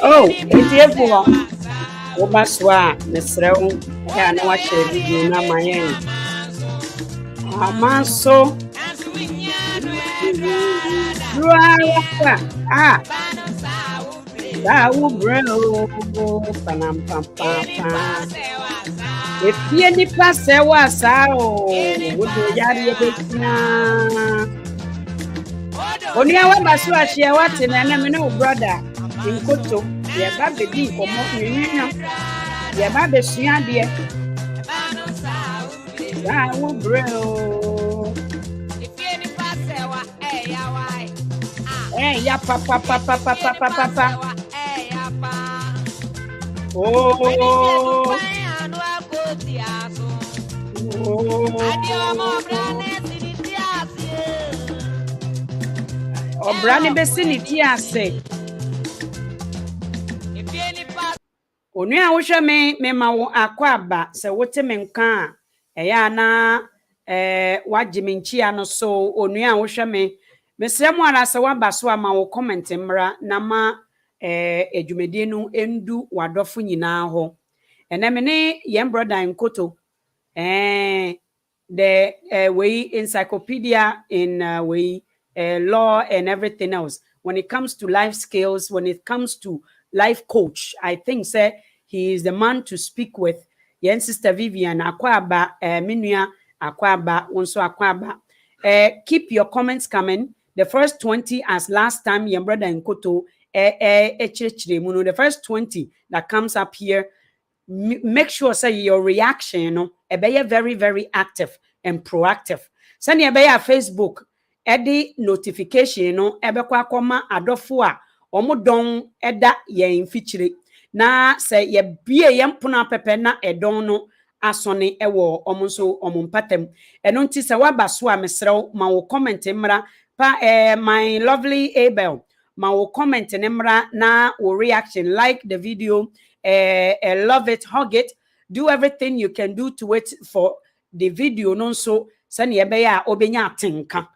Oh, it's for Obaswa, Mr. Can watch a video now, my end. Amanso, that will bring Panam Pampa. If you any pass, there was out, would you yard Only I want Basua, she what's in an enemy brother Nkoto, your baby, or more, your baby, Sian, dear. I will bro. Hey, ya papa. Oh. Oh, Brandy Bessinity, I say. Only I wish I may mamma aquaba, so what a man can. Ayana, what Jimmy Chiano so, only I wish I may. Miss Samuel as a one baswa ma wo comment mra na ma edwumede no endu wadofo nyina ho enemene yem brother Nkoto the way encyclopedia in way law and everything else when it comes to life skills, when it comes to life coach. I think say he is the man to speak with. Yen sister Vivian akwaba minua akwaba wonso akwaba. Keep your comments coming. The first 20 as last time your brother Nkoto the first 20 that comes up here, make sure say your reaction be very very active and proactive. Send your Facebook edi notification ebe kwa koma adofo a omodon eda yen feature na say ye bie yempuna pepe na edon no asone ewo omonso omompatem eno nti se wabaso a mesrew ma wo comment mra pa my lovely Abel ma wo comment nemra na wo reaction, like the video, love it, hug it, do everything you can do to it for the video no so sane ye be ya obenya atenka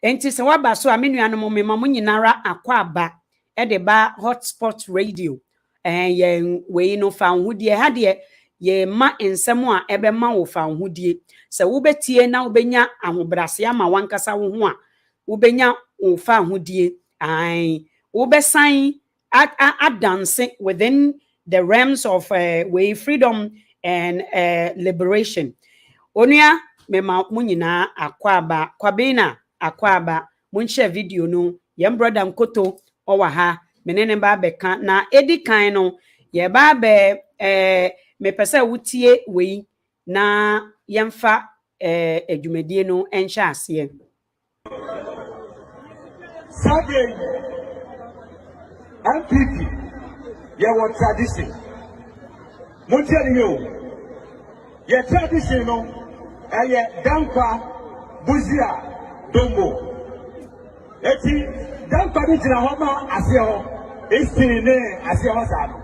enti se wabaso a menuanom me ma munyinara akwaba e de ba hotspot radio yen we no fa hudie ha de ye ma ensem a ebe ma wo fa hudie se wo betie na obenya ahobrase ama wankasa wo ho a wo benya wo fa hudie wo besan dance within the realms of way freedom and liberation. Onua me ma munyina akwaba kwabena akwaba munhye video no yem brother Nkoto owa ha menene ba beka na edi kan no ye ba be me pese wutie we na yemfa adwumadie no enhye ase Saturday NPP ye what tradition muntiani yo ye tradition no eye dankwa buzia dombo eti dankwa bi jina ho ma ase ho estini ne ase ho sa no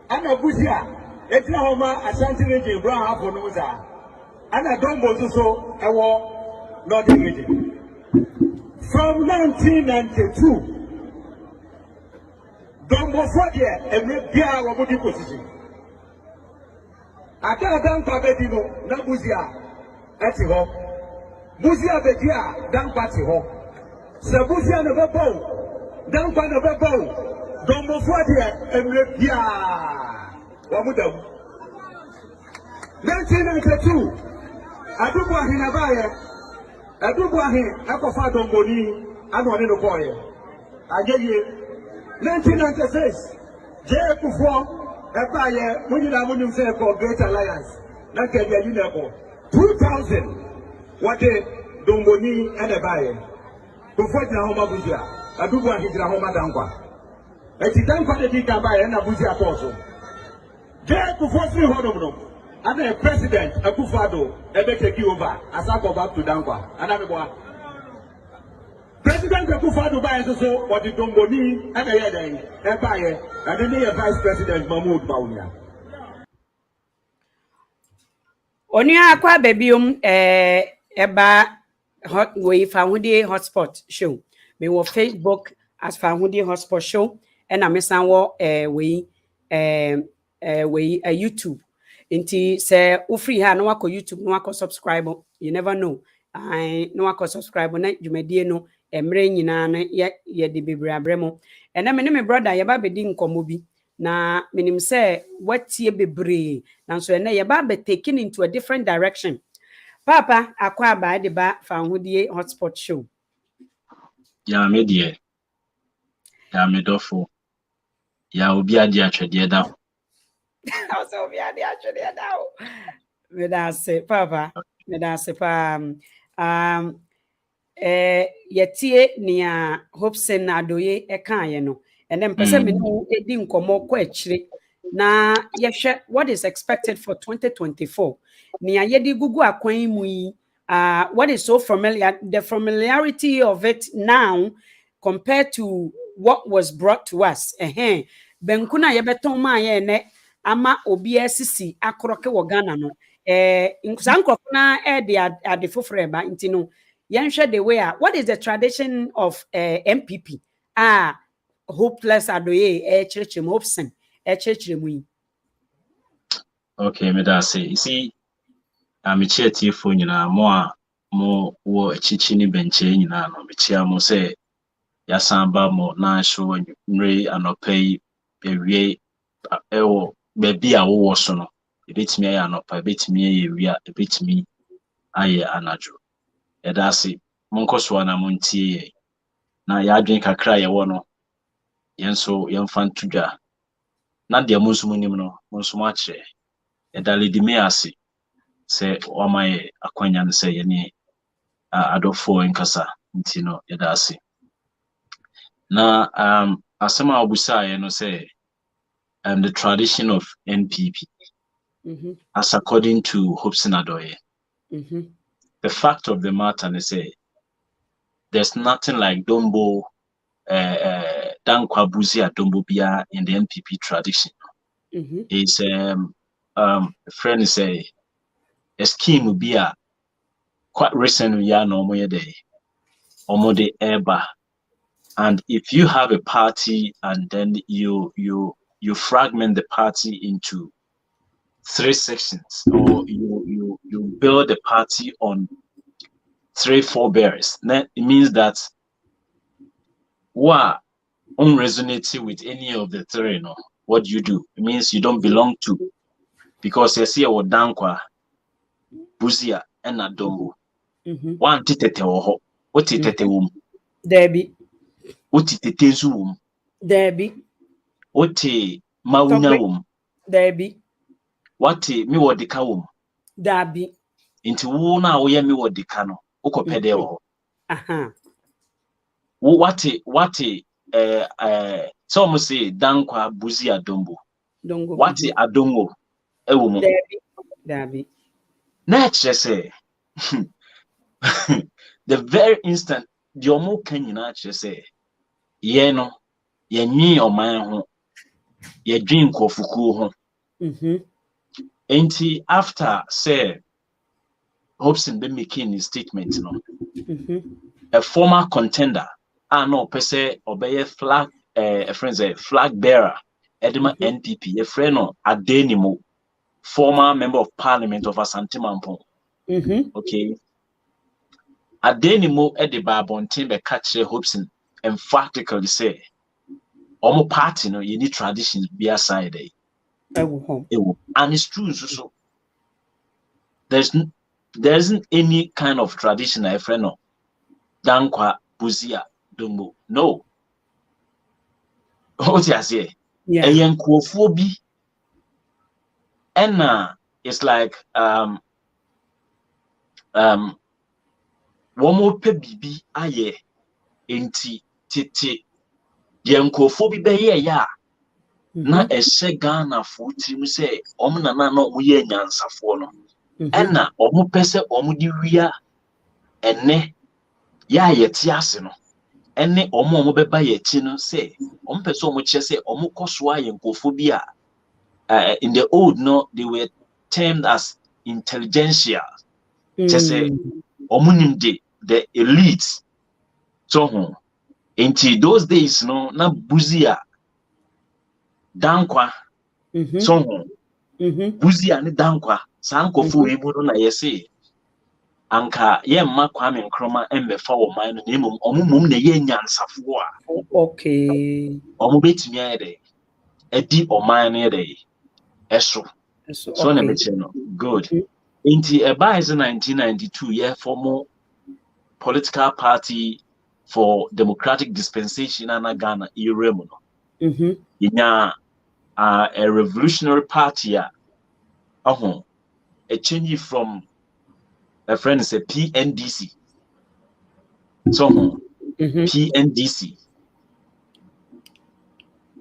ana buzia eti ho ma ashanti region bro hafo no za ana dombo so ewo northern region. From 1992 dombo fodie emre bia wo bodi position aka dankwa bedi no na buzia eti ho buzia bedi a dankwa ti ho se buzia no bebo dankwa no bebo dombo fodie emre bia wo mudam 1992 adubu ahina baye adubu ahin akofa dombo ni ano ne no boye ageye 1996 je kufo ebaye munyina munyum se ko Great Alliance na kedia yi ne ko 2000 what the Domboni and a buyer. Before the home Abuja, I do want to get a home at Dankwa. At the time for the Dika buy and Abuja also. There before 300. I'm a president, a Kufado, a better over as I go back to Dankwa. Another one. President Kufado buys also what the Domboni and a heading, a buyer, and then a vice president Mahmoud Baunia. Onia akwa babyum eba hot way found hotspot show. Me wo Facebook as found hotspot show and I miss wo we YouTube. Inti se ufree ha no wako YouTube no wako subscribe. You never know. I no wako subscribe na dwumadie no emre nyina na ye de bebre abremo. And na me ne me brother ye ba bedi nkomo bi. Na minim say watie bebre nanso ene ye ba be taken into a different direction. Papa akwa ba de ba fa hodie hotspot show. Ya medie. Ya medofo. Ya obi ade atwede da. Also obi ade atwede da o. Me da se papa, me da se pa yetie nia Hobson Adoye eka ye no. And then person me no edi nkomo kwa akire na yehwe what is expected for 2024 nia yedi gugu akwan mu yi what is so familiar, the familiarity of it now compared to what was brought to us benkuna yebeton ma ye ne ama obi asisi akroke wo Ghana no nkusankrofo na de ade foforo eba ntino yenhwe the way what is the tradition of NPP hopeless Adoye church Hobson church mu. Okay, me da say you see I'm a chief for nyina mo wo chichi ni benche nyina no me chia mo say yasamba mo na show nre anopai ewie ewo bebi a wo so no ebetimi aye anopa ebetimi aye ewia ebetimi aye anajo e da say monkoso na montie na ya adwen kakra ye wo no yenso yemfa ntudwa na de amusumu no monsumu akire e da ledi me ase se wamaye akwanya no se ye ni adofo enkasa ntino ye da ase na asema obusa ye no say the tradition of NPP as according to Hobson Adoye. The fact of the matter is say there's nothing like Dombo Dankwa Buzia Dombo Bia in the NPP tradition. It's a friend say a scheme be a quite recent year no more day or de eba. And if you have a party and then you fragment the party into 3 sections, or you build the party on 3-4 bears, then it means that what unresonating with any of the 3, no, what you do, it means you don't belong to, because you see our Dankwa, Buzia, and Adombo. One titete or what titete womb? Debbie. What titete zoom? Debbie. What mauna womb? Debbie. What mi wodika womb? Debbie. Into wona oye mi wodika no, ukopede ho. What some say Dankwa Buzia Adombo. What Adongo ewumo? Debbie. Nature say the very instant the omo kan nyina say ye no ye nwi oman ho ye dwen kofuku ho enti after say Hobson be making his statement no a former contender no pese obeye flag a friend say flag bearer edema NPP a friend no Adenimo former member of parliament of Asante Mampong okay Adenimo ede babontin be catch Hobson emphatically say omo party no you need traditions be aside and it's true so there isn't any kind of tradition I friend no Dankwa Buzia Dombo no what you say eyenkofobi and it's like Womo pe bibi aye enti tete de nkofo bi be ye ya na ehye Ghana fo tirim se na no mo ye nyansafo no ena omo pese omo di wia ene ya yete ase no ene omo beba ye ti no se omo pese omo kye se omo koso aye nkofo bi a in the old no they were termed as intelligentsia say omo nim the elites so until those days no na buzia dankwa so buzia ni dankwa sankofo we mu no na yese anka ye mma Kwame Nkrumah embefa wo man no nemum omumum na ye nyansafo a okay omo betimi ayede edi oman ne de eso so na meche no good until about 1992 yeah formal political party for democratic dispensation in Ghana era mu no inya a revolutionary party a change from a friend is a PNDC so PNDC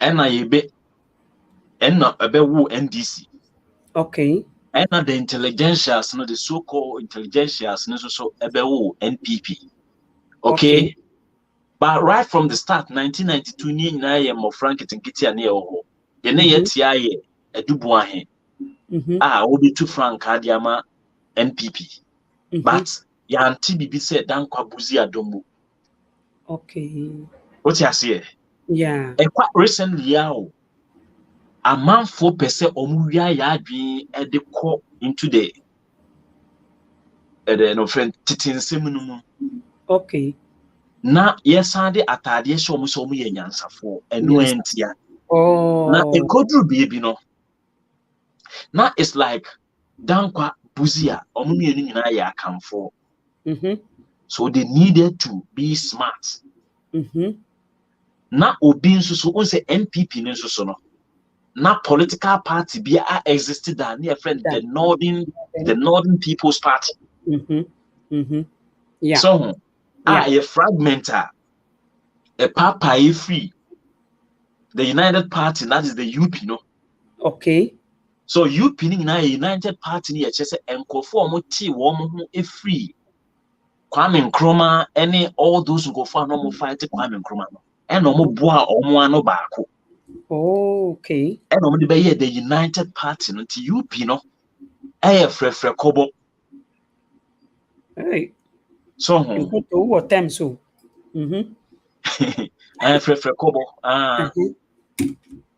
and I be and not a wu NDC okay and the intelligentsias no the so-called intelligentsias no so wu NPP okay. But right from the start, 1992, ni na ye mo Frank Tinkiti ane oho. Ye ne ye tia ye edubu ahe. Obi to Frank Adiama NPP. But ya anti bibi se dan kwa buzi adombo. Okay. What you say? Yeah. Quite recently a man 4% omuya ya adwin e de ko into the no friend titinsem no mu. Okay. Na yesade atade hye omo so omo ye nyansafo eno entia na enkodru biebi no na it's like dankwa buzia omo mienu nyina ya akamfo so they needed to be smart na obi nso so onse NPP ne nso so no na political party bi a existed that near friend the northern people's party yeah so a fragmenter a papa free the United Party, that is the UP, no? Okay. So UP ni na United Party ni eche se enkofo omo ti wo mo ho free. Kwame Nkrumah any all those who go for no mo fight Kwame Nkrumah no. E no mo boa omo ano baako. Okay. E no mo de be the United Party no ti UP no. E frefre kobo. Hey. So Nkoto what time so? frefre kobo.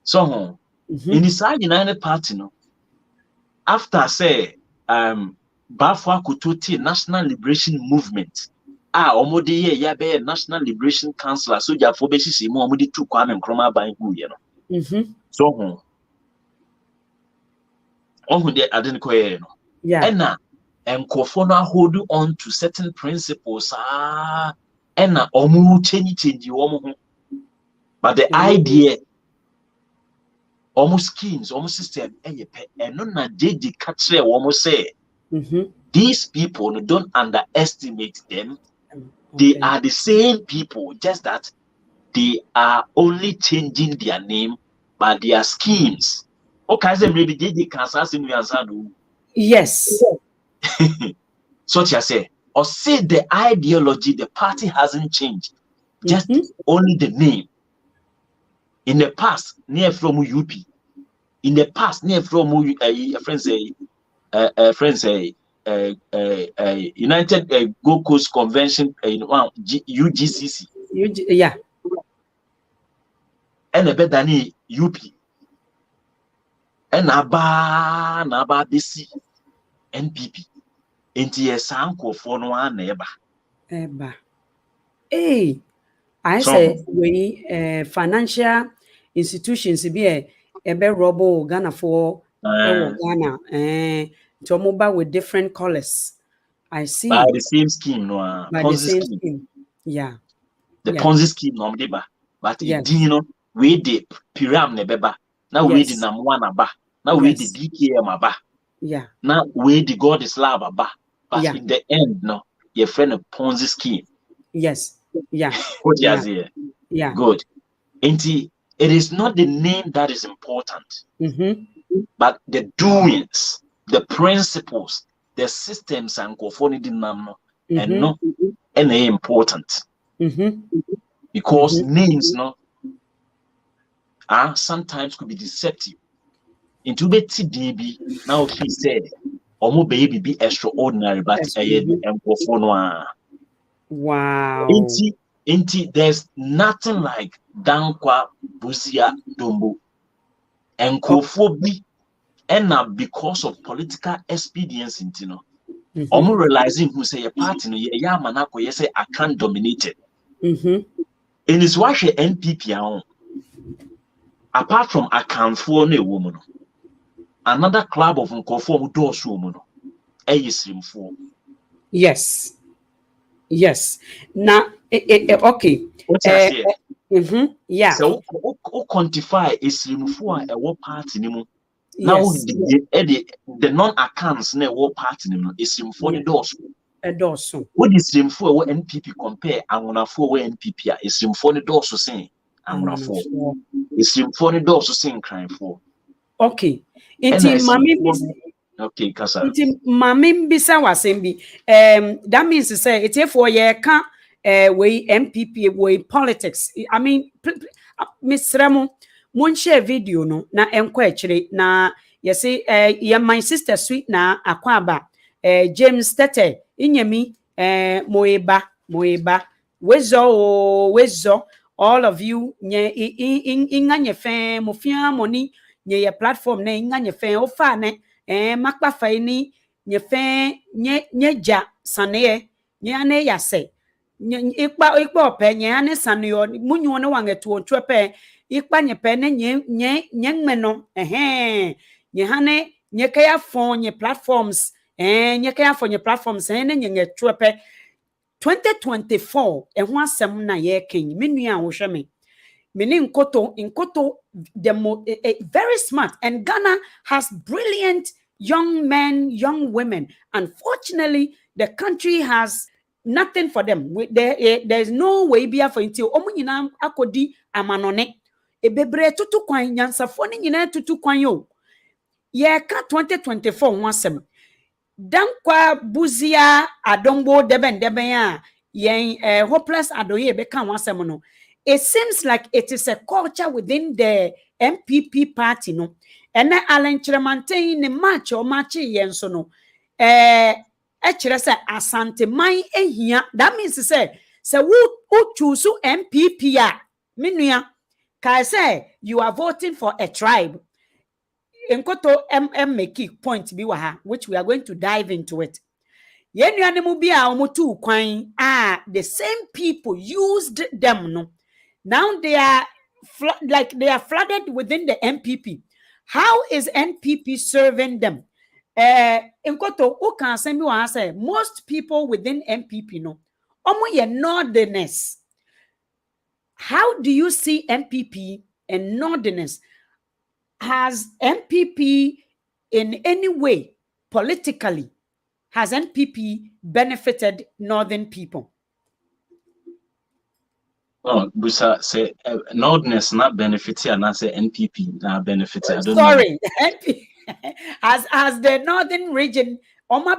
So in the United Party no after say Bafwa Kutoti National Liberation Movement omode ye ya be National Liberation Council so jafo be sisi mo omode tu Kwame Nkrumah ban hu ye no so de aden ko ye no ena enkofo no hold on to certain principles ena omu change omu ho but the idea almost schemes, almost system, and no JD catch almost say these people don't underestimate them. They are the same people, just that they are only changing their name, but their schemes. Okay, so maybe JD can answer. Yes. So I say, or say the ideology, the party hasn't changed, just only the name. In the past, near from UP. In the past, near from United Gold Coast Convention UGCC. Yeah. And a better than UP. And Aba BC NPP. Enti sanko for no one neighbor. Hey, I say we financial institutions be robo Ghana for Ghana to mobile with different colors. I see. By the same scheme, no. By the same scheme. Yeah. The Ponzi scheme, no, but it didn't we the Piram nebeba. Now we the Nam1 aba. Now we the DKM aba. Yeah. Now we the God is lab aba. But in the end, no. your friend a Ponzi scheme. Yes. Yeah. What you Yeah. say? Yeah. Good. It is not the name that is important, but the doings, the principles, the systems and and no, and they important. Because names no sometimes could be deceptive. Into Betty DB now she said, Omo baby be extraordinary, but Wow. There's nothing like Dankwa Busia Dombo and Kofobi, and because of political expedience, Omo realizing who say a party no ya manako ye say I can't dominate it. In his wash NPP apart from account for no woman, another club of Nkofo doors woman, for. Yes. Yes. Now, okay. What I say? Yeah. So, quantify is for a war party. Now, Yes. the non-accounts na war party is for the doors. Endorsement. What is for NPP compare and for NPP is for the doors to saying and for is for the doors to saying crime for. Okay. Inti mami okay, kasa. Inti mami bisa wasembi. That means to say it's for ye can we MPP we politics. I mean, Miss Ramo, mon share video no na enko actually na you say my sister sweet na akwaba James Tete inyemi moeba wezo all of you nye inganye fe mofia money nye ya platform na inganye fe ofa ne makpa fa ni nye fe nye ja sane nye ane ya se ikpa ope nye ane sane yo munyo ne wangetu otwepe ikpa nye pe ne nye ngmeno nye hane nye kaya phone nye platforms nye kaya phone nye platforms ne nye twepe 2024 ehun asem na ye ken menua wo hwe me meni Nkoto very smart, and Ghana has brilliant young men, young women. Unfortunately, the country has nothing for them. There's no way be for until omunyina akodi amanone ebebre tutu kwan nyansafo ni nyina tutu kwan yo ye ka 2024 wasem dankwa buzia adongbo deben ya yen hopeless adoye be kan wasem no. It seems like it is a culture within the NPP party no. And Alan Chiramantin ne match or match yen so no. Actually say asante mai ehia. That means to say who choose NPP ya minua ka say you are voting for a tribe. Nkoto make key point bi wa ha, which we are going to dive into it. Yenu anemu bi a omotu kwan the same people used them no. Now they are flooded within the NPP. How is NPP serving them? Nkoto who can send me one say most people within NPP no omo ye northerners. How do you see NPP and northerners? Has NPP in any way politically, has NPP benefited northern people? Oh, Busa say Nordness not benefit and I say NPP not benefit. I don't Sorry, NPP has the northern region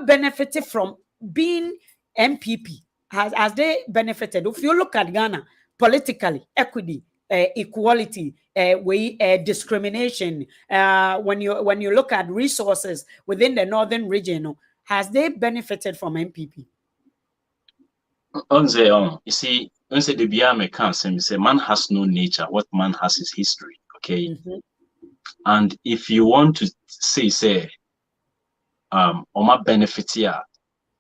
benefited from being NPP? Has they benefited? If you look at Ghana politically, equity, equality, discrimination. When you look at resources within the northern region, has they benefited from NPP? You see, the Biame can't say man has no nature. What man has is history. Okay. And if you want to say, Oma benefit here,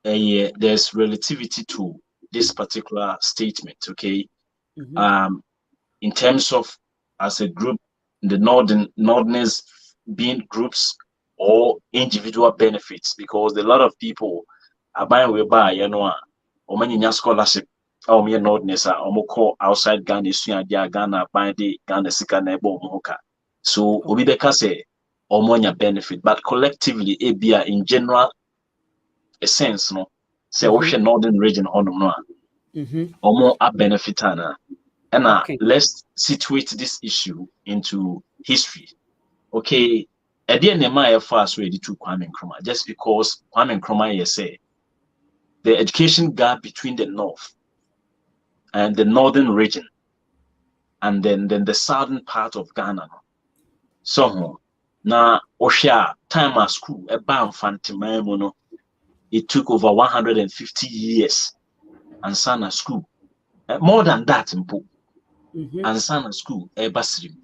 there's relativity to this particular statement. Okay. In terms of as a group, the northerners being groups or individual benefits, because a lot of people are buying we buy, or many scholarship, or me northerners are call outside Ghana, Ghana, buy the Ghana Sika nebo moka. So Obibeka say or benefit, but collectively, in general, a sense, no, Say ocean northern region on no. Or more a benefitana. And let's situate this issue into history. Okay, at the end of my first ready to Kwame Nkrumah, just because Kwame Nkrumah say the education gap between the north and the northern region, and then the southern part of Ghana. So now Osha time at school a bam it took over 150 years and sana school. More than that and sana school a basrim.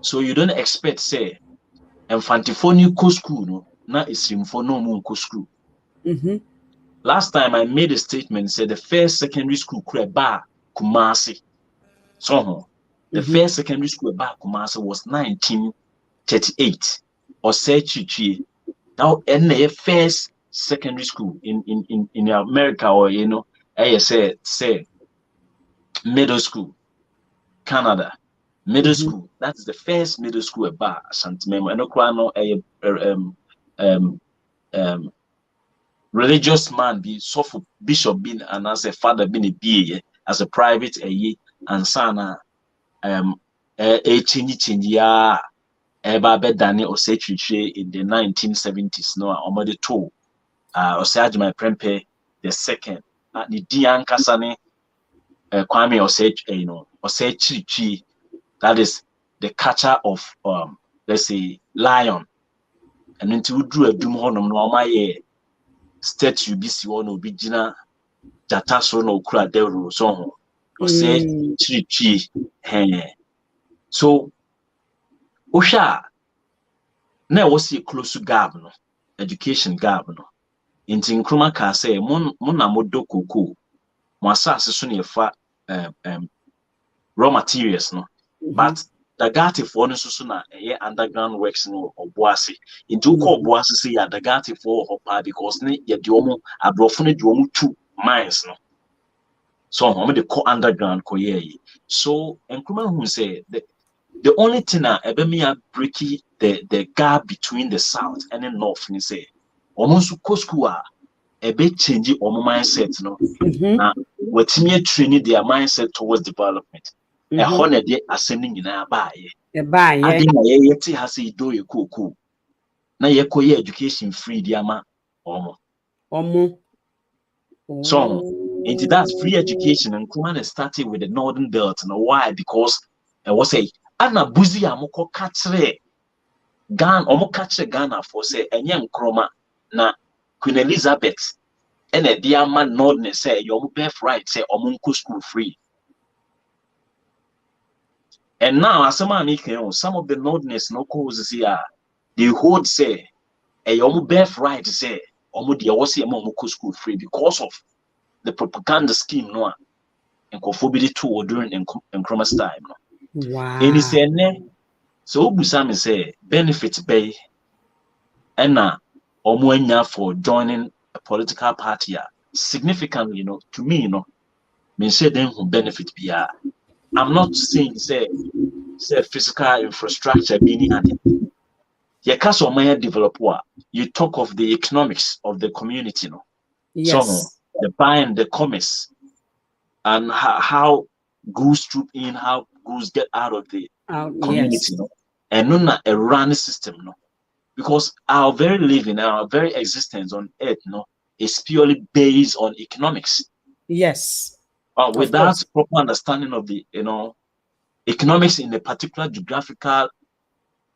So you don't expect say Infantifoni co school no na isrim for no moon co school. Last time I made a statement said the first secondary school Kreba Kumasi. So the first secondary school Ba Kumasi was 1938 or say Chichi. Now the first secondary school in America or I say middle school Canada. Middle school, that's the first middle school about Santimemo. And religious man be so bishop been and as a father been a be as a private and sana a chingy eba bedani or say in the 1970s no omode two osage my prempe the second at the Dian Kasane Kwame Osage Osage Chichi. That is the catcher of let's say lion. And then to do a doom honum no my statue BC one will be Gina Jataso no Kura Dero so or say chi. So Osha now was see close to gap no education gap no. In Nkrumah ka say mon na modo koko mo asase so na fa raw materials no. But the Gati for no na underground works no obuasi. Into ko obuasi say ya the Gati for hopa because ne ye diomo abrofo ne diomo two mines no. So how the co underground ko ye. So Nkrumah who say the only thing na ebemia breaky the gap between the south and the north ni say almost ko school ebe change omo mindset no. Na wetimi training their mindset towards development. A honey ascending in our buy. I think I has a do you cool. Now you call your education free diama or so into that free education and Kuman started with the northern belt and why because I was say Anna Buzi amoko catchre Gan omo catch Ghana for say and young chroma na Queen Elizabeth and a diama northern say your birthright say omunku school free. And now, as some of the northerners no causes here, they hold say a birthright say the was school free because of the propaganda scheme no and conformity to during Nkrumah's time. Wow. And he said so Busami say benefits bay and for joining a political party significantly, to me, mean say them who benefit be I'm not saying say physical infrastructure being added. You develop you talk of the economics of the community, Yes. So the buying, the commerce, and how goods troop in, how goods get out of the community, yes. And not a run system, because our very living, our very existence on earth, is purely based on economics. Yes. Without proper understanding of the, economics in a particular geographical,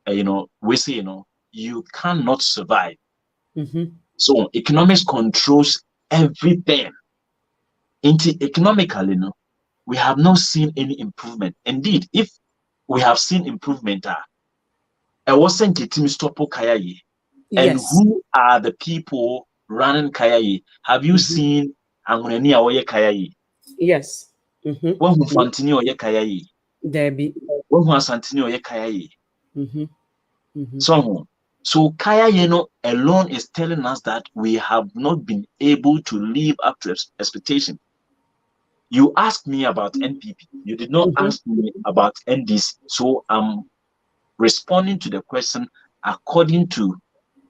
we say, you cannot survive. So economics controls everything. Economically, we have not seen any improvement. Indeed, if we have seen improvement, I wasn't getting stop Kayayi. And who are the people running Kayayi? Have you seen Anguneni Awoye Kayayi? Yes. When who Fantini Oye Kayayi? Debbie. When who Santini Oye Kayayi? So Kaya alone is telling us that we have not been able to live up to expectation. You asked me about NPP. You did not ask me about NDC. So I'm responding to the question according to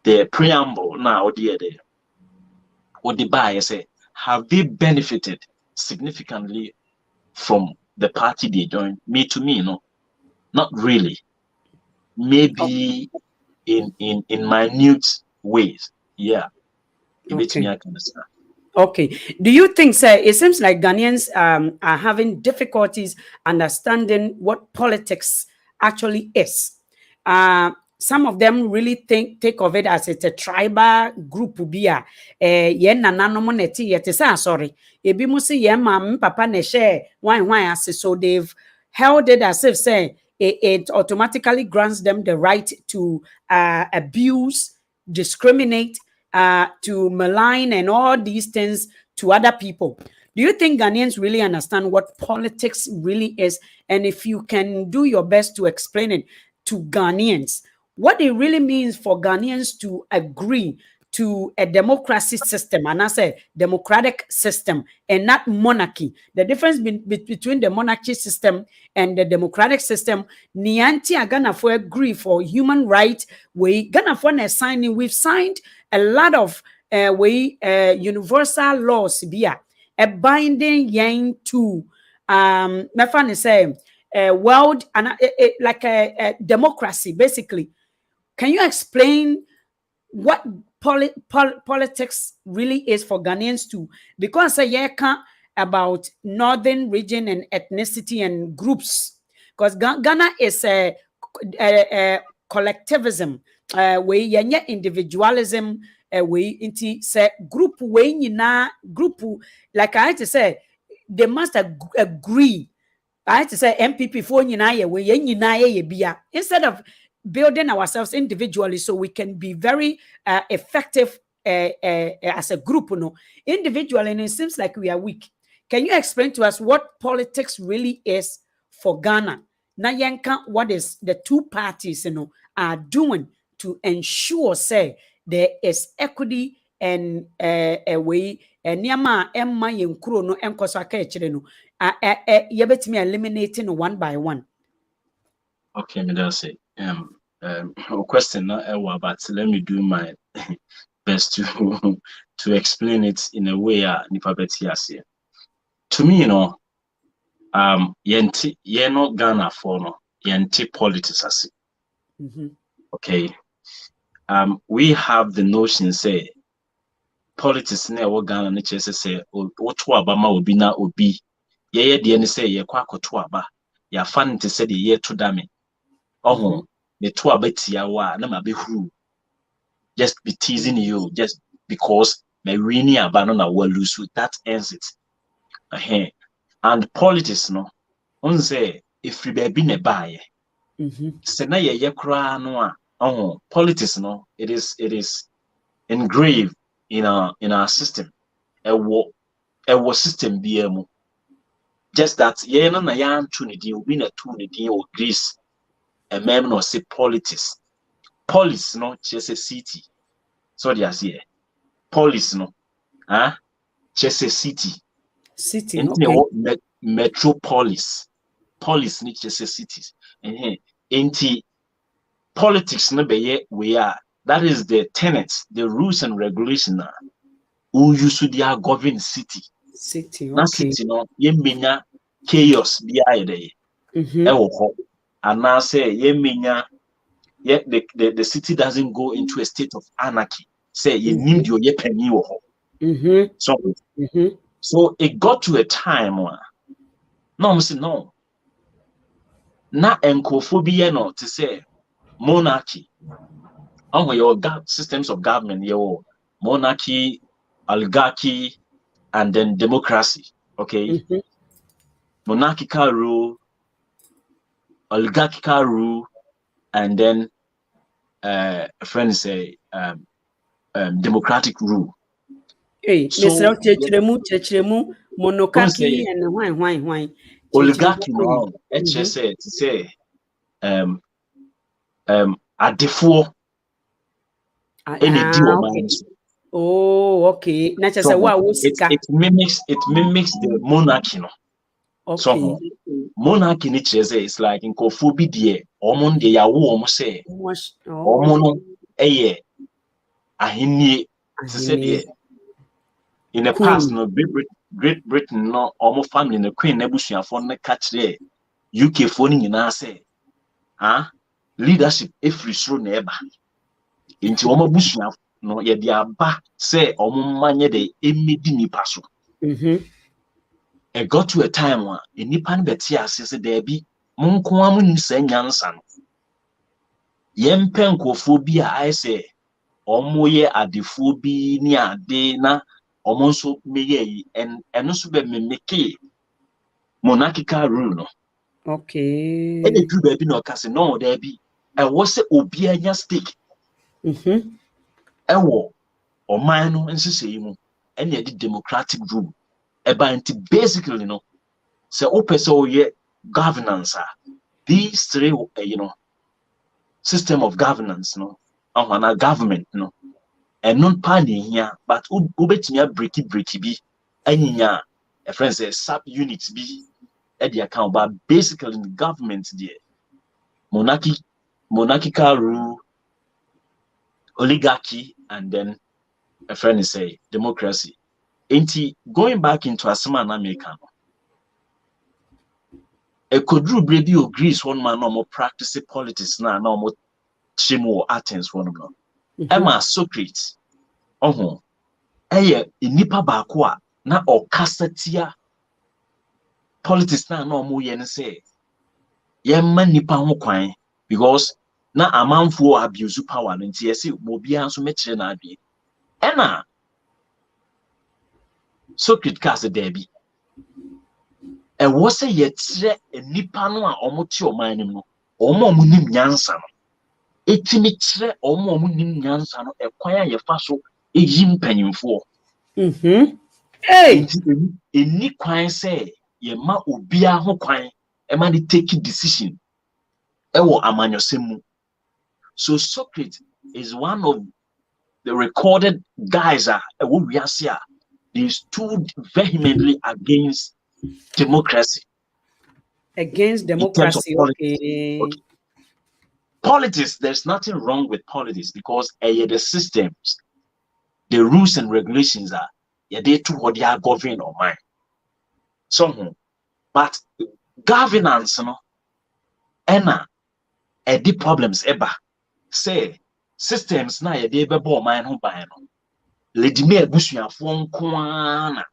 the preamble now, dear. or the buyer say, have they benefited significantly from the party they joined? Me to me, no, not really. Maybe in minute ways. Yeah. Okay. I can understand. Okay. Do you think, sir, it seems like Ghanaians are having difficulties understanding what politics actually is? Some of them really take of it as it's a tribal group. Sorry. Ebi musi papa ne share wine so they've held it as if say it automatically grants them the right to abuse, discriminate, to malign and all these things to other people. Do you think Ghanaians really understand what politics really is? And if you can do your best to explain it to Ghanaians, what it really means for Ghanaians to agree to a democracy system, and I say democratic system and not monarchy. The difference between the monarchy system and the democratic system, Nianti Ghana for agree for human rights. We Ghana for signing, we've signed a lot of universal laws a binding yang to my friend is saying world and like a democracy basically. Can you explain what politics really is for Ghanaians too? Because I can't about northern region and ethnicity and groups. Because Ghana is a collectivism, we individualism, we into say group we group like I had to say they must agree. I had to say NPP for we instead of building ourselves individually so we can be very effective as a group. Individually, and it seems like we are weak. Can you explain to us what politics really is for Ghana? Nayanka, what is the two parties are doing to ensure say there is equity and a way and Yama Emma Yenkuro no Enkosaka no yabetimi eliminating one by one. Okay, me that's it. Question but let me do my best to to explain it in a way nipa beti ase. To me, yenti Ghana for no yenti politics ase. Okay. We have the notion say politics na wo Ghana ne chese say oto aba ma obi na obi ye de ne say ye kwa akoto aba ya fa nte say de ye to dame oh me to aba tia wa na ma be huru just be teasing you just because me wini aba no na wa lose, that ends it. And politics no on say if we be ne baye say na ye kra no a politics no it is engraved in our system. A system BMO. Just that ye no na ya antu ne din obi na tu ne din o Greece. A mem no say politics. Polis no just a city. So they say polis no just a city. City, okay. Metropolis. Polis ni just a cities. Enti politics no be we are. That is the tenets, the rules and regulations who usually govern city. City, okay. City no yemenya chaos behind there. And now say yemenya the city doesn't go into a state of anarchy. Say you need your penny So it got to a time where no say no. Na enkophobia no to say monarchy. Your systems of government, your monarchy, oligarchy, and then democracy. Okay, monarchical rule, oligarchical rule, and then friends say democratic rule. Hey, so monarchy and why oligarchy no, HSA to say adefo. Oh, okay. It mimics the monarchy. No? Okay. So monarchy is like in Kofubi die omon de yawo say omono eye ahini to say In the Queen. past, no Great Britain, no almost family, the Queen Nebuchadnezzar for the catch there. UK phoning in our say, leadership every through neighbor. Into Omobushia, no, yet the Abba say, Omumanya de Emidi Paso. It got to a time when in Nipan Betia says there be Munkuamun Senyansan. Yempenkophobia, I say, Omoye adifobi ni ade na omonso meye and also be me monarchical rule no. Okay. And the two baby no case no there be. I was say obi anya stake. Ewo oman no nsese mu and the democratic rule. Eba nti basically no say opese oye governance these three system of governance no and government no and non pani here but ubetimia breaky bi anya a friend says sub units be at the account but basically in the government there monarchical rule, oligarchy, and then a friend is say democracy. Going back into Asama American, a Kodru Brady or Greece one man no more practicing politics now, no more Chimo Athens one of them. Emma Socrates, nipa bakwa na okasatia politics na no more yen say yemma nipa ho kwan because na amanfo abuse power nti yesi obia so mekire na adwe ena Socrates cast derby e wo se yetire nipa no a omote oman nim no omonim nyansa no etimi kire omonim nyansa no e kwan a yefa so eyi mpanyimfo Hey, eni kwan say ye ma obia ho kwan e ma dey take decision ewo amanyosem mu. So Socrates is one of the recorded guys they stood vehemently against democracy. Against democracy, okay. Politics, there's nothing wrong with politics because the systems, the rules and regulations are they to what they are governing or mine. So, but governance, the problems ever say systems na they be born mine who buy no. Ledime abusuafo nkoana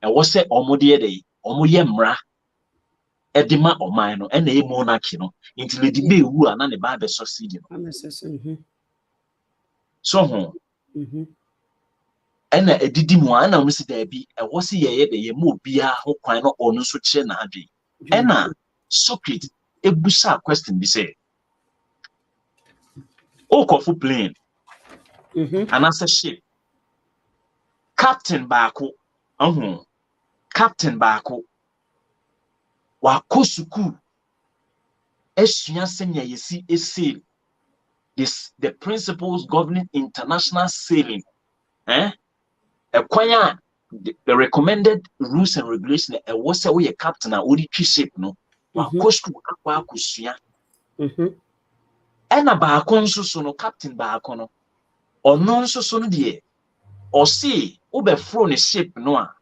e wo se omode dey omoye mra edima oman no e na e monarchy no nti ledime ewu ana ne ba be succeed no so e na edidi mu ana mo si da bi e wo se ye de ye mo bia ho kwan no ono so kire na adwe e na Socrates ebusa question bi say okofu plane anasa ship Captain Bako, Captain Bako, Wakosuku, Eshiya Senya Yesi Ese, the principles governing international sailing, acquire the recommended rules and regulations. A was a way a captain a odi ship no, Wakosuku Akwakusia, and a Bako so no Captain Bako no, or non so dear. Or see, Ube ne ship noa,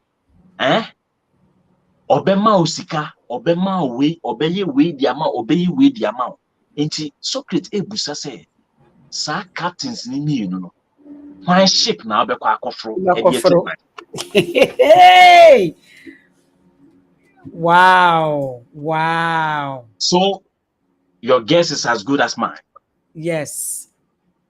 Obema osika, Obema we, obeye we diama, obeye we diama. Enti Socrates ebusa say, sa captains ni mi no. My ship na obekwa akofro. Hey! Wow. So your guess is as good as mine. Yes.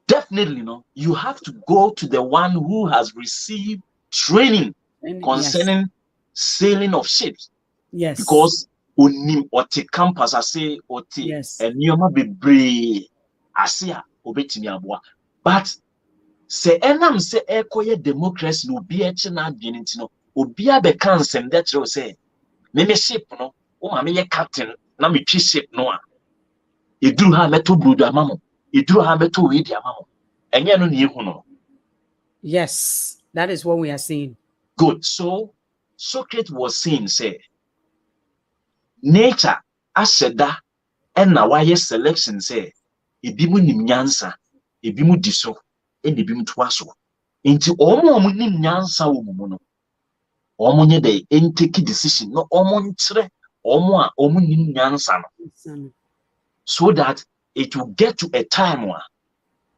Definitely, no. You have to go to the one who has received training concerning sailing of ships. Yes. Because onim ote campus ase ote enyoma bebre ase a obetimi aboa. But se enam se ekoye democracy no obi eche na adwene ntino obi abeka nsem that you say me ship no o ma me ye captain na me twi ship no a eduru ha meto brodo amamo. Yes, that is what we are seeing. Good. So Socrates was saying, say, nature aseda and na why selection say ebimu nim nyansa, ebimu diso, and ebimu twaso. Into omo nim nyansa wo mu no. omo nye dey take decision no omo ntre omo a omo nim nyansa no, so that it will get to a time where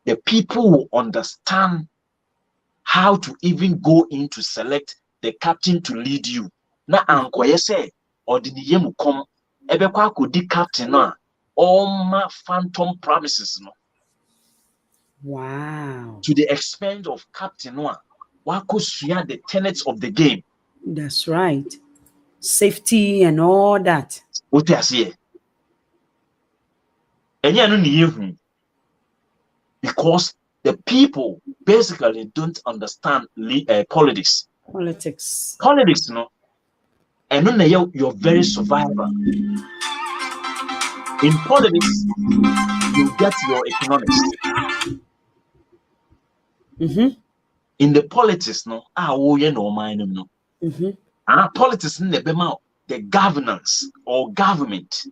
the people will understand how to even go in to select the captain to lead you. Na ankoye say ordinary mu kom ebekwa akodi captain no a all phantom promises no. Wow. To the expense of captain no a wakosua the tenets of the game. That's right. Safety and all that. What I say? Enya no ni yehu. Because the people basically don't understand politics. Politics, no. And then you're very survivor. In politics, you get your economics. In the politics, no, no mind, no. Politics in the governance or government.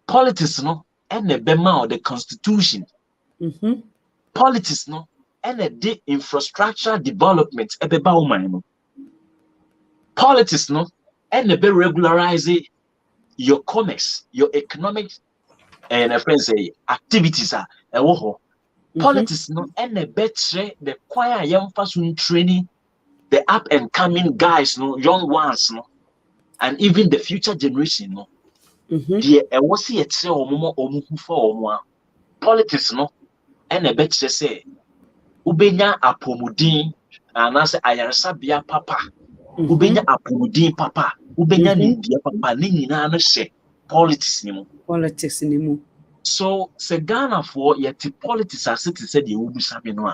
Politics, no, and the constitution. Politics, no, and the infrastructure development. Politics, no, and the regularize your commerce, your economic and activities are politics, no, and the better the choir young person training the up and coming guys, no, young ones, no, and even the future generation, no. The was it say for politics, no, and the better say ubenya apomudin and I say ayarsabia papa, ubenya apomudin papa, ubenya nindia papa, nina no say politics ni mo. Politics ni mo. So se Ghana for yet politics as it said you will be sabi no.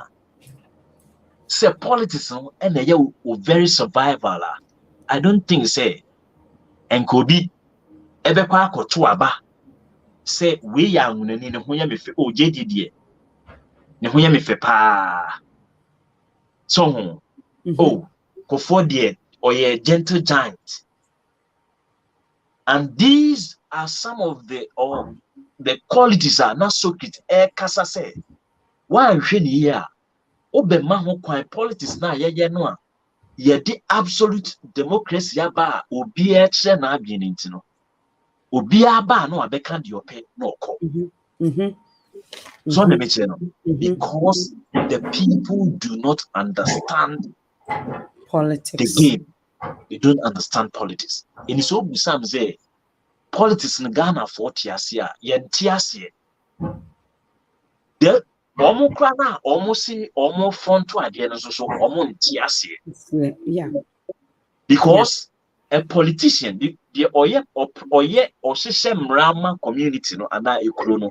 Say politics no and you very survival. I don't think say Nkobi ebekwa akoto aba say we ya nwunani ne ho ya me fe o jedidie ne ho ya me fe pa so oh kofo de or ye gentle giant, and these are some of the qualities are not so kit kasa say why hwe ni here obema ho kwan politics na ye no a ye di absolute democracy aba obi e kire na adwen ntino obi aba no abeka de ope no ko so let me tell you, because the people do not understand politics, the game. They don't understand politics. In so Busam say politics in Ghana for Tiasia, Yentiasia. The Omokrana almost see almost front to idea so almost Tiasia. Yeah. Because a politician, the or system Rama community no and a chrono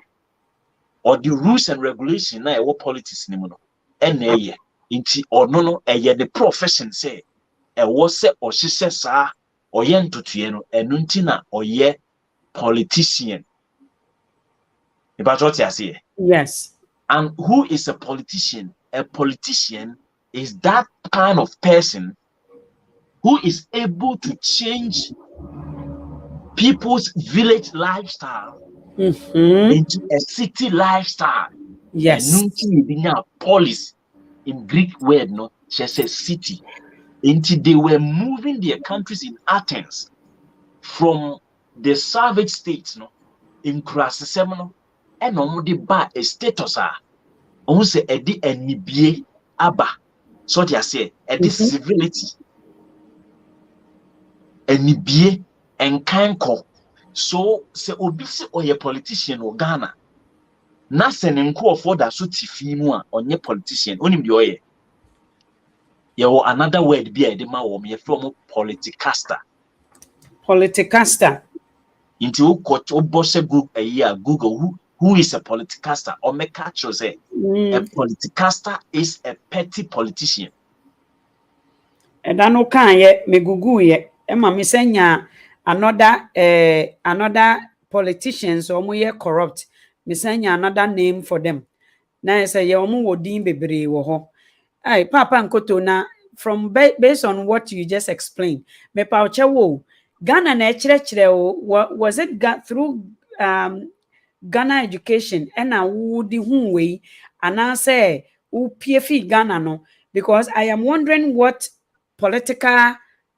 or the rules and regulations na what politics ni no ene inti or no the profession say e was say or she says sa or ye ntotuye no enu nti na oye politician. About what you say? Yes. And who is a politician? A politician is that kind of person who is able to change people's village lifestyle into a city lifestyle. Yes. Polis in Greek word, no, she says city. Until they were moving their countries in Athens from the savage states, no, in Krasisemno, and only by a status, once a di NPP abba. So they say, a civility, NPP and kanko. So, se obisi or a politician or Ghana. Nasen nko for that so tifimu on your politician, only the oye. You another word be a dema or me from politicaster. Politicaster. Into Koto Bosse Google a year Google who is a politicaster or make catch say a politicaster is a petty politician. And I know can ye me Google ye Emma me senya another politicians or more corrupt. Me senya another name for them. Na say ye omo wodin bebre wo ho. Ay Papa Nkoto na from based on what you just explained. Me pa wo Ghana na chire was it through Ghana education and na wudi hu we and I say PFE Ghana no, because I am wondering what political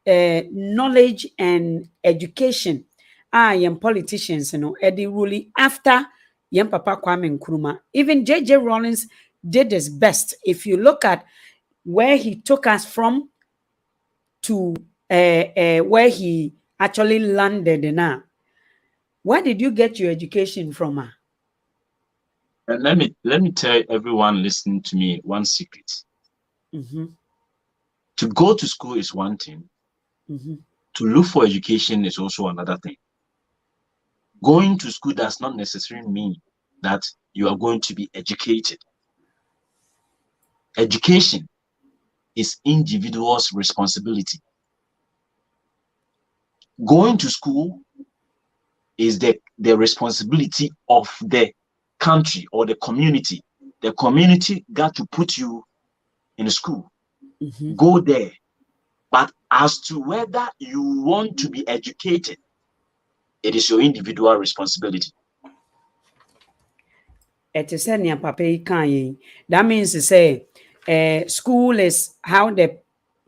knowledge and education. Young politicians, Eddie really after young Papa Kwame Nkrumah. Even J.J. Rawlings did his best. If you look at where he took us from to where he actually landed now. Where did you get your education from? And let me tell everyone listening to me one secret. To go to school is one thing. To look for education is also another thing. Going to school does not necessarily mean that you are going to be educated. Education is individual's responsibility. Going to school is the responsibility of the country or the community. The community got to put you in school. Go there. But as to whether you want to be educated, it is your individual responsibility. It is that means to say school is how the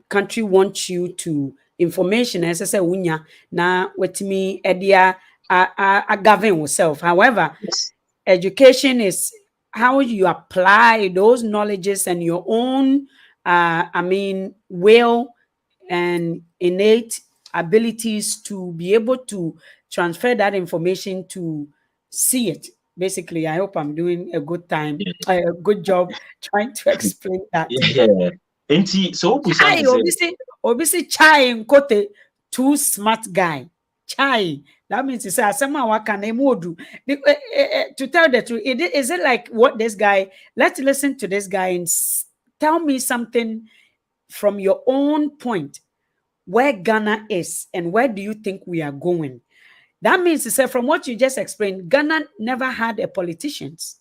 country wants you to information as I say unya na with me edia govern yourself. However, education is how you apply those knowledges and your own will and innate abilities to be able to transfer that information to see it. Basically, I hope I'm doing a good time, a good job trying to explain that. So Chai, obviously, Chai Nkoto, too smart guy. Chai, that means to say, someone can do. To tell the truth, is it like what this guy? Let's listen to this guy and tell me something from your own point where Ghana is and where do you think we are going? That means to say, from what you just explained, Ghana never had a politicians.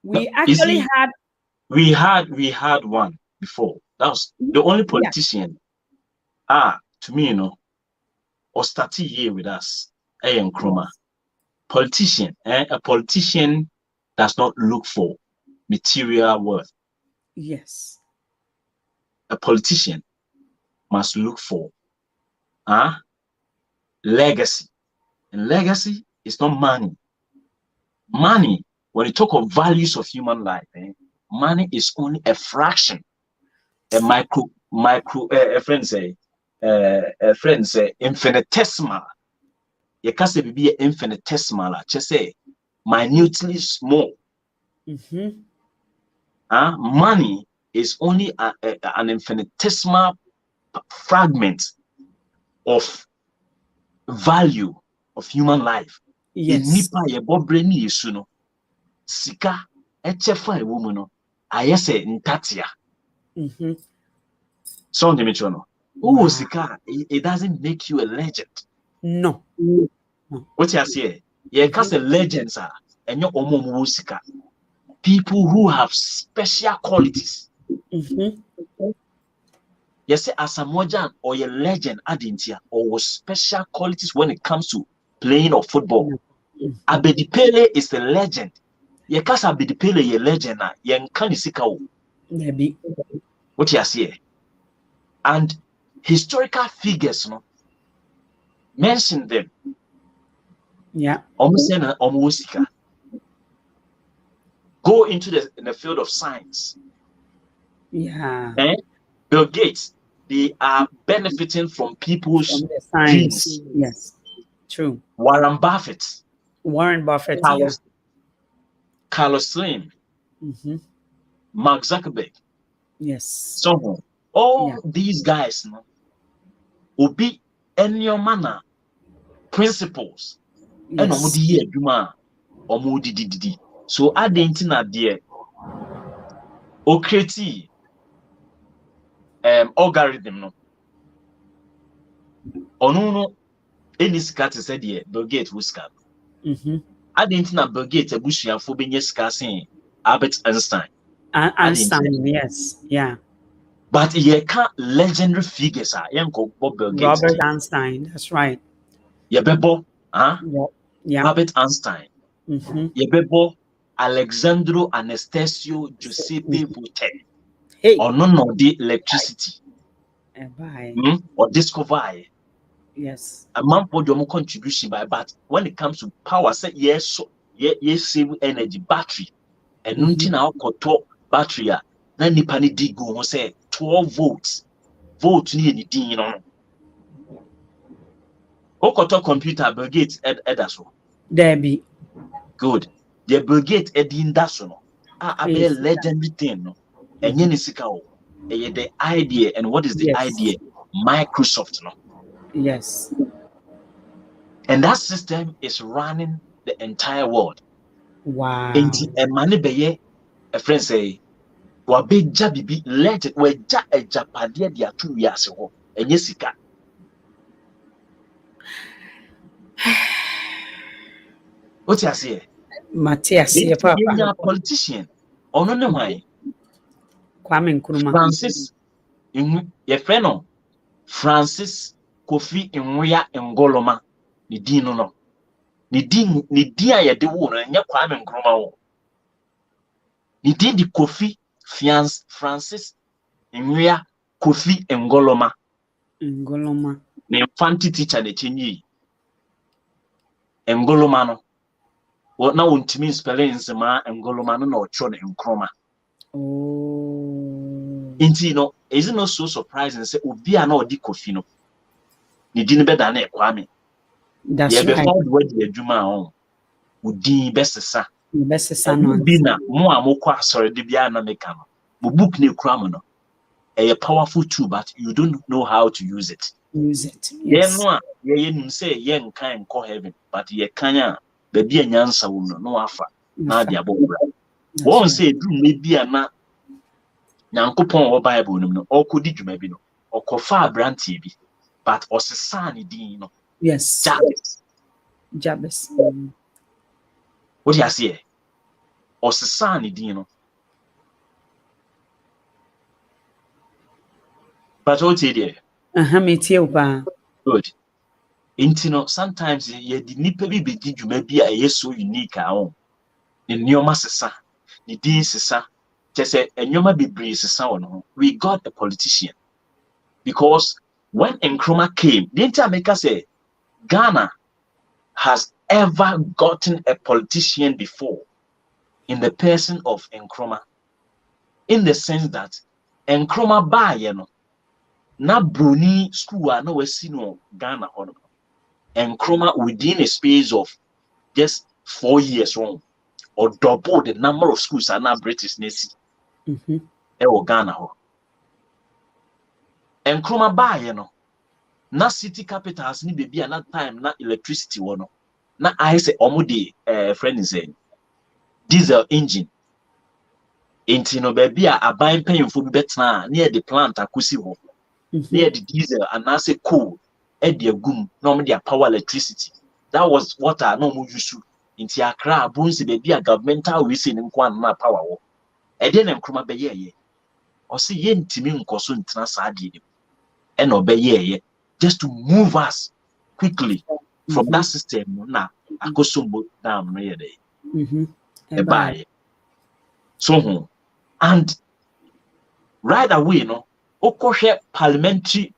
We had one before. That was the only politician. To me, or started here with us, Nkrumah. Politician, a politician does not look for material worth. Yes. A politician must look for legacy. And legacy is not money. Money, when you talk of values of human life, money is only a fraction. A friend say infinitesimal. You can't say be infinitesimal. Just say minutely small. Money is only an infinitesimal fragment of value of human life. Yes. Sika echefa e woman no ayese ntatia. So sika it doesn't make you a legend. No. What you say? Yeah, cause legends are and your omo sika. People who have special qualities. You say as a mojan or a legend adintia or special qualities when it comes to playing of football. Abedi Pele is a legend. Ye kasa Abedi Pele ye legend na ye nkani sika o. Maybe. What you say? And historical figures, mention them. Yeah. Sika. Go into the field of science. Yeah. Bill Gates, they are benefiting from people's dreams. Yes. True. Warren Buffett. Carlos Slim. Mark Zuckerberg. Yes. So all these guys, will be in your manner principles. And so I didn't know there. Create algorithm no. No. Any scat said here, Bill Gates will scat. I didn't know Bill Gates a bush and for being saying Albert Einstein. Einstein, yes, yeah. But you can't legendary figures are Bill Gates. Robert Einstein, that's right. Yebebo, yeah. Albert Einstein. Yebebo Alexandro Anastasio Giuseppe Voltaire. Hey. Or no the electricity. or discover. Yes. A man for your contribution by, but when it comes to power, say yes, so yes, save energy battery, and nothing out talk battery. Then the penny dig go say 12 volts. Vote near the din on. Okoto computer brigade edaso. There be. Good. The brigade edin daso. A be legendary thing. No. And yen isika. The idea, and what is the idea? Microsoft. No. Yes. And that system is running the entire world. Wow. And a money beye, a friend say, Wabeja bibi, let it, weja a japadia dia 2 years ago. And yesika. What you say? Matthias, a politician. Oh, no, why? Kwame Nkrumah. Francis, your friend, Francis Kofi Nwoya Ngoloma, ni din no. Ni din a yede wo no nya Kwame Nkrumah wo. Ni din di Kofi Francis Nwoya Kofi Ngoloma. Ni infant teacher na chenyi. Ngoloma no. What now untimi spelling nsema Ngoloma no na ocho na Nkrumah. Oh. Inti no, is it not so surprising say obi a na odi Kofi no. Ni din be da na Kwame. That's right. right. Found where the adwuma on. Udin besesa. Besesa no. Bina mo amokwa sorry de bia na meka no. Mo book ne kura mo no. A powerful tool, but you don't know how to use it. Use it. Yes. No, ye nim say ye nkan nko heaven, but ye kanya baby anyansa wo no afa na dia bobra. Won say do maybe ana nyankopon wo Bible nim no okodi dwuma bi no. Okofa abrantie bi, but osesa ne din no. Yes. Jabez. What you say? Osesa ne din no. But what you there? Me too, ba. Good. Intino, sometimes ye di nipa bi be di dwuma bi a so unique a on. Ni nyoma sesa, ni din sesa. Just enyoma bebre sesa won ho. We got a politician. Because when Nkrumah came, didn't America say Ghana has ever gotten a politician before in the person of Nkrumah? In the sense that Nkrumah ba ye no na bruni school a na wasi no Ghana hono. Nkrumah within a space of just 4 years wrong or double the number of schools are now British nation. Or Ghana ho. Nkrumah ba ye no na city capitals ni baby at that time na electricity wono. Na I say omudi friend is saying diesel engine. Enti no baby a aban panyimfo bi betena near the plant akusi ho. Near the diesel and I say coal, Eddie Gum, normally a power electricity. That was what I normally used to. Into Accra, Bones, baby, a governmental wishing in Kwan power. I didn't Nkrumah be ye. Or see yen Timin Kosun Transadi and obey ye, just to move us quickly from that system. Now, I go so down near day. Bye. So, and right away, no. Okoshe parliamentary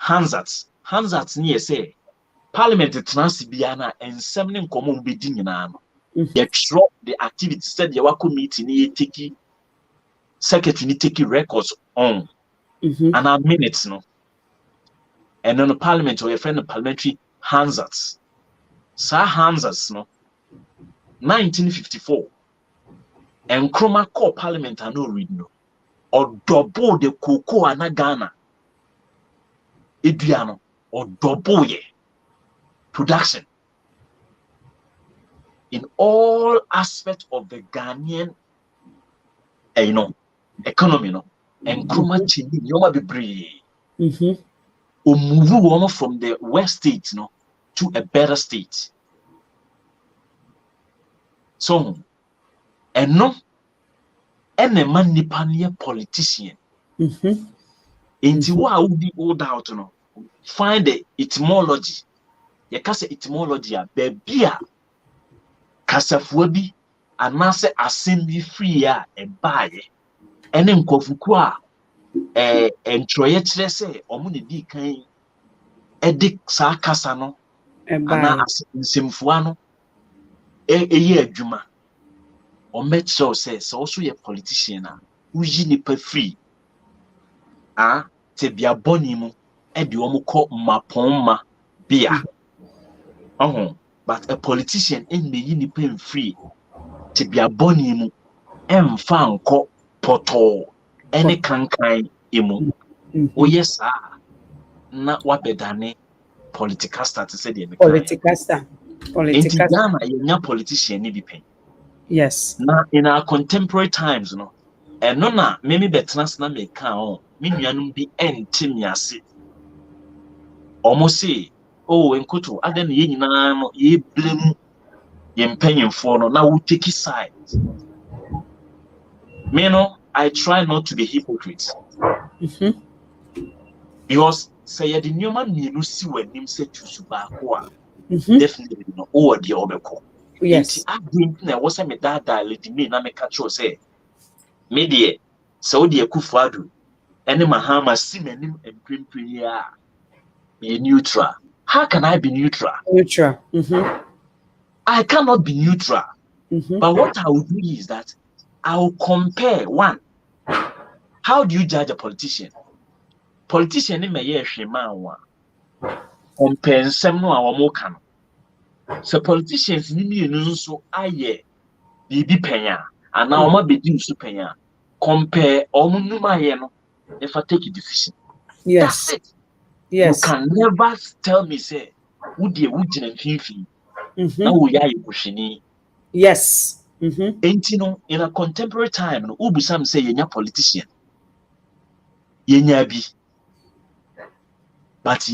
Hansards near say parliament transbiana and summoning common bidding in an. They drop the activity said the Wako meeting ni take secretary ni take records on and our minutes no. And then the parliament or your friend the parliamentary Hansards. Sir Hansards no 1954 and Nkrumah call parliament and no read no. Or double the cocoa and Ghana. Ediano or double ye production in all aspects of the Ghanaian economy no and Nkrumah chini yoma be brave. Move one from the west state no to a better state. So and no and a man nipa politician. Into what would be old out no find the etymology. You can say etymology a baby a kasafuabi anase assembly free a buy and then kofuku a entroye kyerɛ sɛ ɔmo ne di kan ɛde saa kasa no ana nsɛmfua no ɛyɛ adwuma ɔmɛkyerɛw sɛ sɛ ɔso yɛ politician a woyi nipa free te bia bɔne mu ɛde ɔmo kɔ mmapɔnma bia but a politician ɛmɛyi nipa mfree te bia bɔne mu ɛmfa nkɔ pɔtɔɔ ɛne kankan emu oyɛ saa na wabɛdane political status said the political star. Ghana, young politician ni bi. Yes. Now in our contemporary times, no, and no na maybe betras na me ka me nuanum bi enti me ase. Almost say, oh, Nkoto, adan ye nyina no ye blame ye mpanyimfo no na wo take side. Me no, I try not to be hypocrite. Because say ye the newman mienu si w'anim se tusu baako a definitely no o de obeko. Yes. I think na wo say me dada lady me na me ka cho say me de Saudi Akufo-Addo ene Mahama si m'anim emprempren ya be neutral. How can I be neutral? Neutral. I cannot be neutral. But what I will do is that I will compare one. How do you judge a politician? Politician in my year shema compare some no our mokan. So politicians ni so aye bibi penya and now ma be do so penya compare omunuma ye no if I take a decision. Yes. That's it. Yes. You can never tell me say would you fifi now we are you. Yes. Ain't you know in a contemporary time no ubu sam say yenya politician yenya bi but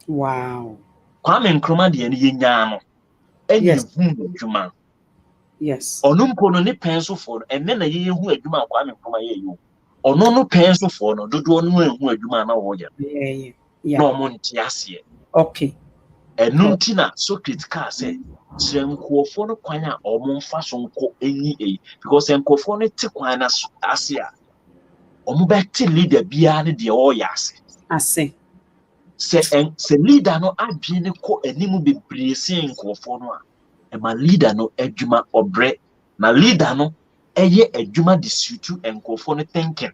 wow. Kwame Nkrumah de ne yenya no enye hu adwuma. Yes. Onumpo no ne penso for enne na ye hu adwuma Kwame Nkrumah ye yo. Ono no penso for no dodo no hu adwuma na wo ye. Yeah. No mo nti ase. Okay. Enu nti na so critical say sire nkofo no kwan a omo mfa so nko enyi because nkofo no te kwan na ase a omo be te leader bia ne de o ya ase. Se leader no adwe ne ko animu bebree sen nkofo no a e ma leader no adwuma obre na leader no eye adwuma de sutu nkofo no thinking.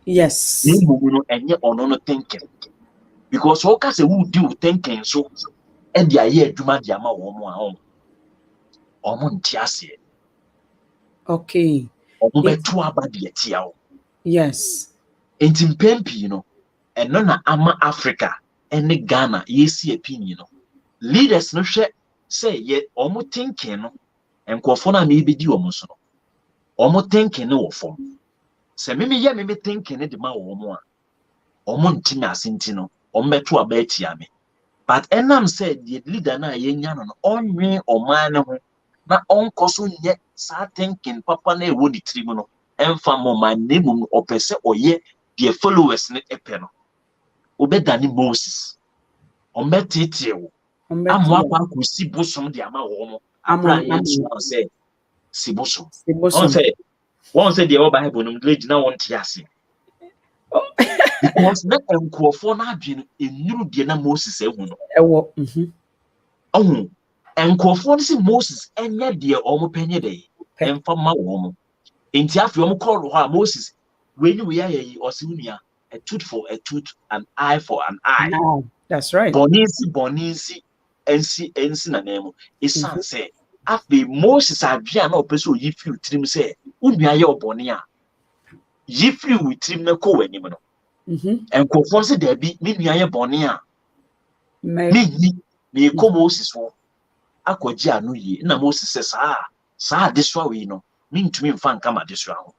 Yes. Ni mu no enye ono no thinking because o ka se who do thinking so e de aye adwuma de ama wo mo a omo nti ase. Okay. Omo beto aba de atia o. Yes. Enti mpempi no eno na ama Africa ene Ghana yesi opinion no leaders no hwe say ye omo thinking no enkofo na me bedi omo so no omo thinking no wo fom se me ye me thinking de ma wo mo a omo ntimi asenti no omo beto aba atia me but enam say the leader na ye nya no onwe oman ne ho na onkoso nye sa thinking papa na ewo di trimu no emfa mo man nemum opese oye the followers ne epe no obedani Moses ometete amwa kwa kusi bosom de ama wo mo apra yesu say si bosom on say the Bible no mdle gina won te ase because na enkofo na adwene enuru de na Moses ehu no ewo enkofo no si Moses enye de omo penye de emfa ma wo mo enti afi omo call ho Moses when we are osiunia a tooth for a tooth, an eye for an eye. No, that's right. Bonisi, ensi na nemo. Isan say, after Moses adria no person ye few trim say, unya yo bonia. Ye few with trim na ko enim no. And conforce there be me nya bonia. Me ko Moses wo. Akwaji anu ye na Moses says sa this wa we no. Me ntumi mfa nka ma this wa ho.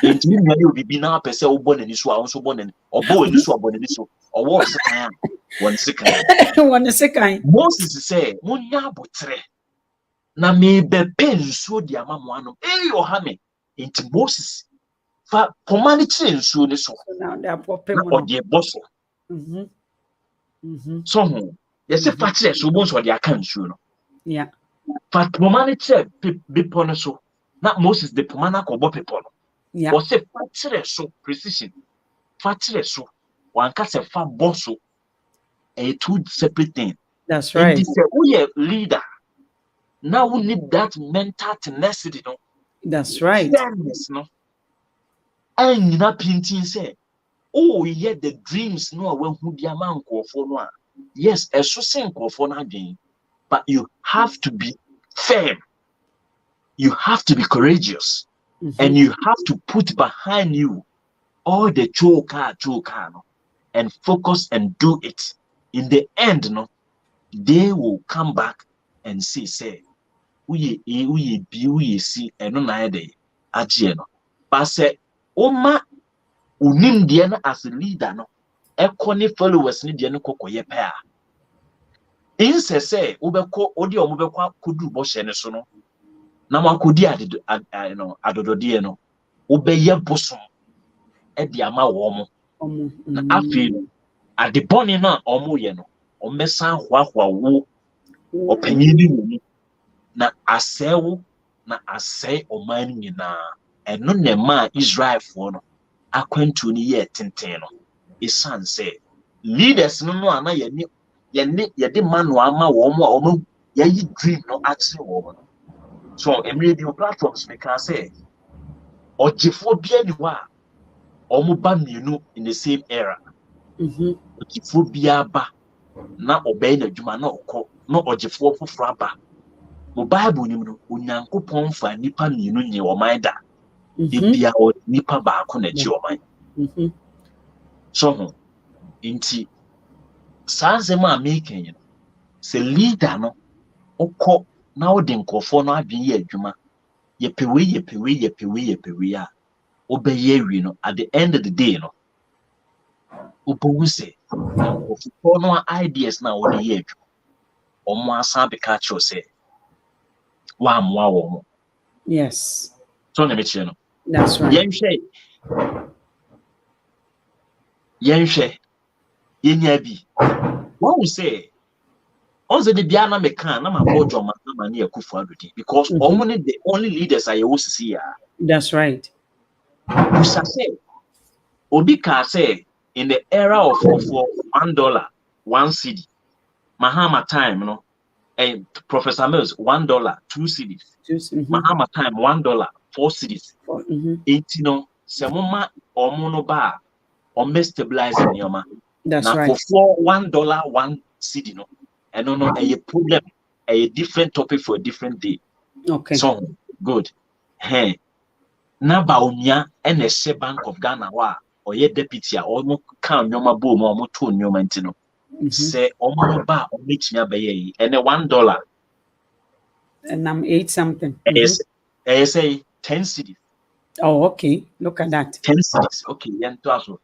Enti me nya obibi na pese wo bone ni so a won so bone ni obo ni so abone ni so owo sekan won sekan Moses say munya abotre na me be penso di amamo ano yo ha me enti Moses fa pomani kire nsuo ni so na da popem no ode boso so ho ye se fa kire so bo so ode aka nsuo no fa pomani kire be pono so na Moses de pomana ko bo pepo no Yeah. Or say factory so precision. Factory so one can say far boss a two separate thing. That's And right. this we leader. Now we need that mental tenacity, no. That's right. Fairness, no. And you not painting say, oh, yeah, the dreams no when who the man go for no. Yes, a so simple for nothing, but you have to be firm. You have to be courageous, and you have to put behind you all the choker, no, and focus and do it. In the end, no, they will come back and say, we see, and no day, no. But say, Oma, unim diana as a leader, no, ekoni followers ni diana koko ye pair. Inse say, ubeko, odi omubekwa kudu boshene sono, na makudi adododie no, ubeye bosom, edi ama womo. Na afi no, adeboni na omu ye no, omesa hwa wo, opanyini wo, na asewo, na asay omani nyina. Eno ne ma Israel for no, akwantu ni ye tenten no. Isan say, leaders no ana ye de manu ama womo ye dream no actually womo. So radio platforms we can say ojifo bia ni wa omo ba mienu in the same era. Ojifo bia ba na obey na dwuma na okọ na ojifo foforo aba. Mo Bible ni no Onyankopon fa nipa mienu nye oman da. Bia nipa ba ko na chi oman. So inti sanze ma making se leader no okọ na odi nkofo no adwen ye adwuma yepewe a obeye wi no at the end of the day no obowu se nkofo no ideas na odi ye adwuma omo asa be ka cho se wa amwa wo mo. Yes. So na me che no. That's right. Yenhwe yenya bi won say once the biana me kan na ma bojo ma na ne Akufo Addo because omo ne the only leaders I wo sisi ya. That's right. You say obi ka say in the era of $1 1 cedi Mahama time no and Professor Mills $1 2 cedis Mahama time $1 4 cedis 80 no se moma omo no ba o me stabilize nyoma. That's now right. for $1 1 cedi no and no a problem a different topic for a different day. Okay. So good. Hey, na ba onya NSC Bank of Ghana wa or ye deputy or mo kan nyoma bo mo mo to nyoma ntino. Say omo ba o metimi abaye and $1 and I'm 8 something. Yes, say 10 cedis. Oh, okay. Look at that. 10 cedis. Okay, yan to aso.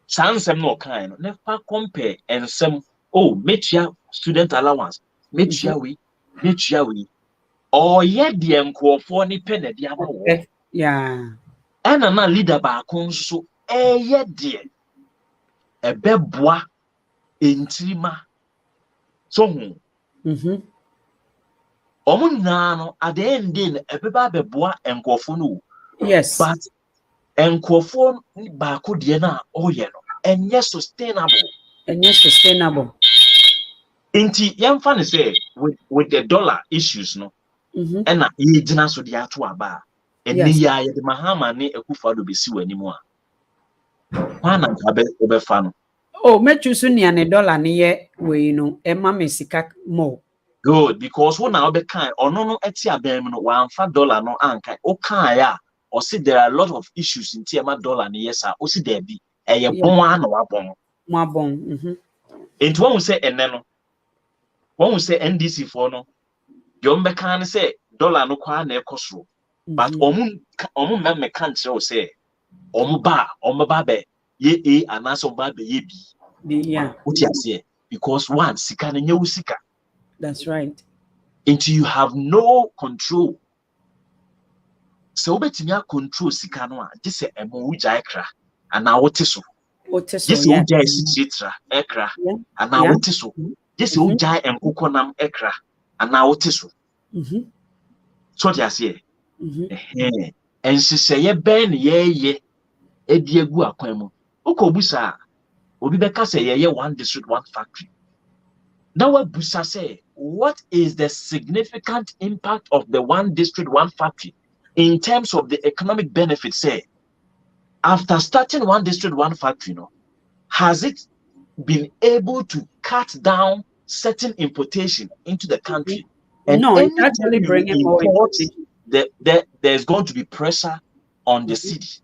Sansem no kan no never compare and some metia student allowance metia we or ye de nkofo ni pe na de ama wo. Yeah. And na leader ba kon so ye de ebeboa entrima so hu omunna no at the end din ebeba beboa nkofo no. Yes, but nkofo ba ko de na oye no enye sustainable inti yemfa ne say with the dollar issues no and na ye gina so de ato aba enne ya ye de Mahama ne Akufo Addo besi wani mu a kwana nka obefa no. Oh, mechu so nia ne dollar ne ye we no ema mesika mo. Good, because when I be kind or no eti abem no $1 no anka o kan ya or see there are a lot of issues in TMA dollar ne yesa o see there be e bon an wa bon mo bon enti when we say enne no when we say NDC for no you be kan say dollar no kwa na ekosoro but omu me kan kire say omu ba be ye anaso ba be ye bi yeah uti ase because one sika ne nyewu sika. That's right. Until you have no control. So betimi control sika no a just say emo ujai kra ana wote so. Just ujai sitra ekra ana wote so. Just ujai enkokonam ekra ana wote so. So just here. and she say ben ye ediegu akwemu ukobusa obi beka say ye one district one factory. Now what busa say, what is the significant impact of the one district one factory in terms of the economic benefits? Say after starting one district one factory, has it been able to cut down certain importation into the country? And no, it's anytime actually you bringing more import, importation. there's going to be pressure on the city.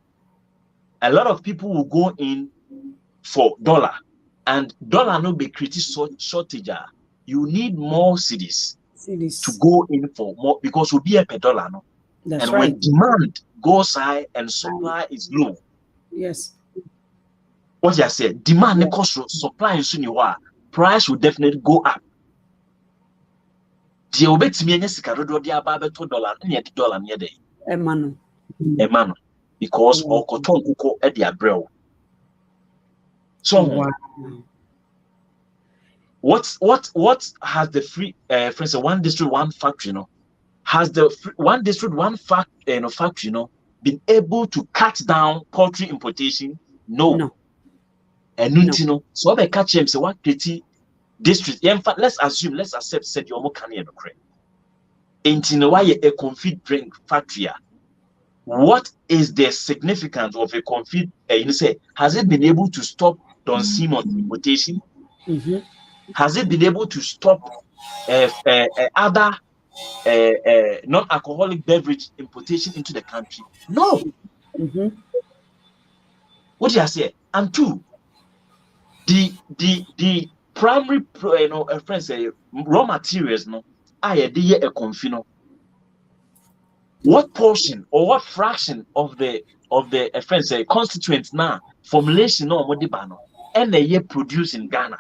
A lot of people will go in for dollar, and dollar no be creating shortage. You need more cities to go in for more because we'll be a per dollar. No? That's and right. when demand goes high and supply is low, yes, what you said, demand the cost supply is soon price will definitely go up. The obet me any sikarodo dia ba beto dollar near the dollar near day. Emmanuel. Because or cotton kuko e dia brew. So Wow. what has the free for instance one district one factory, has the one district one factory, been able to cut down poultry importation? No. And no. So they catch him say what pretty district. In fact, let's accept said your more can no credit. Into why a confit drink factory. What is the significance of a confit? You say, has it been able to stop Don Simon importation? Has it been able to stop other non-alcoholic beverage importation into the country? No. What do you say? And two, the primary friends say raw materials a confino. What portion or what fraction of the friends say constituents now formulation no modibano and a year produced in Ghana?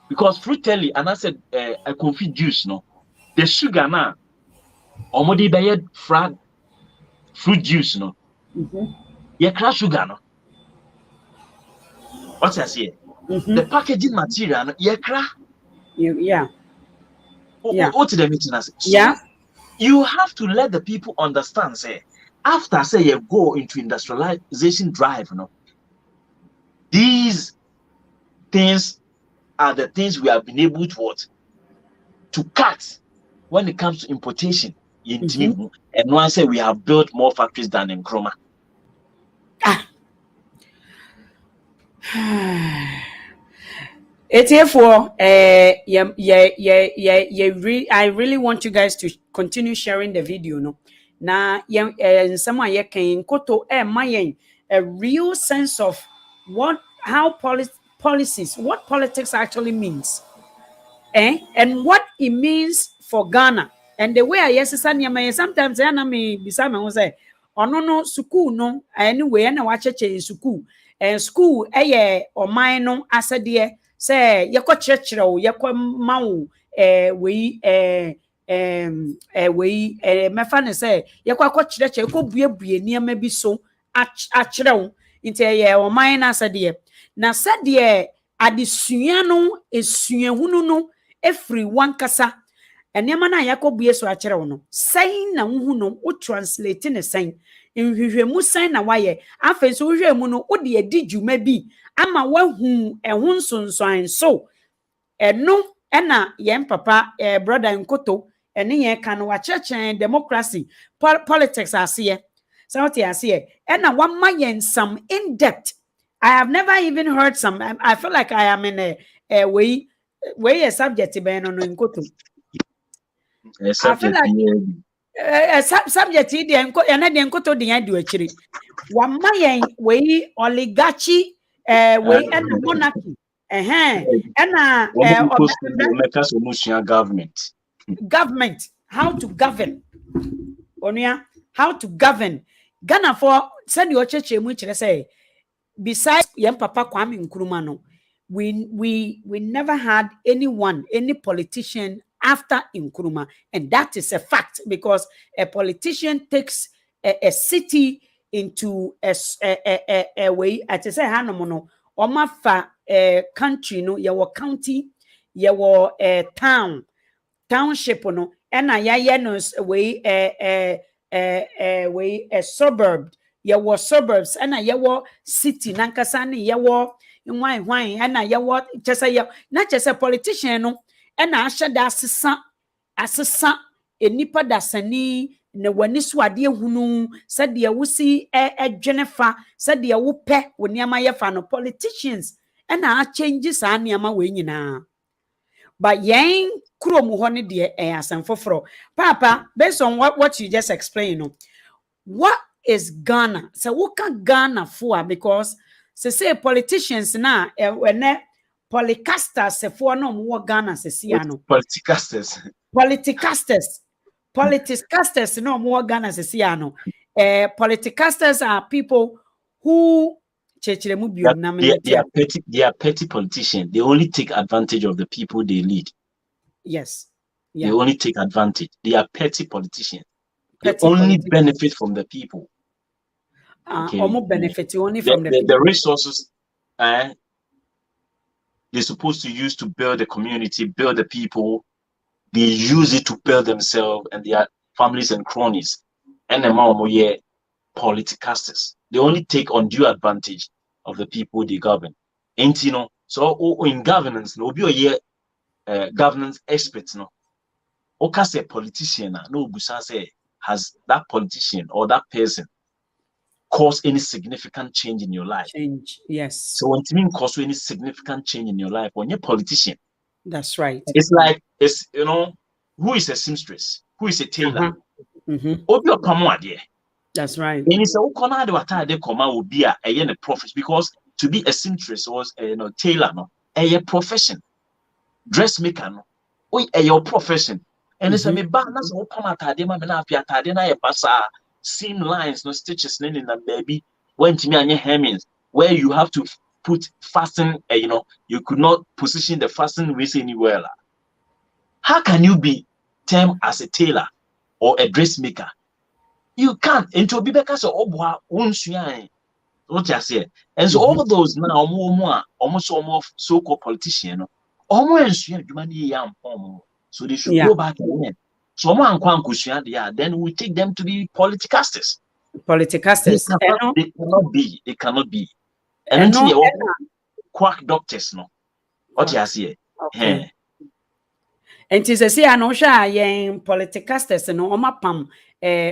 Because fruitelli and I said a confit juice the sugar now or modibayed fruit juice ye crash sugar What's I say? The packaging material ye crash. Yeah. What the meeting as? Yeah. You have to let the people understand, say, after say you go into industrialization drive, these things are the things we have been able to cut when it comes to importation. And one say we have built more factories than in Nkrumah. I really want you guys to continue sharing the video. Now, someone can Nkoto a real sense of how policies, what politics actually means, and what it means for Ghana. And the way I sometimes I me beside me say, oh no school no anyway na wacheche in school and school or mine no asade say yako churchra o yako ma wo we mefa ne say yako akɔkyerɛkyerɛ yako buebue nneɛma bi so akyerɛ wo nti o mine asade na sɛdeɛ adesua no esuahunu no efiri wankasa enema na yakobue so akyerɛ wo no sɛn na wohu no wo translate ne sɛn nhwehwɛmu sɛn na wayɛ afei so wohwɛ mu no wo de adi dwuma bi ama wahu ɛho nsonsoan so ɛno ɛna yɛn papa brother Nkoto ɛne yɛn ka no wakyerɛkyerɛ democracy politics aseɛ sɛ wote aseɛ ɛna wama yɛn some in depth. I have never even heard some. I feel like I am in a way a subject no Nkoto. I feel like a subject Nkoto the do actually. Wama we oligarchy we and monarchy. Government. How to govern. Onia, how to govern. Ghana for send your church say. Besides young Papa Kwame Nkrumah no, we never had any politician after Nkrumah, and that is a fact because a politician takes a city into a way. At say hanomono, omafa country no, your county, your township no, and ya no way we a suburb. Ye was suburbs, and ye were city, Nankasani, ye were in wine, and ye were just a not just a politician, no, and I should ask son, a nipper dasani, ne wani swadi hunu, said the wusi Jennifer, said the wupe, when yamaya fan of politicians, and I changes and yama winina. But yang kurom hone de asem foforo. Papa, based on what you just explained, what is Ghana? So what can Ghana for? Because say politicians na when polycasters se for no more Ghana se siano. Politicasters no more Ghana se siano. Politicasters are people who they are petty politicians. They only take advantage of the people they lead. Yes. Yeah. They only take advantage. They are petty politicians. They only benefit from the people. Okay. Benefit only from the people. The resources they're supposed to use to build the community, build the people, they use it to build themselves and their families and cronies. And the politicasters. They only take undue advantage of the people they govern. And so in governance, no be a governance experts, no. Okay, say politician, no busa say has that politician or that person caused any significant change in your life? Change, yes. So when it means cause any significant change in your life, when you're a politician, that's right. It's like who is a seamstress, who is a tailor, that's right. And it's a profession, because to be a seamstress or tailor, no, a profession, dressmaker, no, your profession. And it's a balance of seam lines, no stitches, in the baby. When to me and your hemmings, where you have to put fasten, you could not position the fasten waist anywhere. How can you be termed as a tailor or a dressmaker? You can't. And to be because of what you say. And so all those now almost so-called politicians, almost so they should go back again. So then we take them to be politicasters. Politicasters. They cannot be. And then quack doctors, no. What you say? Okay. And to say I know sha politicasters no omapam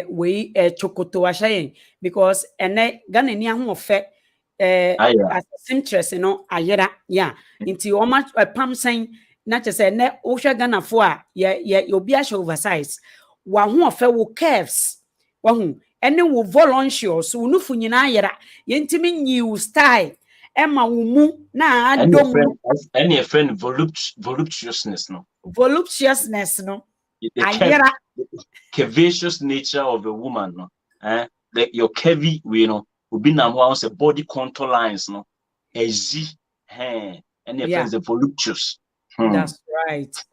we chokoto ashayen because ene Ghana ni ahu ofe as interest no ayera yeah nti oma pam sen na chese ne wo hwe Ghana fo a ye obi a oversize wa hu ofe wo curves wa hu ene wo volunteers wo nufu nyina ayera ye ntimi nyi style Emma wumu na adom any friend voluptuousness no the curvaceous nature of a woman no your curvy will be now once a body contour lines no easy any friends the voluptuous that's right.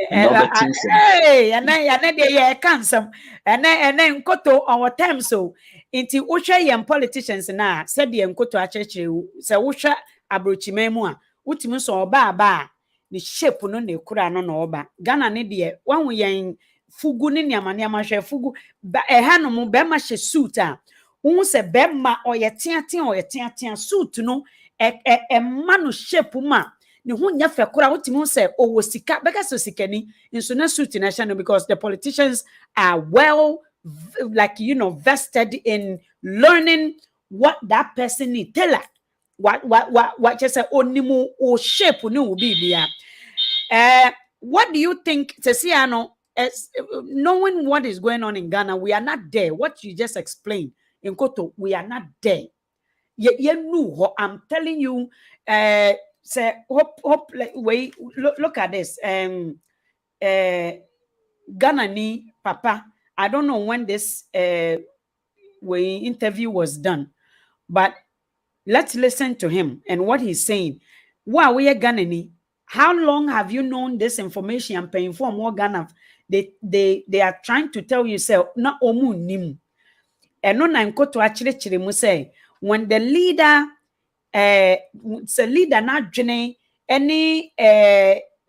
Hey, and I can't some and then Nkoto our time so into Usha and politicians na said the Nkoto acheche se Usha abrochimemu a utimu so ba ni shape no ne kura no oba Ghana ne de wan we yan fugu ne niamaniama hwe fugu ba hanom be ma hye suit a hu se be ma oyetiatia suit no ma no shape ma ni hu nya fe kura utimu se owo sika beka so sikani inso na suit national because the politicians are well vested in learning what that person need tell her what just say onimu o shape ni will be what do you think Tesiano as knowing what is going on in Ghana? We are not there. What you just explained in Nkoto, we are not there. I'm telling you say hope like wait look at this Ghana ni papa I don't know when this interview was done, but let's listen to him and what he's saying. Wow, we are Ghana ni. How long have you known this information and paying for more Ghana? They are trying to tell you say na omu nim. And no na Nkoto actually chirimu say when the leader leader na dwene any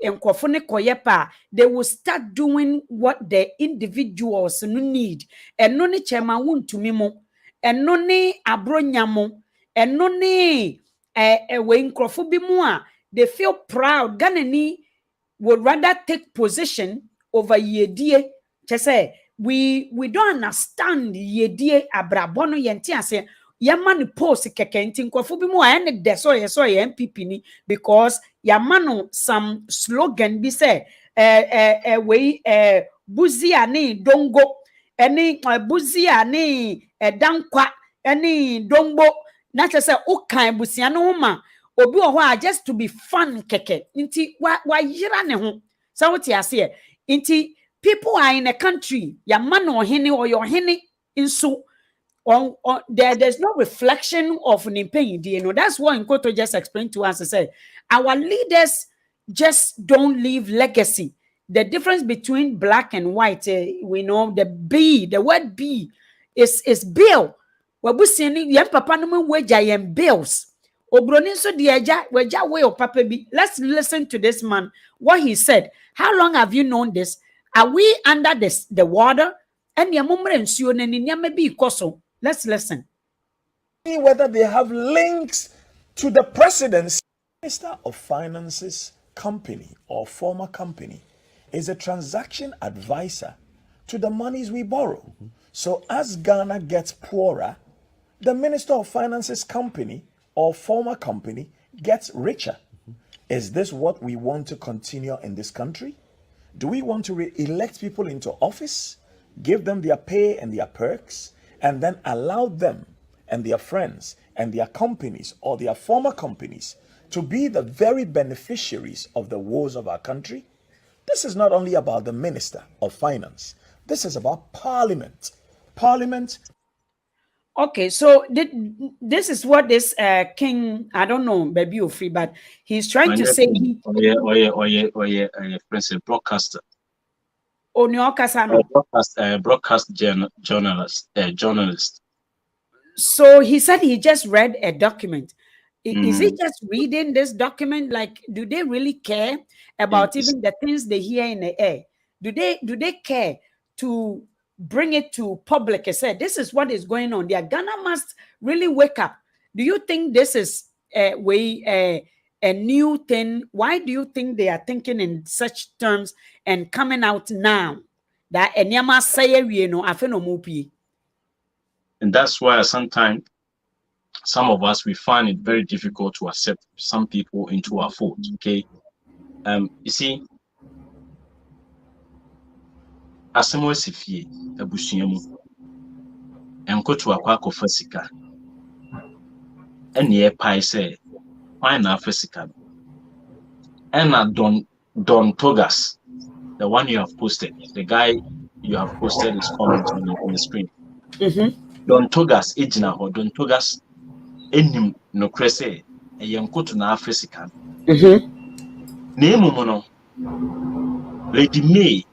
nkrofo koyepa, they will start doing what the individuals need. Eno ne chairman wuntumi mo, eno ne abronya mo, eno ne we nkrofo bi mo a they feel proud. Ganani would rather take position over yedie. Say we don't understand yedie abrabono yenti ase yamani post keke nti nkrofo bi mo a ene deso yeso ye NPP ni because yamano some slogan bi say we buzia ni dongo eni buzia ni dankwa eni dongbo na say ukan busia no ma obi wo just to be fun keke nti wa yira ne ho so what you say nti people are in a country yamano hene or your hene inso there's no reflection of Nimpey, you know. That's what Nkoto just explained to us. I said, our leaders just don't leave legacy. The difference between black and white, we know the word B is bill. Wabusini, young papa no weja yem bills. Obroni so diaja, weja way of papa B. Let's listen to this man, what he said. How long have you known this? Are we under the water? And your mummer and so maybe koso. Let's listen. Whether they have links to the presidency. Minister of Finance's company or former company is a transaction advisor to the monies we borrow. So as Ghana gets poorer, the Minister of Finance's company or former company gets richer. Is this what we want to continue in this country? Do we want to re-elect people into office, give them their pay and their perks, and then allow them and their friends and their companies or their former companies to be the very beneficiaries of the woes of our country? This is not only about the Minister of Finance. This is about Parliament. Parliament. Okay, so this is what this king, I don't know, baby or free, but he's trying to say President broadcaster. Broadcast journalist. So he said he just read a document. Is he just reading this document? Like, do they really care about even the things they hear in the air? Do they care to bring it to public? I said, this is what is going on there. Ghana must really wake up. Do you think this is a new thing? Why do you think they are thinking in such terms and coming out now? That enyama say you know afenomupi. And that's why sometimes some of us, we find it very difficult to accept some people into our fold. Okay. You see, asemo sifie abusuamu Nkoto akwa fasika ene e pai say why na fasika ena Don Togas, the one you have posted, the guy you have posted his comment on the screen. Don Togas ejina ho Don Togas enim no krese Nkoto na fasika na emumu no Lady May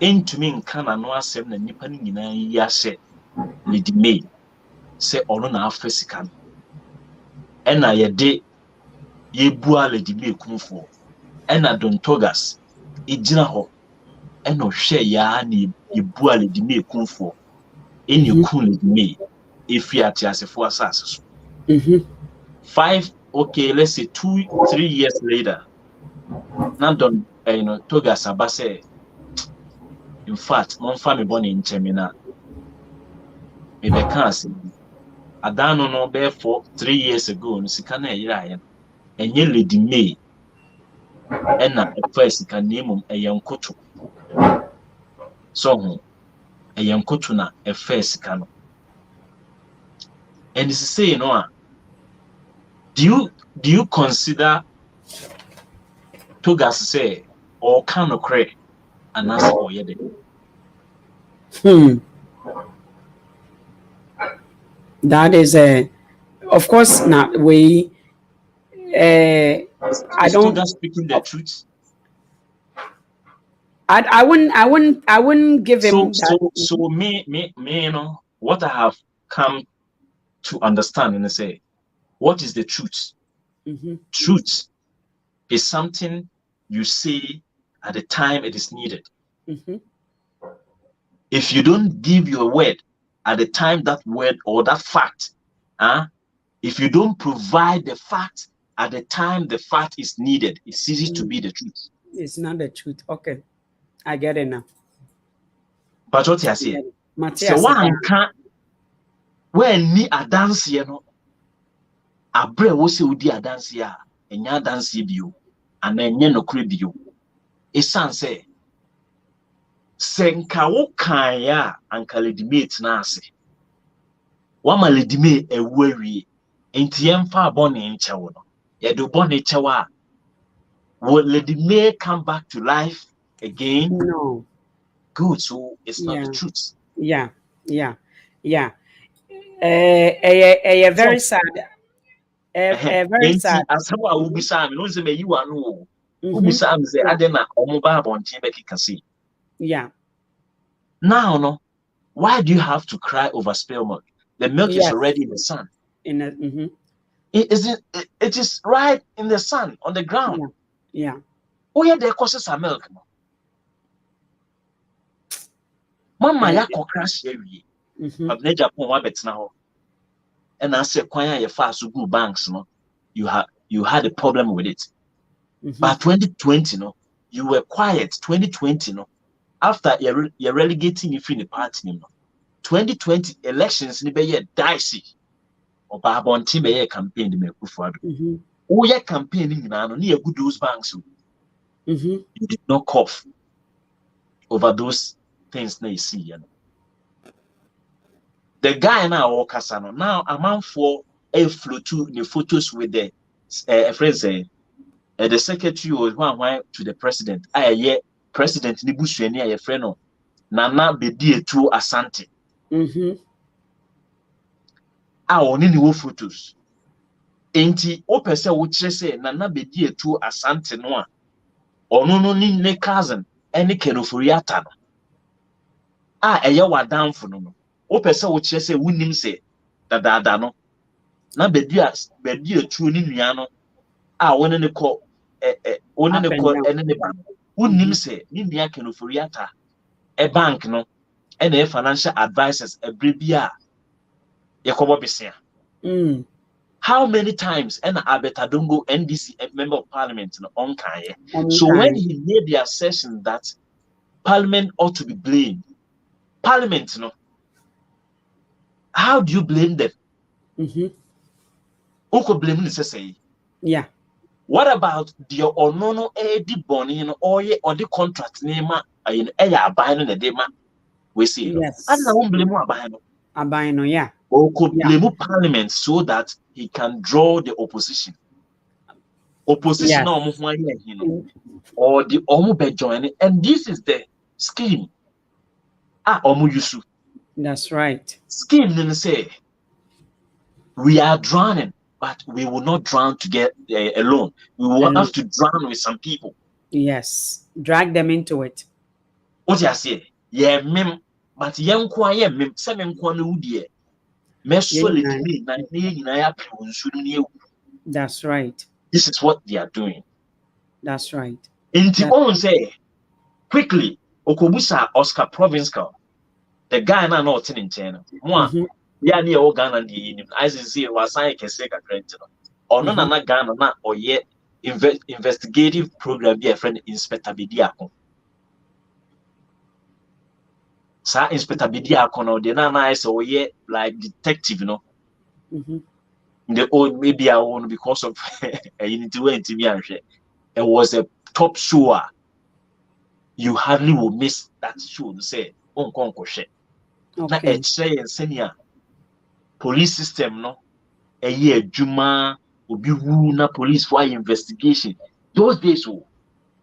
entumi nka na no asem na nipa ni nyina yi ahye Lady May se ono na afasika ena yede yebua Lady May kumfo ena Don Togas ejina ho ena hwe ya na yebua Lady May kumfo eni ku Lady May efi atiasefo asase so 5 okay, let's say 2-3 years later na Don Togas abase. In fact, mon family born in Chemina. Me be can't Adano no be for 3 years ago, no sikana yira enye Lady May. Ena first can name Nkoto. So Nkoto na first can. And this is say do you consider Togas say or can credit and answer or yede? That is of course now we I don't Togas speaking the truth. I wouldn't give him so me what I have come to understand and say what is the truth? Truth is something you say at the time it is needed. Mm-hmm. If you don't give your word at the time that word or that fact, if you don't provide the fact at the time the fact is needed, it's easy to be the truth. It's not the truth. Okay. I get it now. But what you say? So Matthias, one can when ni adanse no abre wo se odi adanse a enya adanse bio ana enye nokre bio esan se senka wo kan ya anka legitimate na ase wa ma legitimate ewu awie enti yemfa abone nchewo no ye do bone chewa a will legitimate come back to life again? no. Good, so it's not the truth. Yeah. Very sad. Very sad. As someone will be Sam, no say you are no. Who be Mm-hmm. Sam say Adena or mobile on Timeki can see. Yeah. Now, no, why do you have to cry over spilled milk? The milk is Yes. already in the sun. Mm-hmm. It is right in the sun, on the ground. Yeah. Oh, yeah, there causes a milk. Mama, ya crash every but Naja Pon Wabbits now. And I said, Quaya, your fast good banks, no, you had a problem with it. But 2020, no, you were quiet. 2020, no, after you're relegating you in the party, no, 2020 elections, ni be dicey. Or Babon team be campaign the Mekufado. Oh, yeah, campaigning now, near good those banks. You did not cough over those things they see, you know. The guy now Casano now a man for a flow to the photos with the friends the secretary was one to the president. President Nibusueni a friend of Nana Bedi to Asante. Only new photos. Enti opese wo kire say Nana Bedi to Asante no no ni ne cousin any kenoforiata no. Eye wa downfo no. Opese wo kire say wunim say dada no. Na bedi atu ni nua no woni ne ko ene ne ba wonim se ni nua kenoforiata bank no ene financial advisors brebia yekobo besia. How many times ena Abetadongo NDC member of parliament no on kan. So when he made the assertion that parliament ought to be blamed, parliament no, how do you blame them? Unko blame say. Yeah. What about the onono di boni no or the contract name in abino na dema we see. Yes. And na blame abino. Abino, yeah. Or could blame parliament so that he can draw the opposition. Opposition or the omu join, and this is the scheme. Omu yusu. That's right. Scheme then say we are drowning, but we will not drown to get alone. We will have to drown with some people. Yes, drag them into it. What you say? Yeah, mem, but young choir mem, seven corner wood ye. That's right. This is what they are doing. That's right. In Tibon say quickly, Okobusa Oscar Provincial, the guy na not in China. One, yeah, near Ghana and the I see was I can say a credit. Or none of Ghana or yet investigative program be a friend Inspector Bidiako. Sa Inspector Bidiako no the nana is or yet like detective, you know. The old maybe I won because of a unity went to me and it was a top show. You hardly will miss that show to say okay. Na and senior police system no a year juma obi wu na police for investigation. Those days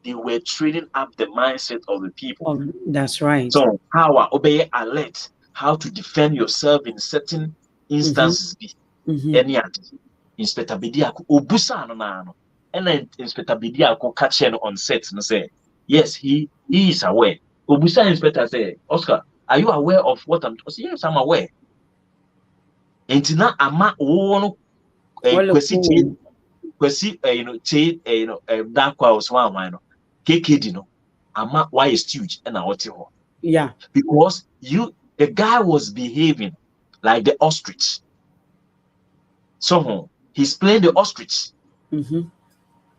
they were training up the mindset of the people. That's right. So how obey alert, how to defend yourself in certain instances. Any Inspector Bidiako obusa no na no, and then Inspector Bidiako catch him on set and say yes, he is aware. Obusa Inspector say, Oscar, are you aware of what I'm saying? Yes, I'm aware. Entina ama wono kwesi that was one. KKD no ama why is stooge and what Yeah. because the guy was behaving like the ostrich. So he's playing the ostrich.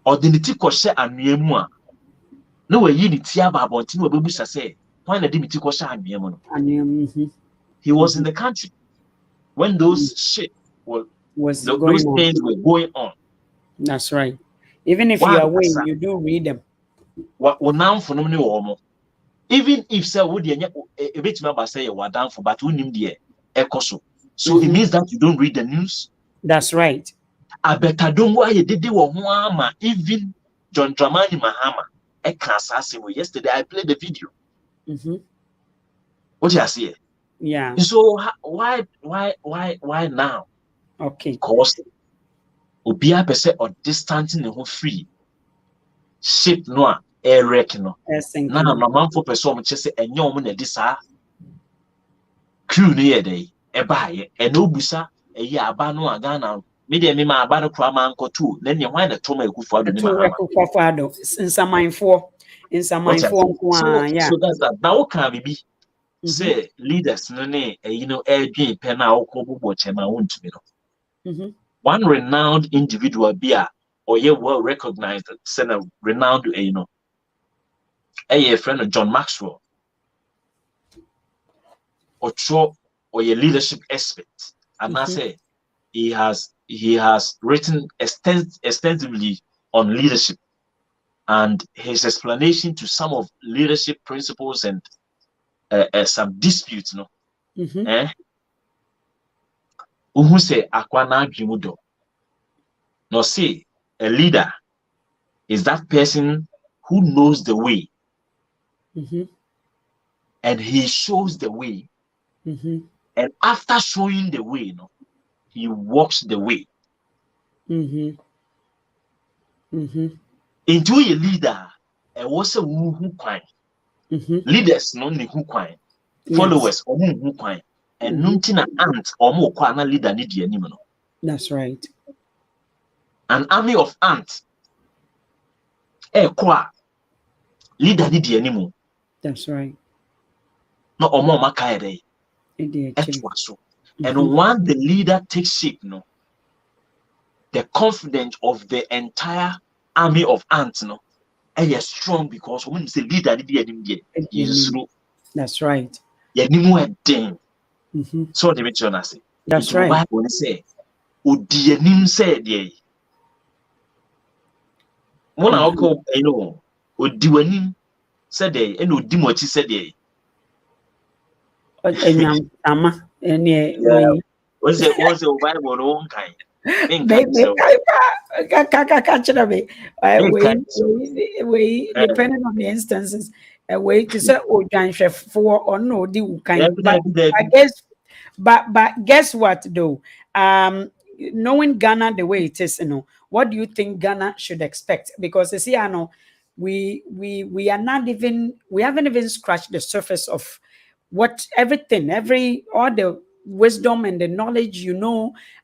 Or the nitiko share and yemua. No way you tiaba about no baby say, why the dimitiko share and yemono. He was in the country when those shit was those things were going on. That's right. Even if you are away, you do read them. What now for no even if say would a bit member say you are down for but we need the echo so it means that you don't read the news. That's right. I better don't why you did even John Dramani Mahama yesterday I played the video. What you see? Yeah. So why now? Okay. Because Obia pese or distancing the whole free ship no air wreck no. Now no man for person say enyo na di saa crew no ye dey e bae e no busa e ye aba no aga na me dey me ma aba no kra ma Nkoto na ne hwan na toma ekufu ado ni Mahama nsamanfo nko yeah. So that's that. Now can be say leaders no ne edwin pe na okobobo chema wontumi no. One renowned individual or well recognized renowned a friend of John Maxwell or a leadership expert, and I say he has written extensively on leadership and his explanation to some of leadership principles and some disputes who say akwana adwimudo. No, say a leader is that person who knows the way and he shows the way, and after showing the way, he walks the way. Into a leader, was a who kwine. Leaders no ni who kwine, followers or who kwine, and nuntina ant or more kwana leader need the animal. That's right. An army of ants. Leader need the animal. That's right. No omo makaere. And once the leader takes shape, the confidence of the entire army of ants, is strong because when you say leader need the animal, that's right. So the mention say. That's right. Bible say, "Odi anim say dey." One oko odi wanim say dey, and odi mochi say dey. Ama any what's the Bible no kind? Depending on the instances, a way to say, oh, John Chef for or no, do kind. But guess what though? Knowing Ghana the way it is, what do you think Ghana should expect? Because you see, I know we haven't even scratched the surface of what all the wisdom and the knowledge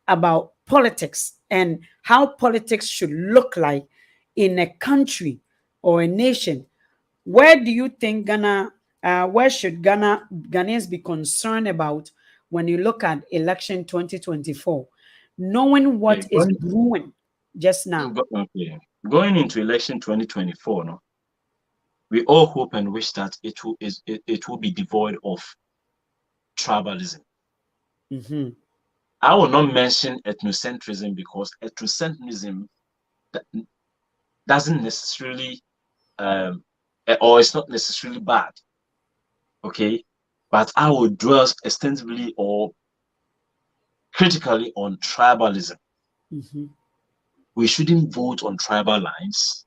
about politics and how politics should look like in a country or a nation. Where do you think where should Ghanaians be concerned about when you look at election 2024, knowing what is brewing just now? Going into election 2024, we all hope and wish that it will be devoid of tribalism. I will not mention ethnocentrism because ethnocentrism doesn't necessarily or it's not necessarily bad, okay? But I will dwell extensively or critically on tribalism. We shouldn't vote on tribal lines,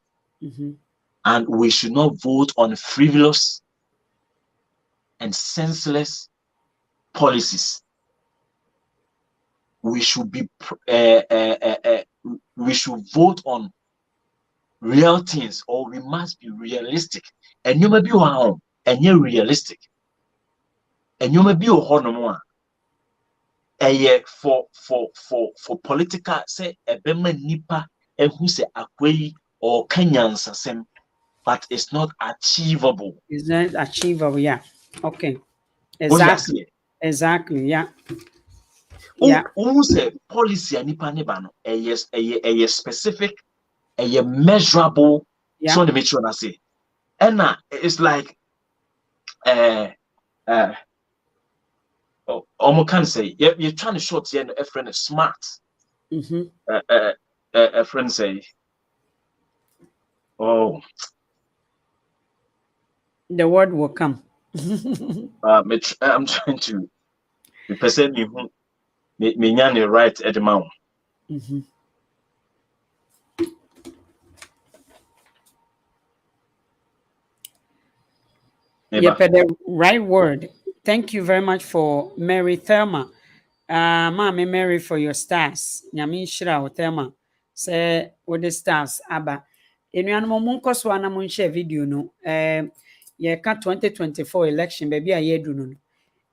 and we should not vote on frivolous and senseless policies. We should be we should vote on real things, or we must be realistic. And you may be one and you're realistic. And you may be for political say a bema nipa and who say akwe or Kenyans asem but it's not achievable. It's not achievable, yeah. Okay. What you say? Exactly, yeah. Yeah. Who say policy and nipa no a specific, a measurable, Yeah. so the make sure I say. And it's like can say you're trying to short here a friend is smart. A friend say, oh, the word will come. I'm trying to the person me right at the mount. Yeah, but the right word. Thank you very much for Mary Thelma. Mommy Mary for your stars. Nyame nhyira wo Thelma. Say with the stars aba. Enuanom mo nkɔ so ana mo share video no. Ye ka 2024 election baby a yedu no.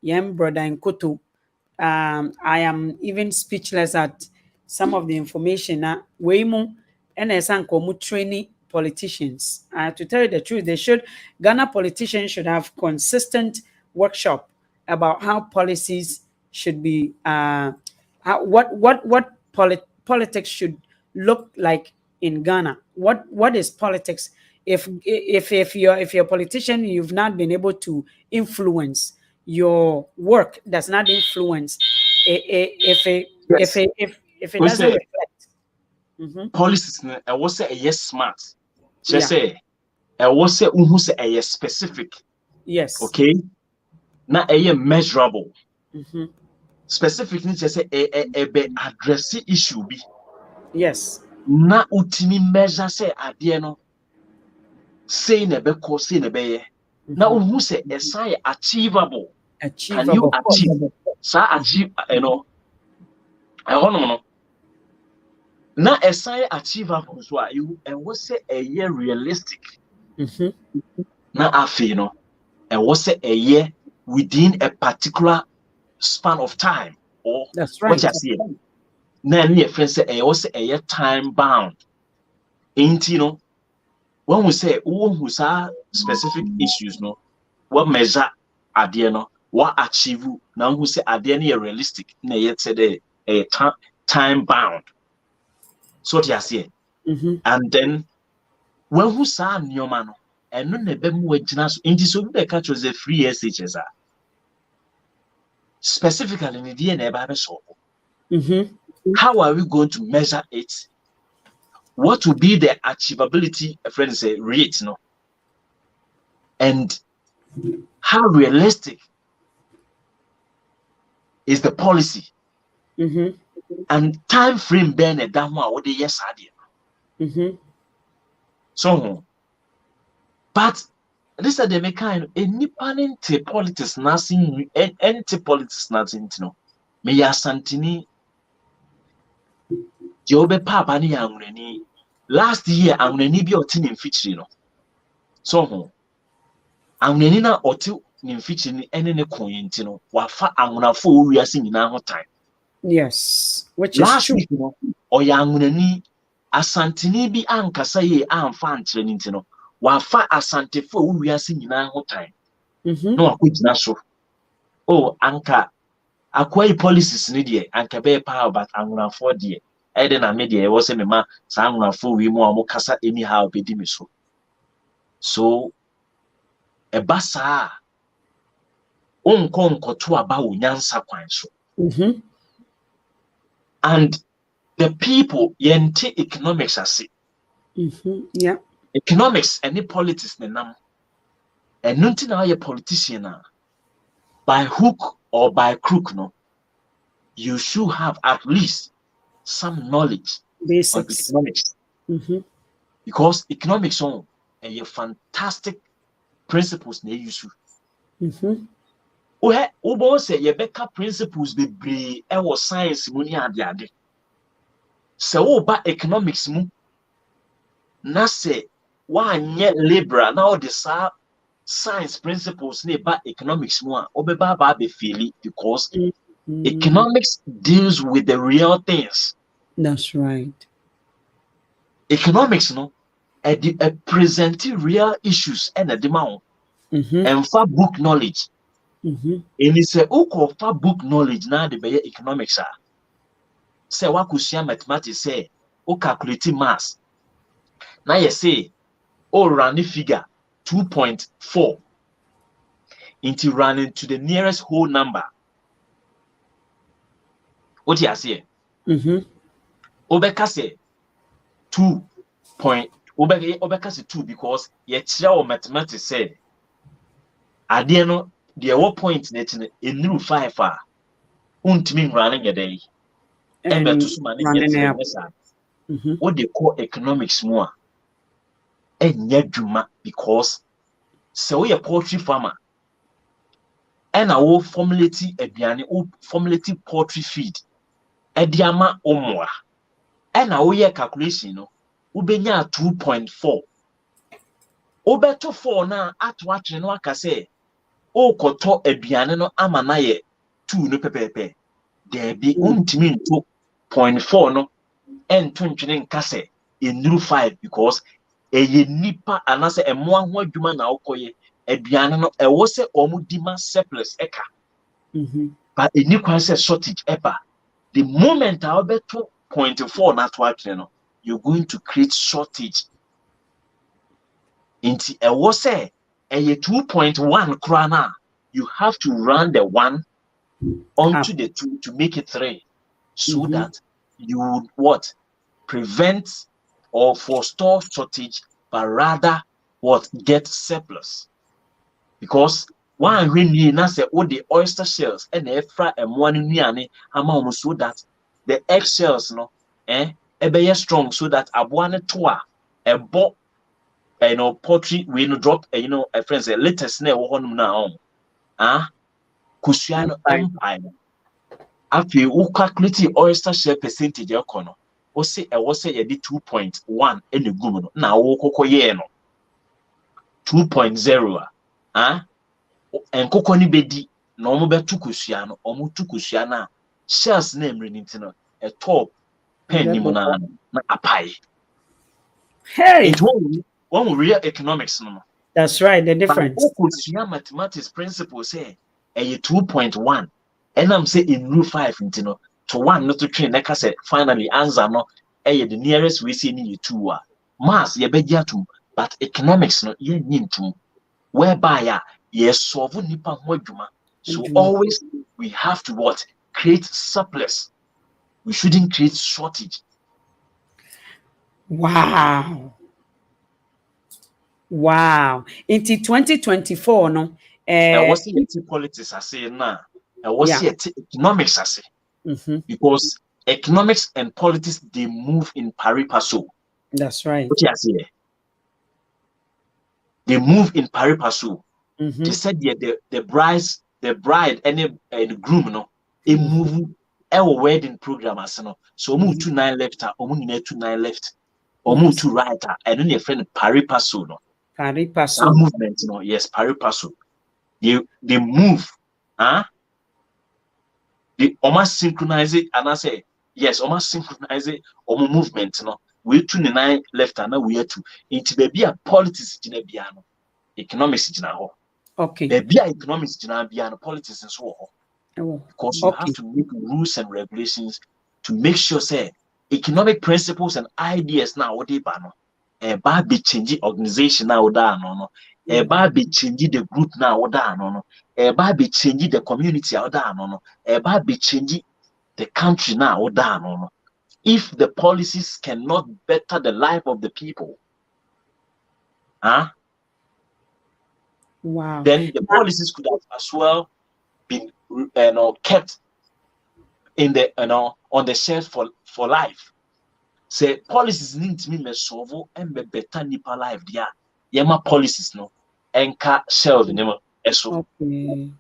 Yem brother Nkoto. I am even speechless at some of the information na we mu and esanko training politicians. To tell you the truth, Ghana politicians should have consistent workshop about how policies should be, politics should look like in Ghana. What is politics? If you're a politician, you've not been able to influence your work, does not influence if it doesn't reflect. Policies I was say yes smart. Just say I was say who say a specific. Yes. Okay. Now a measurable. Specific need just say a be address issue be. Yes. Na utimi measure say ade no. Say na be ko say na be. Now who say a sign achievable. Can you achieve? Sa achieve no. I don't now a sign achievable so you and what say a year realistic. Now afi no and what say a year within a particular span of time or that's right. What you see now near friends say a was a year time bound. Ain't you know when we say who say specific issues no what measure are there no what achieve now who say are there near realistic na yet say a time bound. So what you see and then when who saw Nyomano and no nebe mu wagina so nti so be catch was a free SHS specifically in the DNA so how are we going to measure it? What will be the achievability friends say rate no and how realistic is the policy and time frame ben e da ho a wo de yes ade so but this is the kind any panente politics nothing anti politics nothing no me ya santini jobe papa ni anwreni last year anwreni bi oti ni feature no so anwreni na oti ni feature ni ene ne koyenti no wafa anwrafo owiase nyina ho time. Yes, which last is true. week no oya anwreni asantini bi ankasa ye amfa ankyere ni ntino wafa asantefo owiase nyina ho time. No akogina so oh anka akwai policies ni de anka be power but anwrafo de ede na me de e wo se me ma sa anwrafo wi mu amo kasa anyhow be di me so e basa onkonkoto aba onyansa kwan so and the people yente economics ase yeah economics and the politics ne nam and nothing na your politician na by hook or by crook no you should have at least some knowledge basics of economics because economics on a fantastic principles na use obo say ye beka principles be bre e wo science mu ni ade se wo ba economics mu na se wa nye liberal na all the science principles ne ba economics mu a obeba ba be feel because economics deals with the real things. That's right. Economics no presenting real issues and a demand Mhm. and for book knowledge. Mhm. And it's a for book knowledge now the better economics are. Say what could share mathematics say o calculate mass. Now you say run the figure 2.4 into running to the nearest whole number. What you say? Mhm. Obeka say 2 point Obeka say 2 because ye tell mathematics say adeɛ no deɛ ɛwɔ point net no enuru 5 a untimi running your day. Embe to And so man nyɛ running tere up. nyɛ saa. Mhm. What they call economics mu a ɛnyɛ dwuma because sɛ woyɛ poultry farmer ɛna wo formulate aduane wo formulate poultry feed ɛde ama omwa ɛna woyɛ calculation no wobenya 2.4 wobeto 4 na ato atwene no aka sɛ okoto aduane no ama na yɛ 2 no pepepe debi untimi nto 0.4 no ento ntwene nka sɛ enuru 5 because eye nipa anase emmoa ho adwuma na okoye aduane no ɛwɔ sɛ ɔmo ma surplus eka. Mhm. But eni kwan sɛ shortage eba the moment I beto 0.4 na to atwene no you're going to create shortage. Inti ɛwɔ sɛ ɛyɛ 2.1 krana you have to run the 1 onto the 2 to make it 3 so that you would what prevent or forestall shortage but rather what get surplus because one when you na say all the oyster shells and efra emwa no nuane ama so that the egg shells no ebe strong so that aboa ne to a ebo poultry we no drop a friends a latest na wo honum na kusua no empire afi wo calculate oyster shell percentage ekono o se ewo se ye di 2.1 enegum no na wo kokoye no 2.0 enkoko ni bedi na omo betu kusua no omo tu kusua na shells na emre ni ntino a top pen ni mo na apai. Hey, It won't real economics no. that's right. The But difference. kusua mathematics principle say a 2.1 and I'm say in rule 5 ntino to 1 not to train like I said finally answer no the nearest we see ni 2 mass ye begia to but economics no ye nyintum whereby yes solve nipa ho adwuma. So always we have to what create surplus. We shouldn't create shortage. Wow. Wow. Into 2024 no What's the politics I say now? What's yeah. the economics I say? Mm-hmm. Because economics and politics they move in pari passu. That's right. What you say? They move in pari passu. Mm-hmm. They said the bride and the groom no a move our wedding program as no. So move 2-9 left or move 2-9 left or move to right and then your friend pari passu no. Pari passu. That movement, yes, pari passu. They move, they almost synchronize it, and I say yes, almost synchronize it. Movement, we 2-9 left, and now we are to into baby a politics in a piano, economics in a hole. Okay. Baby economics in a piano, politics in so because you have to make rules and regulations to make sure say economic principles and ideas now what they ban. Eba be changing organization now da no. Eba be changing the group now da no. Eba be changing the community out da no. Eba be changing the country now da no. If the policies cannot better the life of the people, wow, then the policies could have as well been kept in the on the shelf for life. Say policies need to be solve and be better nipa life there. Yema policies no enka shelf nemo eso. okay.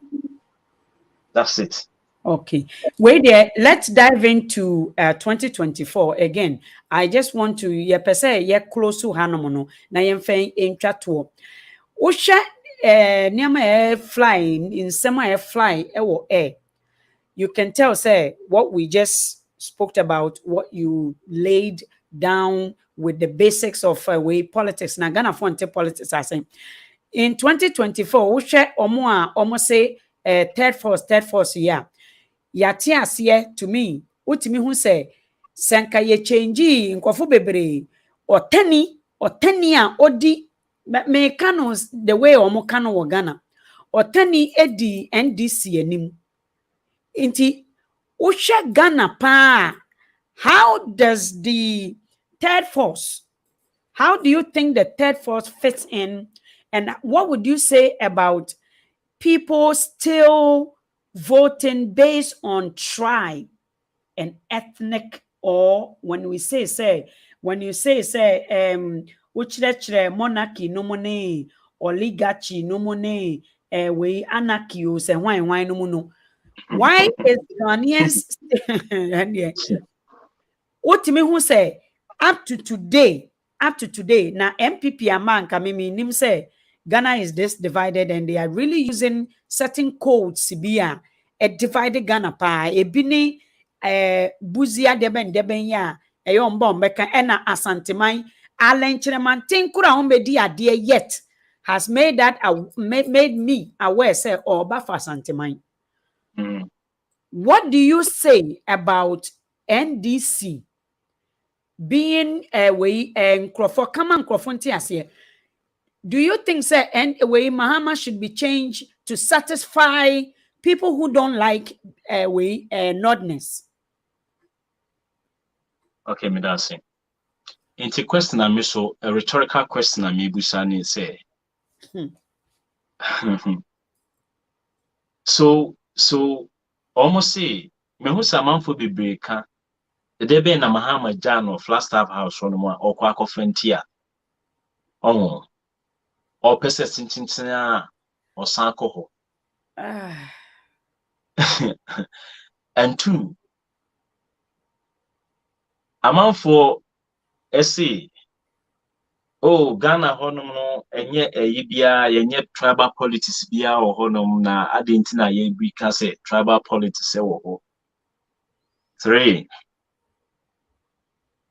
That's it. Okay. Wait there. Let's dive into 2024 again. I just want to close to Hanomono. Na yemfe entwa to. Osha niama flying in semi fly ewo air. You can tell say what we just spoke about, what you laid down with the basics of way politics. Na Ghana for politics I say. In 2024, we share almost say third force yeah. Yate ase to me, utimi hu say senka ye change nkofo bebre otani a odi me canos the way omo cano wo Ghana otani edi NDC anim inti usha Ghana pa. How does the third force, how do you think the third force fits in, and what would you say about people still voting based on tribe and ethnic, or when you say monarchy no money, oligarchy no money, we anarchy say why no no. Why is Ghanaians what me who say up to today now NPP amanka me nim say Ghana is this divided and they are really using certain codes sibia a divided Ghana pa e bini buzia deben ya e yo mbom beka ena asanteman alenchreman tinkura ombedi ade yet has made that made me aware say oba for asanteman. What do you say about NDC being a way and Crawford come on Crawford here? Do you think say and way Mahama should be changed to satisfy people who don't like way nordness? Okay, me that's it. Into question I so a rhetorical question I me busani say. So almost say me who saman for be breaka. The be na Mahama Jano Flagstaff House on one or Quack Frontier. Oh, or Pessintina or Sankoho. And two, amount for essay. Oh, Ghana honum and yet a yibia, and yet tribal politics bia or honum na adentina ye we can say tribal politics. Three.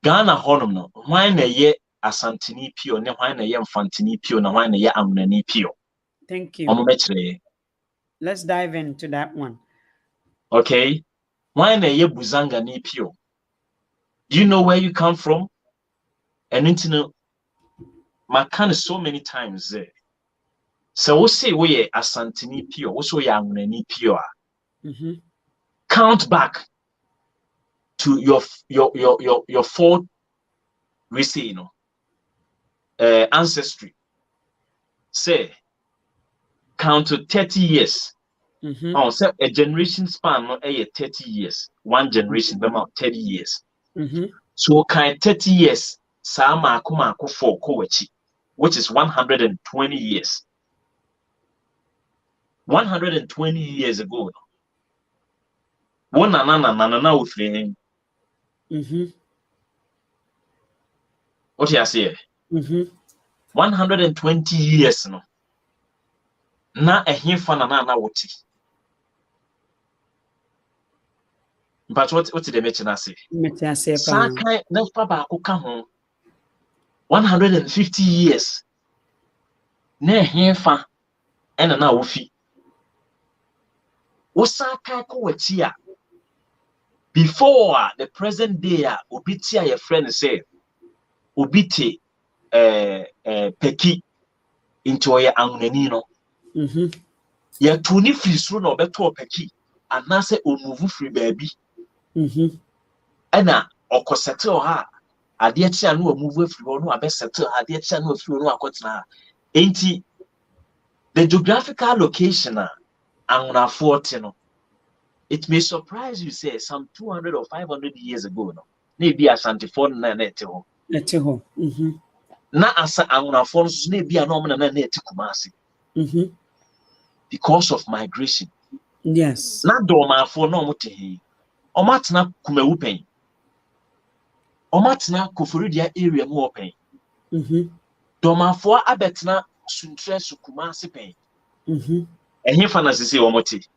Ghana honum no, why na ye asantini pio, ne why na ye infantini pio, na why na ye amnani pio. Thank you. Let's dive into that one. Okay. Why na ye buzanga ni pio? Do you know where you come from? And into no makan so many times there. So we say we asantini pio, also ye amnani pio. Count back to your fourth, we say, you know, ancestry. Say, count to 30 years. Oh, so a generation span, not 30 years. One generation, about 30 years. So, kind 30 years, Sama Kuma for Kowachi, which is 120 years. 120 years ago. One nana with him. What you say? 120 years no. Na ehimfa na woti. But what did they mention I say? Sakai never ba ko ka ho. 150 years. Na ehimfa ena na wofi. Wo sakai ko wachi a before the present day obitia your friend say obiti peki into your angunani no. Ya tuni free suru na obeto peki anase omuvu free baby. Ena okosete ha ade tia no omuvu free no abesete ade tia no free no akotena. Enti the geographical location anguna 40 no. It may surprise you say some 200 or 500 years ago no. Maybe Asante phone na neteho. Na asa anguna phone so na bia no na neti Kumasi. Because of migration. Yes. Na doma for no mote. Omatna Kumewu pen. Omatna Koforidia area mo pen. Doma for abetna Suntre Sukumasi pen. Ehin fanasi say omote.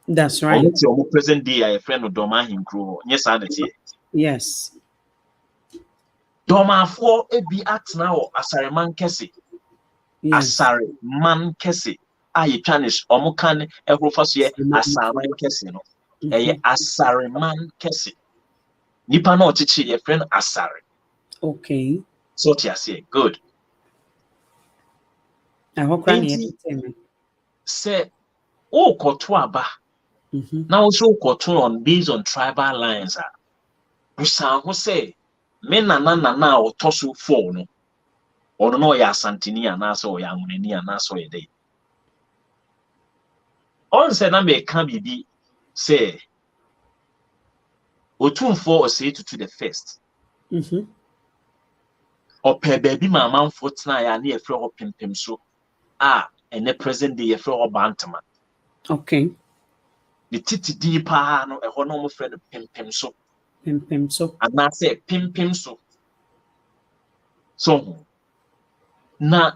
That's right. Omote present day a friend of Doma Hinkro. Yes, sanity. Yes. Domafo ebi atena wo asareman kese. Asareman kese. Aye Spanish omukan ehrofa so ye asareman kese no. Eye asareman kese. Nipa na ochichi ye friend asare. Okay. So tia say good. I hope Enti say o koto aba. Now also koto on based on tribal lines ah. Busan ho say me nana otoso 4 no. Ono no ya asantini anaso o ya amunani anaso ye dey. On say na me ka bibi say Otumfo say to the first. Ope baby ma amanfo tena ya na ye frɛ ho pimpim so. Ene present day ye frɛ ho bantama. Okay. The titi di pa no ɛhɔ no mo frɛ no pimpim so. Pimpim so. Ana say pimpim so. So na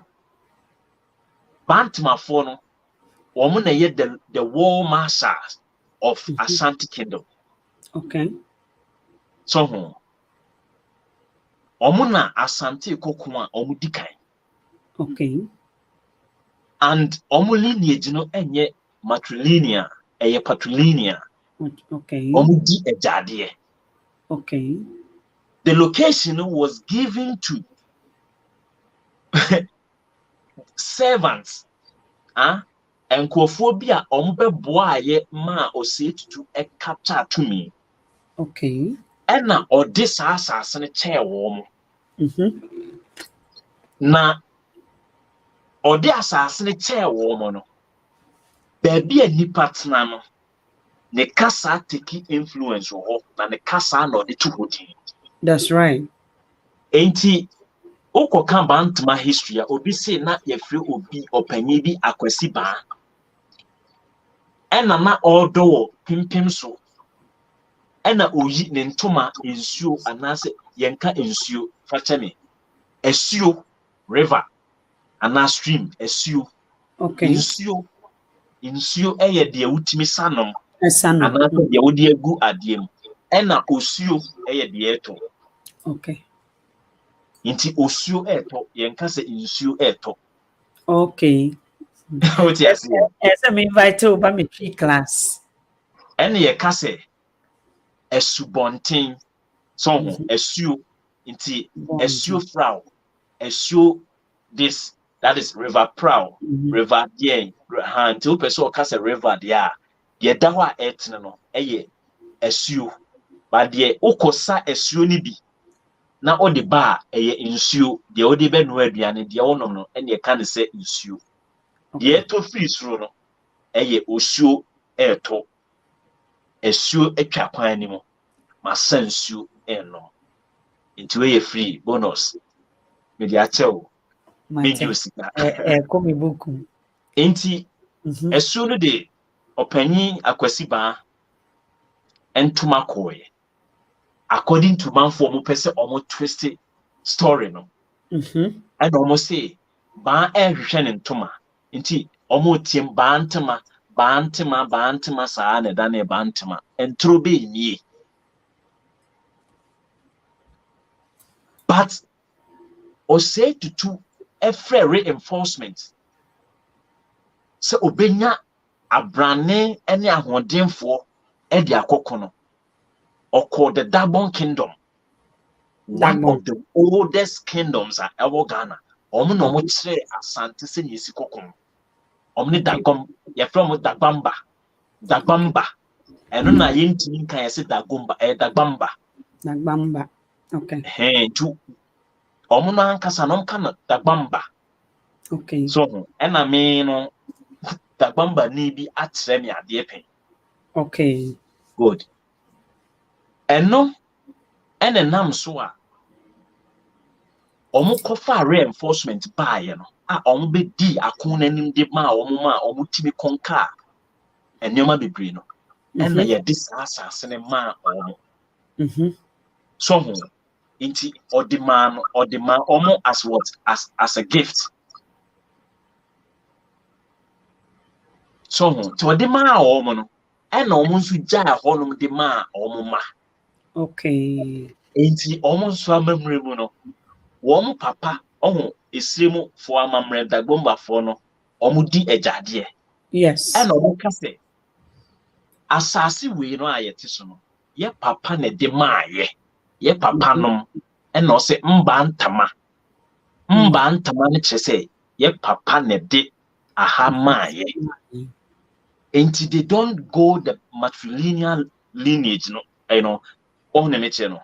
bantama fo no omo na ye the war marshals of Ashanti Kingdom. Okay. So omo na Asante Koko a omo dikan. Okay. And omo lineage no enye matrilineal, eye patrilineal. Okay. Omo di ejade. Okay. The location was given to servants. Nkurɔfoɔ bi a omo bɛboa ye ma Osei-Tutu capture to me. Okay. Ɛna ɔde saa asase no kyɛɛ wɔn. Na ɔde asase no kyɛɛ wɔn no. Baabi a nipa tena no. Ne kasa take influence wɔ hɔ na ne kasa na ɔde to hɔ din. That's right. Enti Okoka bantama history obi say na yefre obi opanyi bi Akwasi Baa. Ena na odo pimpim so. Ena oyi ne ntoma ensuo anase yenka ensuo fache me. Esuo river ana stream esuo. Okay. Ensuo eye de wutimi sanom. Sanom. Anase de wodi agu adiem. Ena osuo eye de eto. Okay. Inti osuo eto yenka se ensuo eto. Okay. What you say? Yes, I'm invited over my tree class. Ene ye ka se esubonten so esuo inti esuo frau esuo this that is river prow river there until o person ka se river there de da ho a etene no eye esuo ba de ukosa esuo ni bi na o de ba eye nsuo de o de be no aduane de wonom no ene ye ka ne se nsuo de eto free suro no eye osuo eto esuo atwa kwan ni mo masa nsuo eno nti we free bonus me dia chew me usika komi boku nti esuo no de opanyi Akwasi Baa entuma koye according to manfo mo pese omo twist story no and omo say Baa ehwehwe ne ntoma nti omo tiem bantema saa na da na bantema entro be nie. But Osei-Tutu efre reinforcement se obenya abrane ene ahodenfo e de akoko no oko the Dagbon Kingdom, one of the oldest kingdoms at ewo Ghana. Omo no mo kire asante se nyesi kokom. Omo ne Dagom ye from Dagbamba eno na yentimi kan yesi Dagbamba okay tu omo no ankasa no kan Dagbamba. Okay. So ena me no Dagbamba ni bi akyerɛ me ade pen. Okay. Good. Eno ene nam so a omo kofa reinforcement baaye no a omo be di akon nanim de ma omo timi konka enema bebre no ena ye disasase ne ma omo. So inti odima omo as what as a gift. So to odima omo no ena omo nso gya honum de ma omo ma. Okay. enti almost so memory mu no wo papa ohun esremu for amamre da bomba for no di ejade Yes. and omo ka se asase we no ayete so no ye papa na de maaye ye papa nom and no se mba ntama ne kire se ye papa na de aha maaye enti they don't go the matrilineal lineage no on ne kire no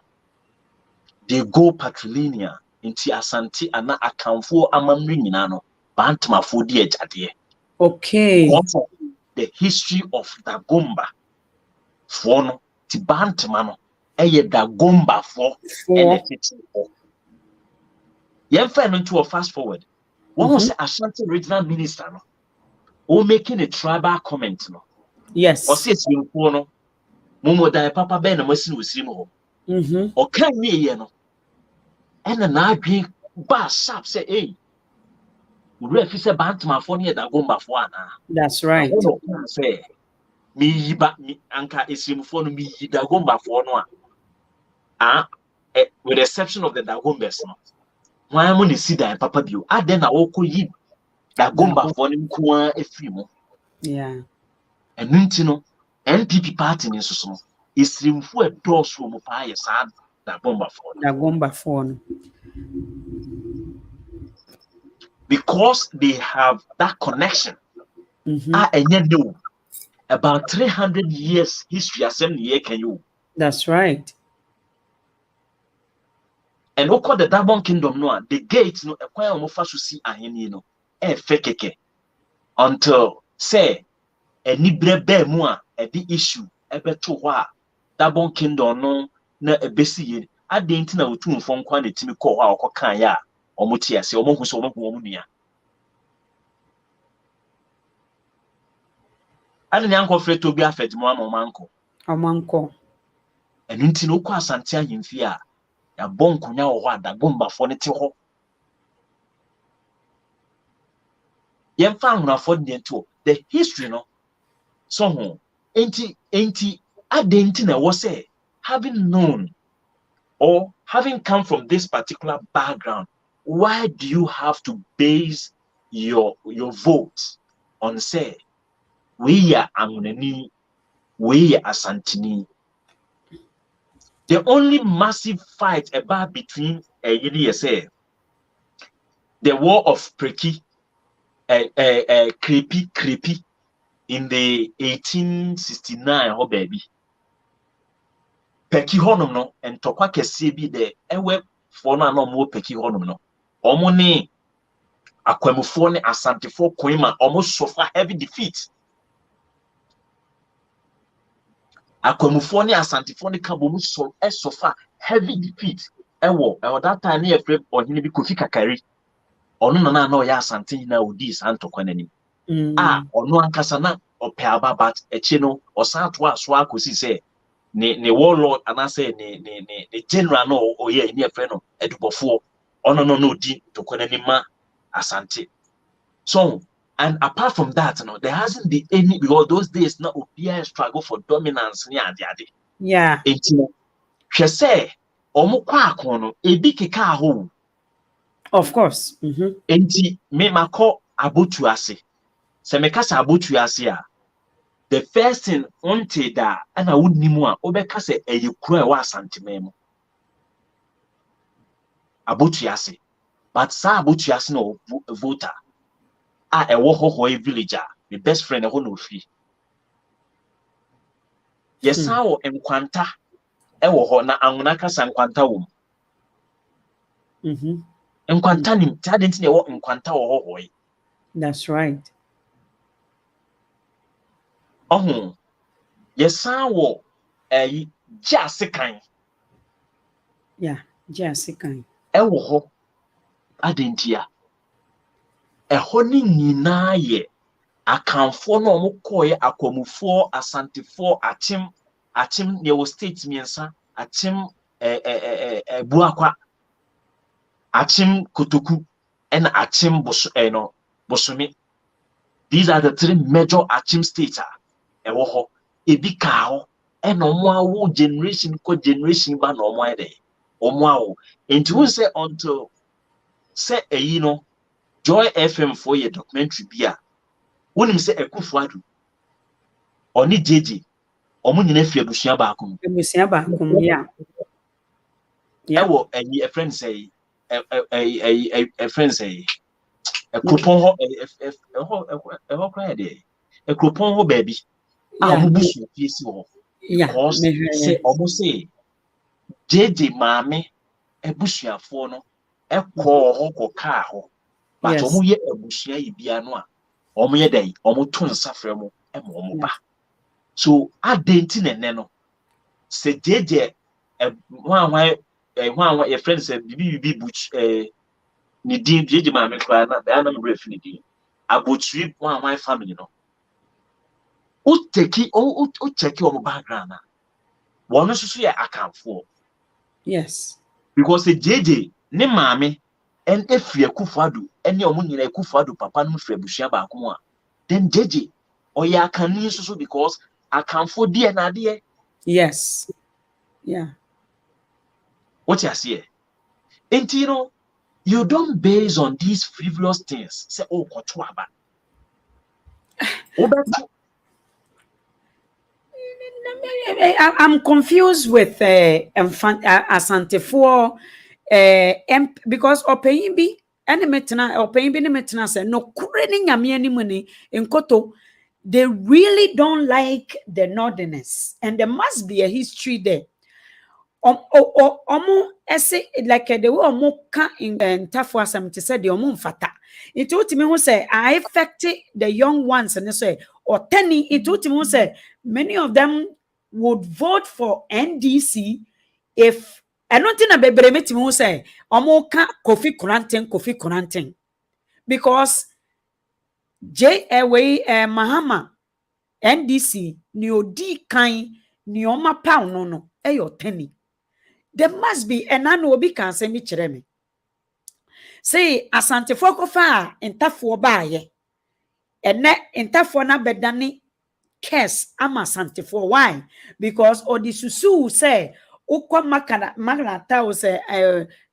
they go patrilineal enti asante ana akamfo amamre nyina no bantamafo di ejade Okay. the history of Dagomba for no ti bantama no eye Dagomba for and the yemfa no to fast forward one was Ashanti regional minister no o making a tribal comment no Yes. o say simfo no momo dan papa ben na masi no sirim ho o kan ni ye no ena na adwen ba sharp say eh we fi say bantama for ne Dagomba for ana that's right say mi yiba anka esirimfo no mi yi Dagomba for no with the exception of the Dagombas no why am I see that papa bio then na woko yi Dagomba for nim kwa efiri mo yeah enu nti no NPP party ni so no esirimfo edoso mo pa ye sa Dagomba for no because they have that connection enye no about 300 years history assembly here can you that's right. and we call the Dabon Kingdom no the gate no ekwan mo fa so si aheni no fekeke until say any brebe mu a the issue ebeto ho a Dabon Kingdom no na ebesi ye adenti na otumfo nkwa na timi ko ho a okokan ya omotie ase omohu so omohu omnua ani nyanko freto bi afet mu amanko enu nti no kwa asante ahemfi a ya bonkunya ho a Dagomba fo ne te ho yemfa hunafo de nto the history no so ho enti adenti na wo say having known or having come from this particular background, why do you have to base your vote on say we are Amuneni, we are Asantini? The only massive fight about between say the war of Preki, creepy in the 1869, oh baby. Peki honum no and tokwa kese bi de ewe fo no na mo peki honum no omo ne akwamufo ne asantefo koima omo sofa heavy defeat akwamufo ne asantefo ne ka bomu so sofa heavy defeat ewo that time ne efre ohine bi Kofi Kakari ono na o ya asante na odi santokwa nanim ono ankasa na ope aba but echi no osanto aso akosi se ne warlord and I say ne general no or yeah near friend no edubofo no di to kwananima asante so and apart from that there hasn't been any because those days now obia struggle for dominance near ade yeah enti hwe say omo kwa akon no ebi keka ho of course enti me mako abotu ase se me kasa abotu ase a the first thing until that and I would nimua obeka se eyekura wa santimemo abotuase but sa abotuase no voter ewo ho villager the best friend ho no free yesa wo enkwanta ewo ho na anwona kasa enkwanta wo enkwanta nim tadent na ewo enkwanta wo ho that's right yesa wo jasikan yeah jasikan ewo ho adentia eho ni nyina ye akanfo no omokoye akwamufo asantefo achim ne wo state miensa achim buakwa achim kotoku and achim bosumi. These are the three major achim states ewo ho ebi ka ho eno mo awo generation ko generation ba no mo ede Omwao. Into who say until say Joy FM for your documentary beer. When him say Ekufuadu. Oni JJ. Omu nyina fi abusua ba akum. Abusua ba akum, yeah. Yeah. Ewo a friend say a friend say a coupon ho cry there. A coupon ho baby. Ah, mubusu fiesi ho. Because say almost say JJ mame ebusuafo no ekọ ho ko car ho. But omu ye ebusua ibia no a omu ye dai omu to nsafre mu e mo omu ba. So adenti ne no say JJ one your friend said bibi butch ni din JJ mame kra na na me ref ni din abotri one family no o cheki o background na one so ya akanfo. Yes, because the JJ ne mame en efie Kufuadu ene omu nyina Kufuadu papa no fre busua ba akomo a then JJ oya akani so because akanfo die na de. Yes, yeah. What you see? And you don't base on these frivolous things. Say, oh, kotuaba. I'm confused with Asante for because opaying be any metana opaying be metana say no curating any money in Nkoto. They really don't like the northerners, and there must be a history there. Omo ese like the way omo ka in ntafo asem to say the omo mfata. It would me who say I affected the young ones and say or tenny it would me say many of them would vote for NDC if I don't think a baby met me who say omo ka Kofi Kuranten because J away Mahama NDC ni odi kan ni oma pound no eyo tenny. There must be an annual be can say me cheremi. Say Asante Fokofa in Tafo Baye. And net in Tafo na bedani kes ama Asante for why? Because Odisusu say Ukwa Magna Tao say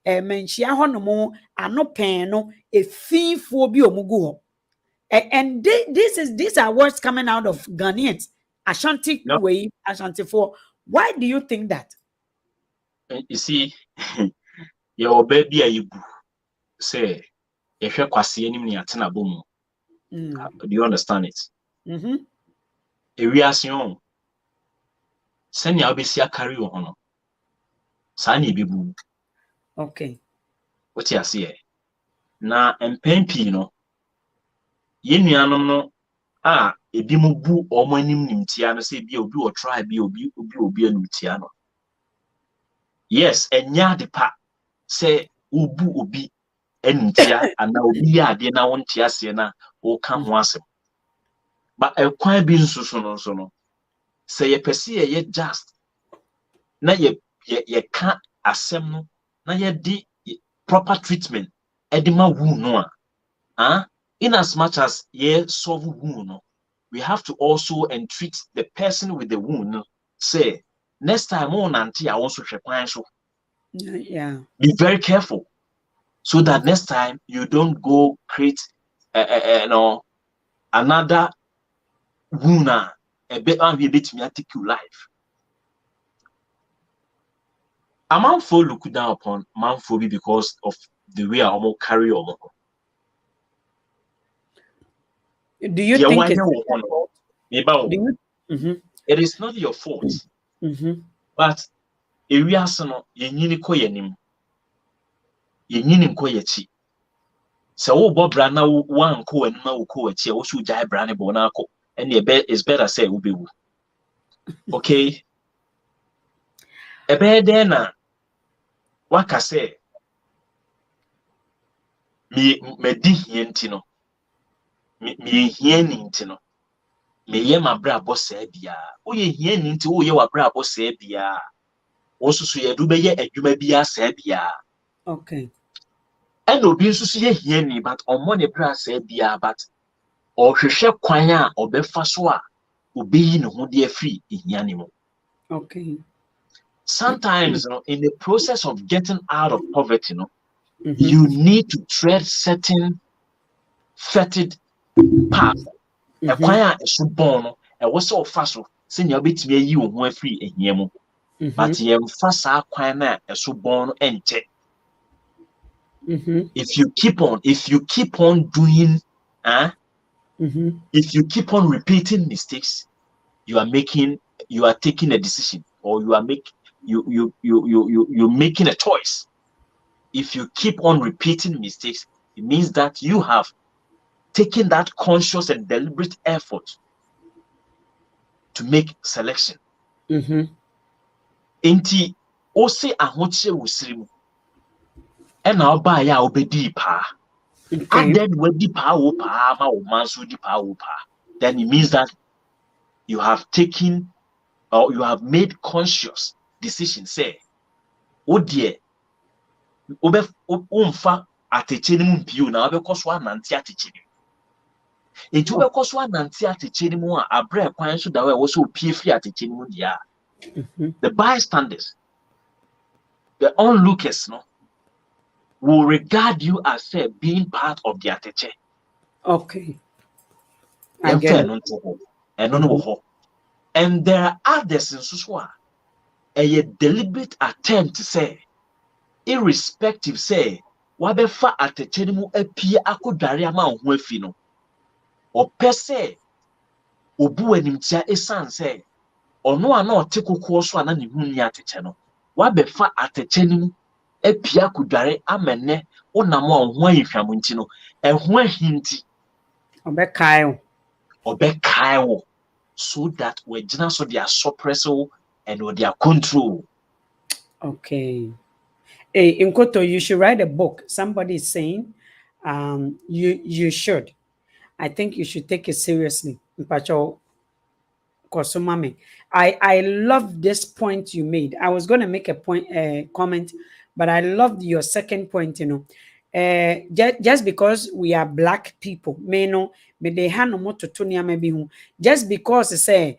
menchia honomo ano peno a fee for biomugo. And these are words coming out of Ghanaians. Ashanti way, Ashanti for. Why do you think that? You see, your baby you say if you're kwasi enemy atena boom. Do you understand it? Mm-hmm. Ewiasion send ya obesia carry on no. Sani bibu. Okay. What you see? Na NPP no. Yenuanom no ebi mu bu omo anim nimtia no say bi obi o try bi obi animtia no. Yes, enya de pa say ubu obi animtia ana obi ya ade na wontia se na o ka ho asem. But ekwan bi nsusu no say ye pese ye just na ye ka asem no na ye di proper treatment edima wu no in as much as ye solve wound no, we have to also entreat the person with the wound. Say next time on auntie I also so. Yeah. Be very careful so that next time you don't go create another wound a bit me take your life. A man for look down upon man for because of the way I almost carry on. Do you think it's it is not your fault? But areas no yenyini ko yenim yenyini ko yechi se wo bo bra na wan ko anuma wo ko achi wo shu jai bra ne bo na ko and it's better say wo bewu. Okay, ebe de na waka say me di hienti no me hieni nti no me ye ma bra bo se bia wo ye hieni nti wo ye wa bra bo se bia wo susu ye du be ye adwuma bia se bia. Okay. And obi susu ye hieni but omo ne bra se bia but o hwehwe kwan a obefa so a obi yi ne ho de afri hiani mo. Okay. sometimes, in the process of getting out of poverty, you need to tread certain fetid path. A choir is born, a was so fast, senior bit me you who free in yemu. But yem fast our choir is so born and check. If you keep on doing, if you keep on repeating mistakes, you are taking a decision, or you're making a choice. If you keep on repeating mistakes, it means that you have taken that conscious and deliberate effort to make selection. Enti ose ahoche wusirimu. Ena oba ya obedi pa. And then when di pa wo pa ma o manso di pa wo pa. Then it means that you have taken, or you have made conscious decision. Say, oh dear, umfa atecheni mumpiu na wabe koswa nanti atecheni. Into ube koswa nanti atecheni mu abre kwan so da we wo so pie free atecheni mu dia. The bystanders, the onlookers, will regard you as being part of the ateche. Okay. I get it. And there are others in Suswa, a deliberate attempt to say, irrespective, say, wabefa atechenimu epie akudari ama onwefino, or per se, obu enimtia esan say, or no ano teko kuoso anani huni atecheno, wabefa atechenimu epie akudari amene, onamo onwa yifyamuntino, ehwe hinti, Obekayo. So that we so they are suppressive and they are control. Okay. Hey, Nkoto, you should write a book. Somebody is saying, you should. I think you should take it seriously. Mpacho Kosumame. I love this point you made. I was going to make a comment, but I loved your second point, just because we are black people, just because say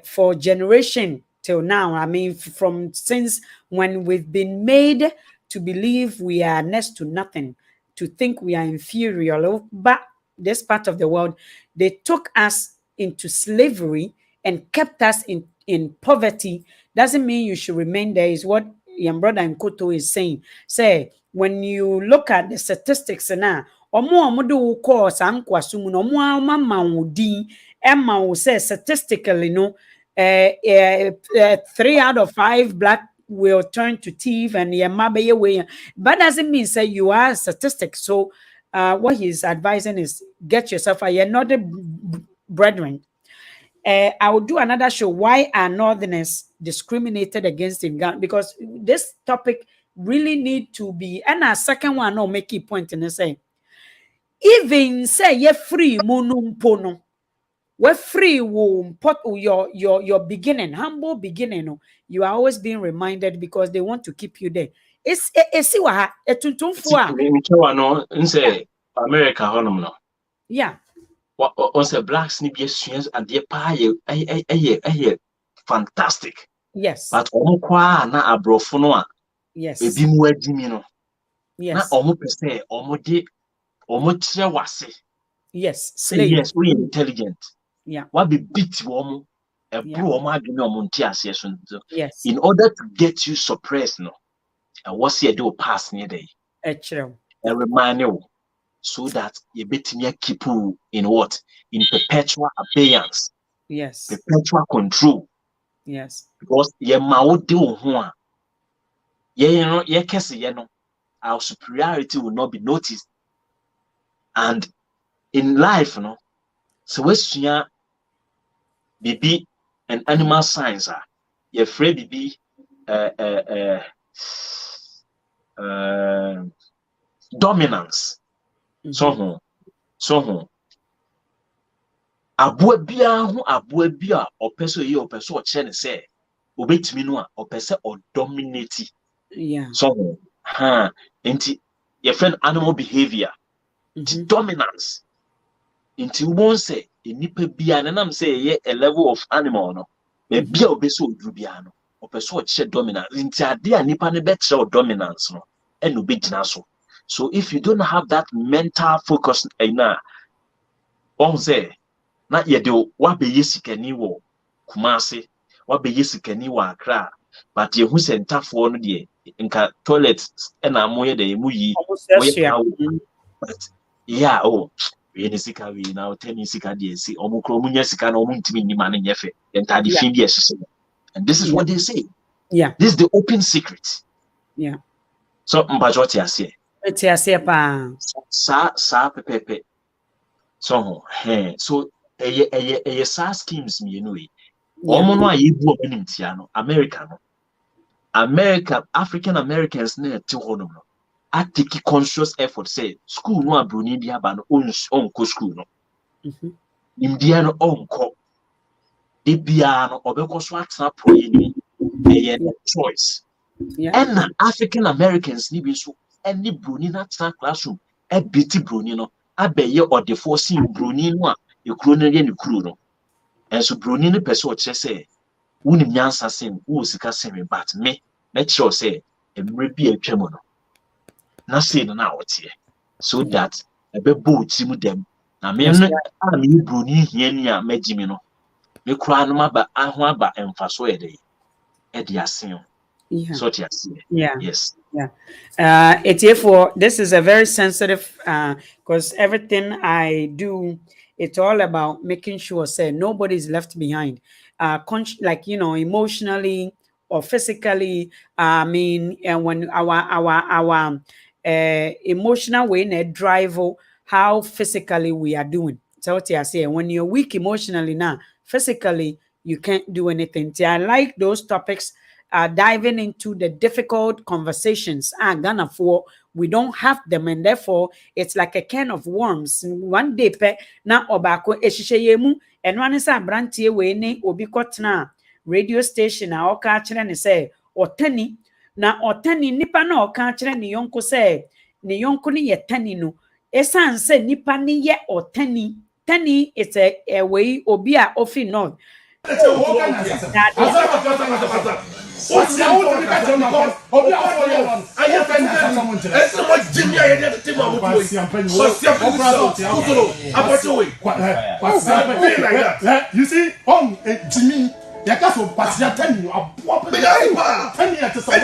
for generation till now, I mean, from since when we've been made to believe we are next to nothing, to think we are inferior, but this part of the world, they took us into slavery and kept us in poverty. Doesn't mean you should remain there, is what young brother Nkoto is saying. Say, when you look at the statistics now, omo course ankwasumu no mo mama udi emma will say statistically 3 out of 5 black will turn to thief and mabe way. But doesn't mean say you are a statistic. So what he's advising is get yourself a not a brethren. I will do another show. Why are Northerners discriminated against in Ghana? Because this topic really need to be. And our second one, no, make a point in the same. Even say you're free, monumpono. We're free, your beginning, humble beginning. You are always being reminded because they want to keep you there. It's America, no. Yeah. Also, blacks need be and the pie fantastic. Yes. But na abrofono. Yes. Ebi mu adimi no. Yes. Na pese wase. Yes. Say yes, we intelligent. Yeah. What be beat womu? Yes. In order to get you suppressed, and what's here do pass near day? And remind you so that you bet me keep you in what? In perpetual abeyance. Yes. Perpetual control. Yes. Because ye mao do one. Our superiority will not be noticed. And in life, so we BB and animal science are you're afraid BB dominance. So abua or person or person or chen say obey me no or person or dominate. Yeah. So into your friend animal behavior, dominance. Into one say a nipa bia and I'm say a level of animal no. Maybe a beso drubiano. opeso che dominance nti ade a nipa ne betre dominance no e no begina so if you don't have that mental focus on say na ye de wa be yisikani wo Kumasi wa be yisikani wa Accra but ye hu sentafo no de nka toilet e na moye de mu yi moye power but yeah we ni sika we na tell sika de si omukro munya sika na omuntimi ni ma ne nyefe entade fin bi esese. And this is what they say. Yeah. This is the open secret. Yeah. So mbajoti ase. Eti ase pa. Sa pepepe. So so eye sa schemes me no e. Omo no ayebu obenim tia no America African Americans na ti hono no. I take conscious effort say school no abroni bi aba no onko school no. India no onko. De bia no obekọ so atena proye ni choice. And African Americans ni bi so any broni na atena classroom e biti broni no abeye or the forcing broni no a ekuro no ye ne kuro no. And so broni no pese o kire say woni nyansa sem wo sika sem but me sure say emre bi atwam no na say no na wotie so that ebebo timu dem na me no a me broni hia ni a magimi no me kura no maba aho aba emfaso ede asen. So yes. For this is a very sensitive because everything I do, it's all about making sure say nobody is left behind, like emotionally or physically. I mean, and when our emotional way and drive how physically we are doing. So what I say, when you're weak emotionally now, physically you can't do anything. I like those topics. Diving into the difficult conversations. Ghana for we don't have them, and therefore it's like a can of worms. One day, na obako eshisheyemu, and one is a brantie we ne obi kotna radio station. Na oka chere ne say otani na otani nipa na oka chere ne yonko say ne yonko ni ye tani no. Esan say nipa ni ye otani. Tani it's a way obi a ofi no. You see, Jimmy, you can't so pass your 10 you are 10 years to say,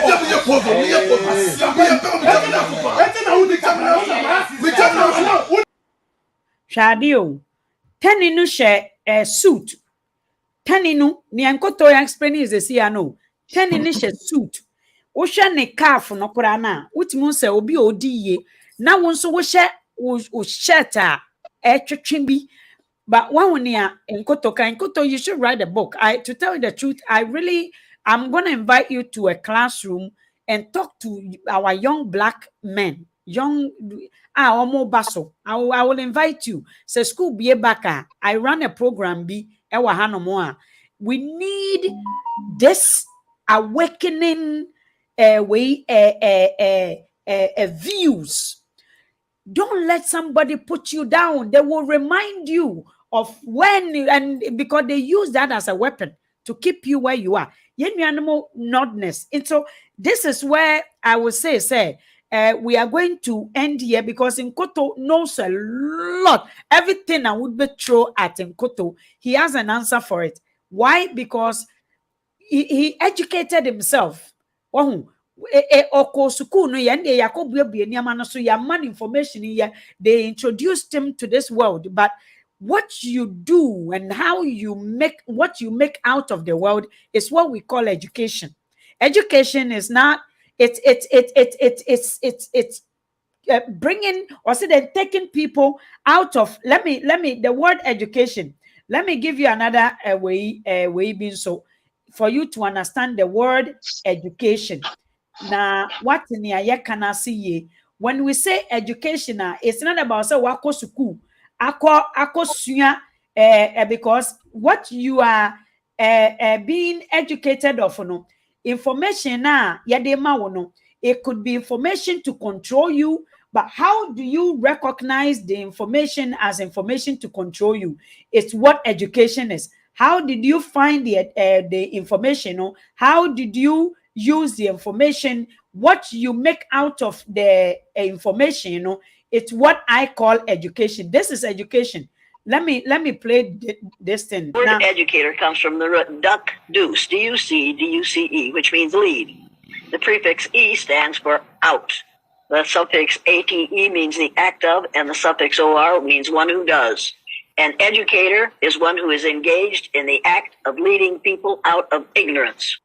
Shadio, 10 in share a suit. 10 inu ni Nkoto explain is the CNO 10 in suit wo hwe ne calf no kora na utimu se obi odiye na wo nso wo hwe wo shirt a etwetwe bi but one near Nkoto you should write a book. To tell you the truth, I'm going to invite you to a classroom and talk to our young black men, omo baso. I will invite you. Say school be back. I run a program be ewa hanomoa. We need this awakening views. Don't let somebody put you down. They will remind you of when, and because they use that as a weapon to keep you where you are. Animal nodness. And so this is where I will say, we are going to end here because Nkoto knows a lot. Everything I would be thrown at Nkoto, he has an answer for it. Why? Because he educated himself. Information. They introduced him to this world, but what you do and how you make what you make out of the world is what we call education. Education is not it's bringing or say they're taking people out of let me the word education. Let me give you another way being so for you to understand the word education. Now, what in the can I see when we say education, it's not about say wako school, ako suya, because what you are being educated of, no information it could be information to control you. But how do you recognize the information as information to control you? It's what education is. How did you find the information? How did you use the information? What you make out of the information, it's what I call education. This is education. Let me play this thing. The word educator comes from the root duc, deuce, D-U-C-E, which means lead. The prefix E stands for out. The suffix ate means the act of, and the suffix or means one who does. An educator is one who is engaged in the act of leading people out of ignorance.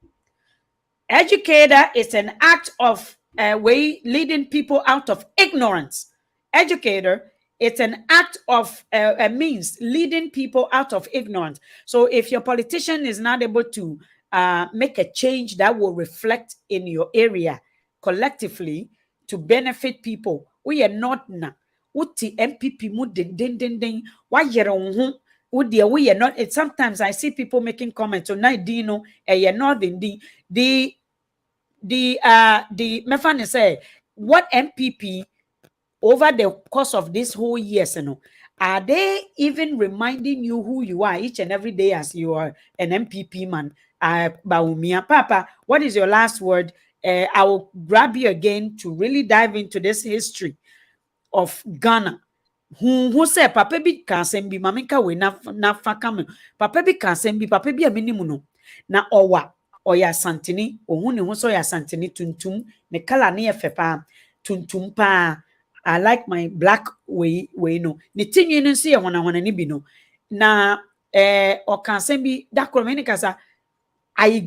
Educator is an act of way leading people out of ignorance. Educator, it's an act of a means leading people out of ignorance. So if your politician is not able to make a change that will reflect in your area collectively to benefit people, we are not na. Uti NPP mu ding. Why we are not. Sometimes I see people making comments on Dino, you're not in the Mefan say what NPP over the course of this whole year, are they even reminding you who you are each and every day as you are an MPP man? Baumia Papa, what is your last word? I will grab you again to really dive into this history of Ghana. Who say Papa bi can be maminka we na fakam. Papa bi can be Papa bi a minimuno. Na owa oya santini, ohun ne ho so ya santini tuntum, ne kala ne efepa tuntum pa. I like my black way no. Ni tinyi no se wana ni bi no. Na o kan bi da kromeni kasa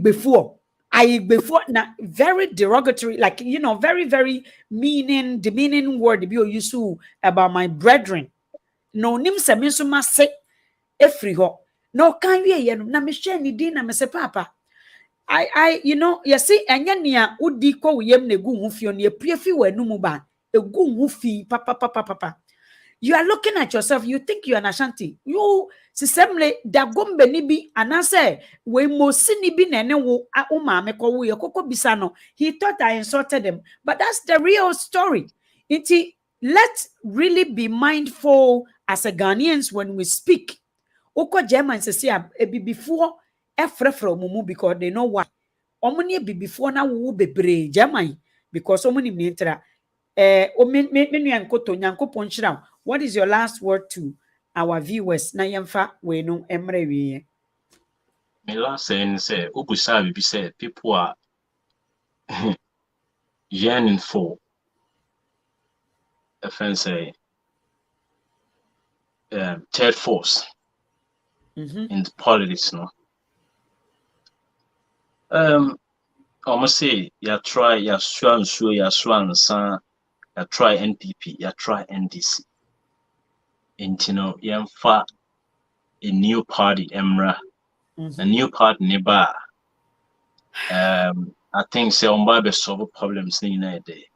before na very derogatory, like very very demeaning word be used to about my brethren. No nim se me so ma se efri ho. No kan wie ye no na me hwe ni din na me se papa. You see enya nia udi ko yem na gu hu fio na epue fi wanu ba egu hu fi papa. You are looking at yourself, you think you are an Ashanti. You sisemle da gombe ni bi anase we mosi ni bi nene wo umame ko wo yekoko bisano. He thought I insulted him, but that's the real story. Let's really be mindful as a Ghanaians when we speak. Oko German say before efrefro mumu because they know why. Omuni before na wo bebre German because omuni mintra Nkoto Nyankopon Chira. What is your last word to our viewers? Na yemfa we no emre wie. My last saying say obusa be say people are yearning for a fancy third force in politics, no. Almost say you try you swan san you try NPP, you try NDC. And you fa a new party emra, a new party neba. I think say on solve problems in day.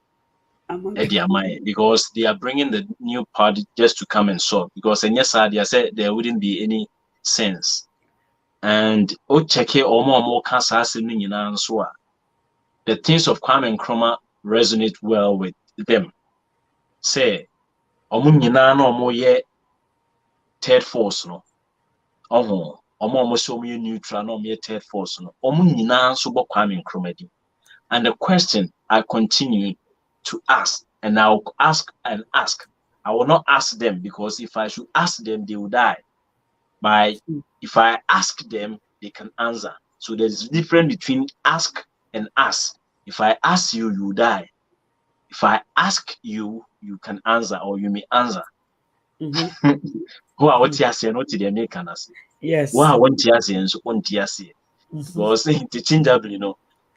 Because they are bringing the new party just to come and solve. Because in yes, I said there wouldn't be any sense. And check here or more cancer so the things of Kwame Nkrumah resonate well with them. Say no more yet third force no. Almost so neutral no mere third force no. So Kwame Nkrumah. And the question I continue to ask, and I'll ask and ask. I will not ask them because if I should ask them, they will die. If I ask them, they can answer. So there's a difference between ask and ask. If I ask you, you die. If I ask you, you can answer or you may answer. Who are what you say? Not the American. Yes. Who are what you say and so on you say? Because interchangeably,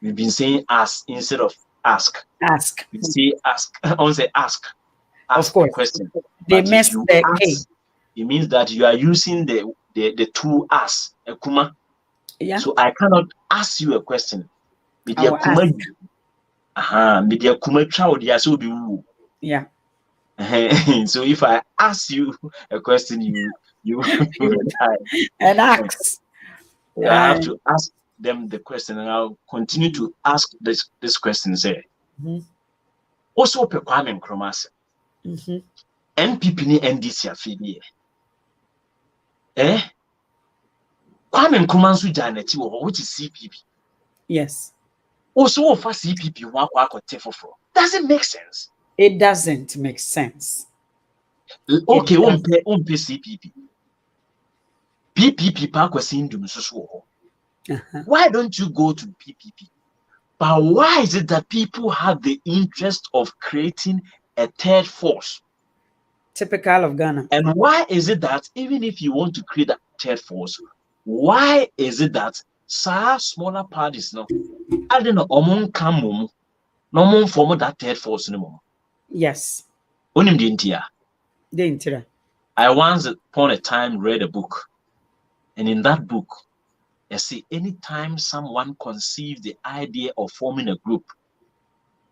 we've been saying ask instead of ask. Ask. We say ask. I want to say ask. Ask of course. The question. They messed the case. It means that you are using the two as a kuma. Yeah. So I cannot ask you a question. Media kuma. Media kuma child so be. Yeah. So if I ask you a question, you will die. And ask. I have to ask them the question, and I'll continue to ask this question. Say, also pe Kwame Nkrumah. NPP ni NDC afili. Kwame Nkrumah nso gya n'akyi wɔ hɔ, which is CPP. Yes. Also for CPP wɔ akɔ akɔte foforɔ. Does it make sense? It doesn't make sense. Okay, umpe CPP. PPP pa kwasi ndum nso so wɔ hɔ. Why don't you go to PPP? But why is it that people have the interest of creating a third force? Typical of Ghana. And why is it that even if you want to create a third force, why is it that smaller parties no? I don't know, no more form that third force anymore. Yes. Onim the India. The India. I once upon a time read a book, and in that book, I see anytime someone conceives the idea of forming a group,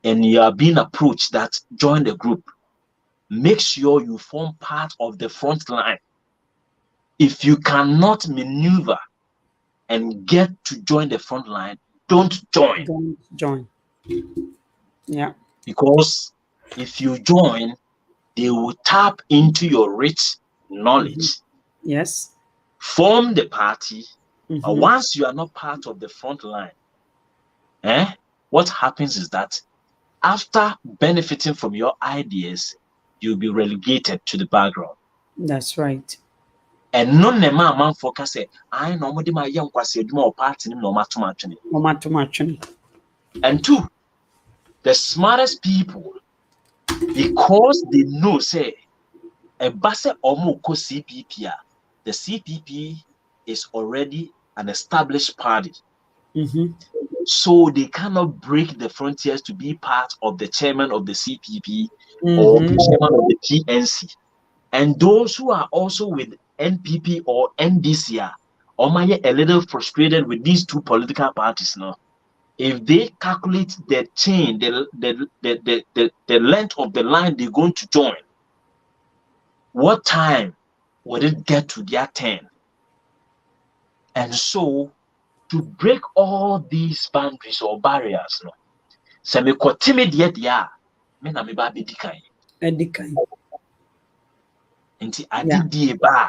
and you are being approached that join the group, make sure you form part of the front line. If you cannot maneuver and get to join the front line, don't join. Don't join. Yeah. Because if you join, they will tap into your rich knowledge. Yes. Form the party. But once you are not part of the front line, what happens is that after benefiting from your ideas, you'll be relegated to the background. That's right. And no man focus say, I know my young party no matter. And two, the smartest people, because they know say a basse omo ko CPP, the CPP is already an established party. So they cannot break the frontiers to be part of the chairman of the CPP or the chairman of the PNC. And those who are also with NPP or NDC are a little frustrated with these two political parties now. If they calculate the chain, the length of the line they're going to join, what time would it get to their turn? And so, to break all these boundaries or barriers, no, se me ko timid yet ya, me na me ba be dikan. Nti adidie ba,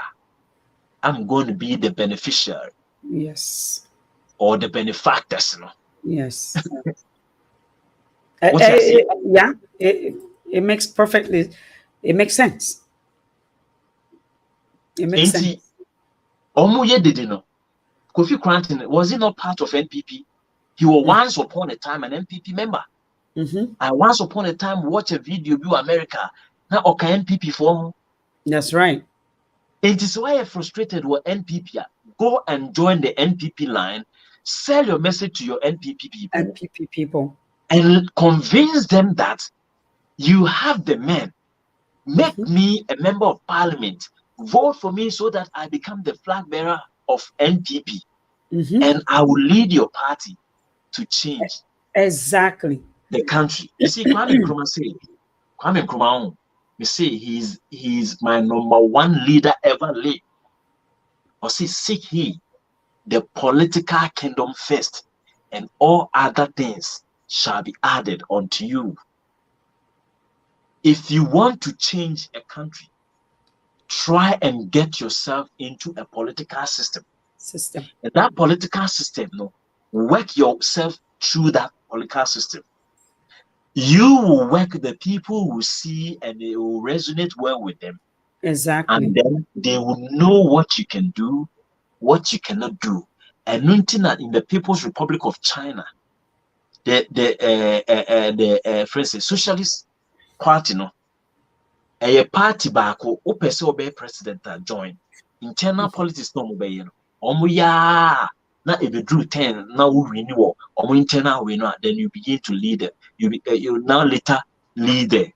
I'm going to be the beneficiary. Yes. Or the benefactors, no. Yes. Yeah, it makes perfectly, it makes sense. It makes sense. Omuye did no. Kofi Kranton, was he not part of NPP? He was once upon a time an NPP member. I once upon a time watched a video view America. Now okay NPP form. That's right. It is why I'm frustrated with NPP. Go and join the NPP line. Sell your message to your NPP people. And convince them that you have the men. Make me a member of parliament. Vote for me so that I become the flag bearer of NPP. And I will lead your party to change exactly the country. You see, Kwame Nkrumah say, Kwame Nkrumah, you say he's my number one leader ever lived. Or see, seek he the political kingdom first, and all other things shall be added unto you. If you want to change a country, try and get yourself into a political system. And that political system, no, work yourself through that political system. You will work with the people who see and they will resonate well with them. Exactly. And then they will know what you can do, what you cannot do. And nothing that in the People's Republic of China, for instance, Socialist Party, no, a party back who obe president that join internal politics no mobile no ya na ebe drew 10 now we renew internal we know, then you begin to lead it. You now later lead the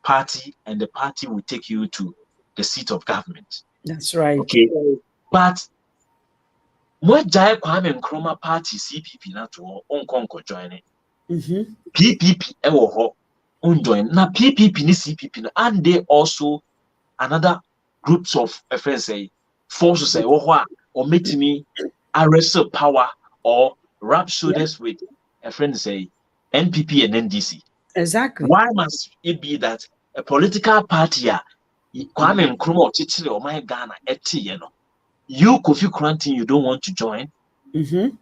party and the party will take you to the seat of government. That's right. Okay, but what Jai Kwame Nkrumah party CPP na to onkonko join it. PPP ewo ho join na PPP ni CPP no, and they also another groups of friends say forces say or make me arrest power or rub shoulders with a friend say NPP and NDC. Exactly. Why must it be that a political party Kwame Nkrumah chichile o my Ghana eti no You Kofi Krantin, you don't want to join. Mm-hmm.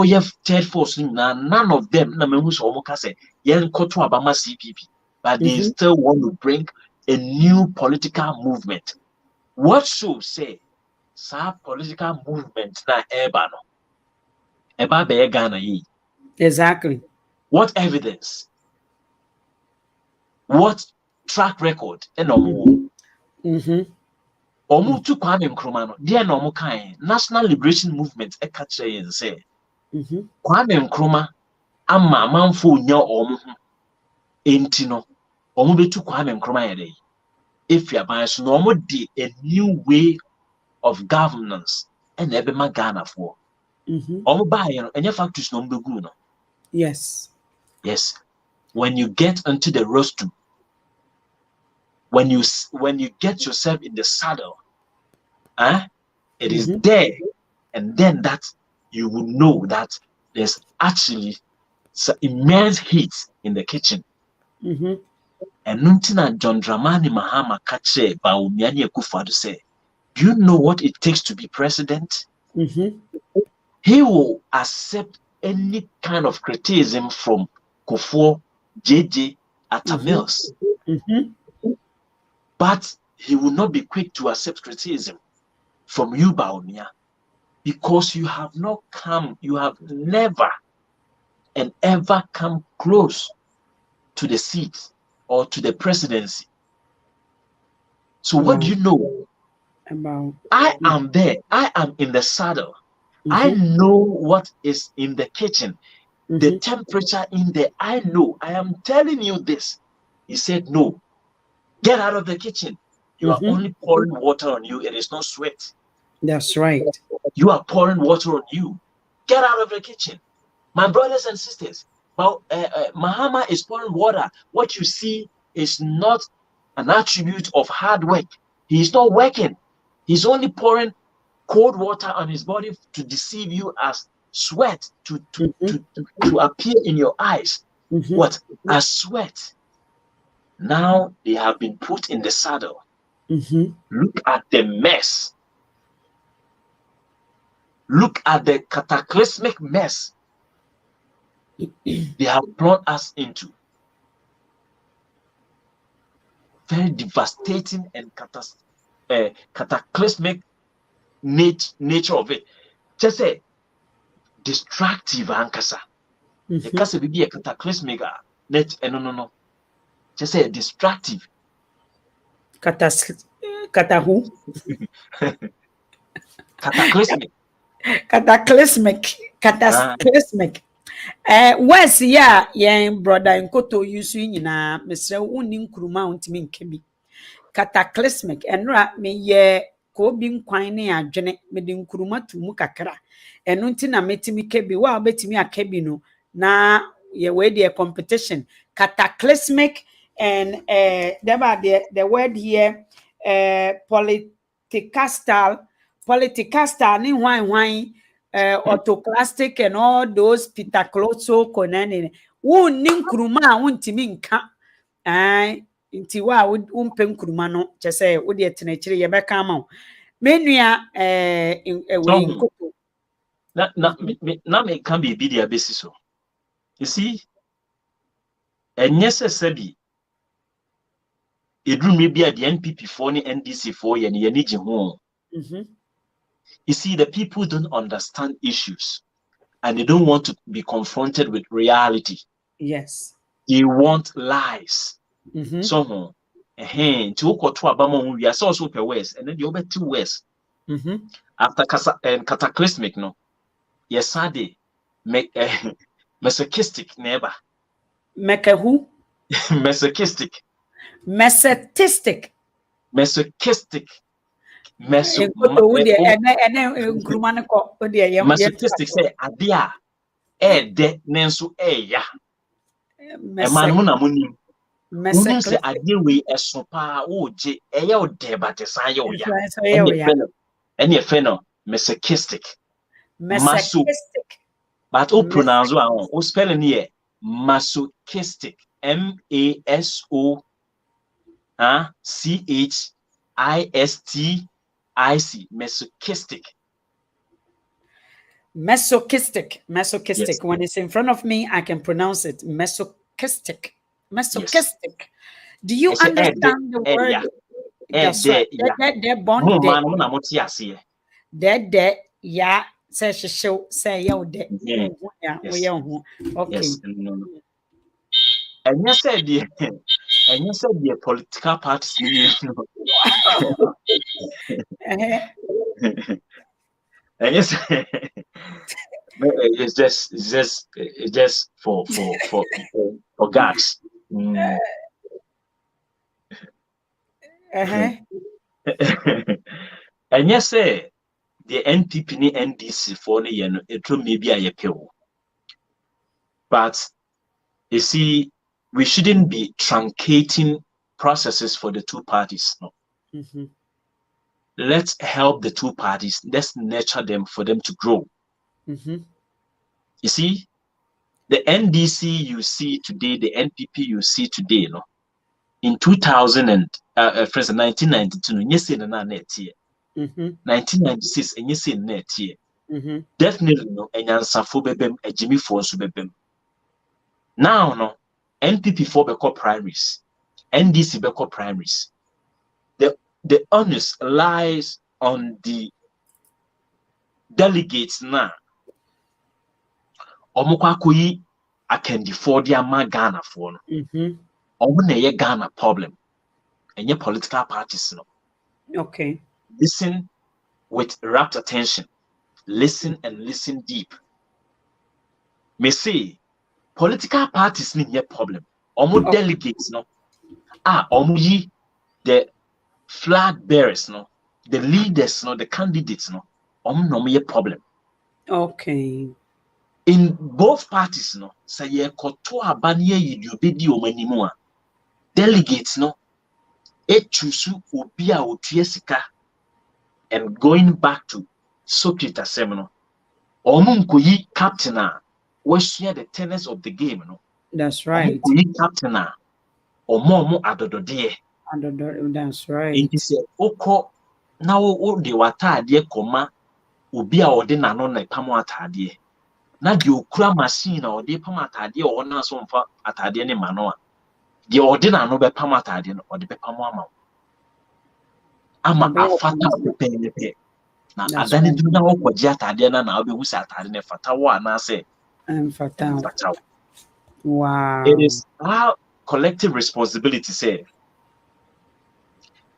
You have third force. None of them, Nkoto Abama CPP, but they still want to bring a new political movement. What should say, sa political movement na eba no? Eba be Ghana ye. Exactly. What evidence? What track record? Omu tu Kwame Nkrumah no. Dear no kind National Liberation Movement catch and say Kwame Nkrumah ama manfo nya omu enti no omu betu Kwame Nkrumah yede. If you are so no omu di a new way of governance and ebema Ghana for. Omu ba no enye factories no mbegu no. Yes. Yes. When you get into the roster, when you get yourself in the saddle, it is there, and then that you will know that there's actually some immense heat in the kitchen. And Nuntina John Dramani Mahama Kache Baumiani Akufo-Addo say, do you know what it takes to be president? He will accept any kind of criticism from Kufuor, JJ, Atta-Mills. But he will not be quick to accept criticism from you, Bawumia, because you have never and ever come close to the seat or to the presidency. So what do you know? I am there. I am in the saddle. I know what is in the kitchen, the temperature in there. I know. I am telling you this. He said, no, get out of the kitchen. You are only pouring water on you. It is not sweat. That's right. You are pouring water on you. Get out of the kitchen. My brothers and sisters, Mahama is pouring water. What you see is not an attribute of hard work. He is not working. He's only pouring cold water on his body to deceive you as sweat, to appear in your eyes. What? As sweat. Now they have been put in the saddle. Look at the mess. Look at the cataclysmic mess they have brought us into. Very devastating and cataclysmic nature of it. Just say destructive ankasa. The kasa be a cataclysmic no. Just say destructive. Katahu. Cataclysmic. Cataclysmic. Where's yen brother Nkoto yusu nyina mesre woni nkruma untimi nkebi. Cataclysmic enra me ye ko bi nkwan ne adwene me de nkruma tu mu kakra. Eno nti na metimi kebi wa betimi akebi no na ye we the competition. Cataclysmic and the word here politicastal ni hwan autoclastic and all those pitacloso konane wonni nkruma wontimi nka nti wa wompe nkruma no kyese wo de tenakire ye beka ma menua we Nkoto na me can be dia basis so. You see, enye sebi edrumi bia the NPP for ni NDC for ye ni ji ho. You see, the people don't understand issues and they don't want to be confronted with reality. Yes. They want lies. So, to Okoto Abama, we are also per west, and then the other 2 west. After cataclysmic, no. Yes, Sade, masochistic neighbor. Make a who? Masochistic. Masochistic. Masochistic. Masochistic say adia de nenso ya. E man na muni. Unu se ade we esopa oje eya ode batesa ya oya. Any feno masochistic. Masochistic. But o pronounce o spelling here masochistic. MASO CHISTIC. I see masochistic. Masochistic. Yes. When it's in front of me, I can pronounce it. Masochistic. Yes. Do you It's a understand the word? yeah. That's right. That bond. That yeah. Say show. Say yo. Yeah. Yeah. Yes. Okay. Yes. No. And you said the political parties. And yes, it's just for gags. And yes, the NPP ni NDC for no it will maybe a pill. But you see, we shouldn't be truncating processes for the two parties. No. Mm-hmm. Let's help the two parties. Let's nurture them for them to grow. Mm-hmm. You see, the NDC you see today, the NPP you see today, no, in 2000 and 1992, yes, in 1996, and yes, in net year, definitely no, and yansafo bebem, a Jimmy Fonsu bebem. Now, no, NPP for beko primaries, NDC beko primaries. The onus lies on the delegates now. Omukwakuyi akendi for the ama Ghana for no. Ye Ghana problem. And your political parties no. Okay. Listen with rapt attention. Listen and listen deep. Me say political parties need your problem. Delegates no. Yi the flag bearers no. The leaders no. The candidates no. No your problem. Okay. In both parties no. Say ye koto abanye yidubedi omanimua. Delegates no. Echusu ubia utuesika. And going back to Socrates seminar, Omunkuyi captain was share the tenets of the game, no. That's right. Omunkuyi captain Omomo adododie. That's right. It is oko now o de watadie koma ubia ode na no na pamo atadie. Na de okura machine ode pamo atadie o na so mfa atadie ne mano a. De ode na no be pamo atadie no ode be pamo ama afata pepe. Na adani dum na wokwaji atade na obehu se atade ne fata wo anase fata. Wow. It is our collective responsibility say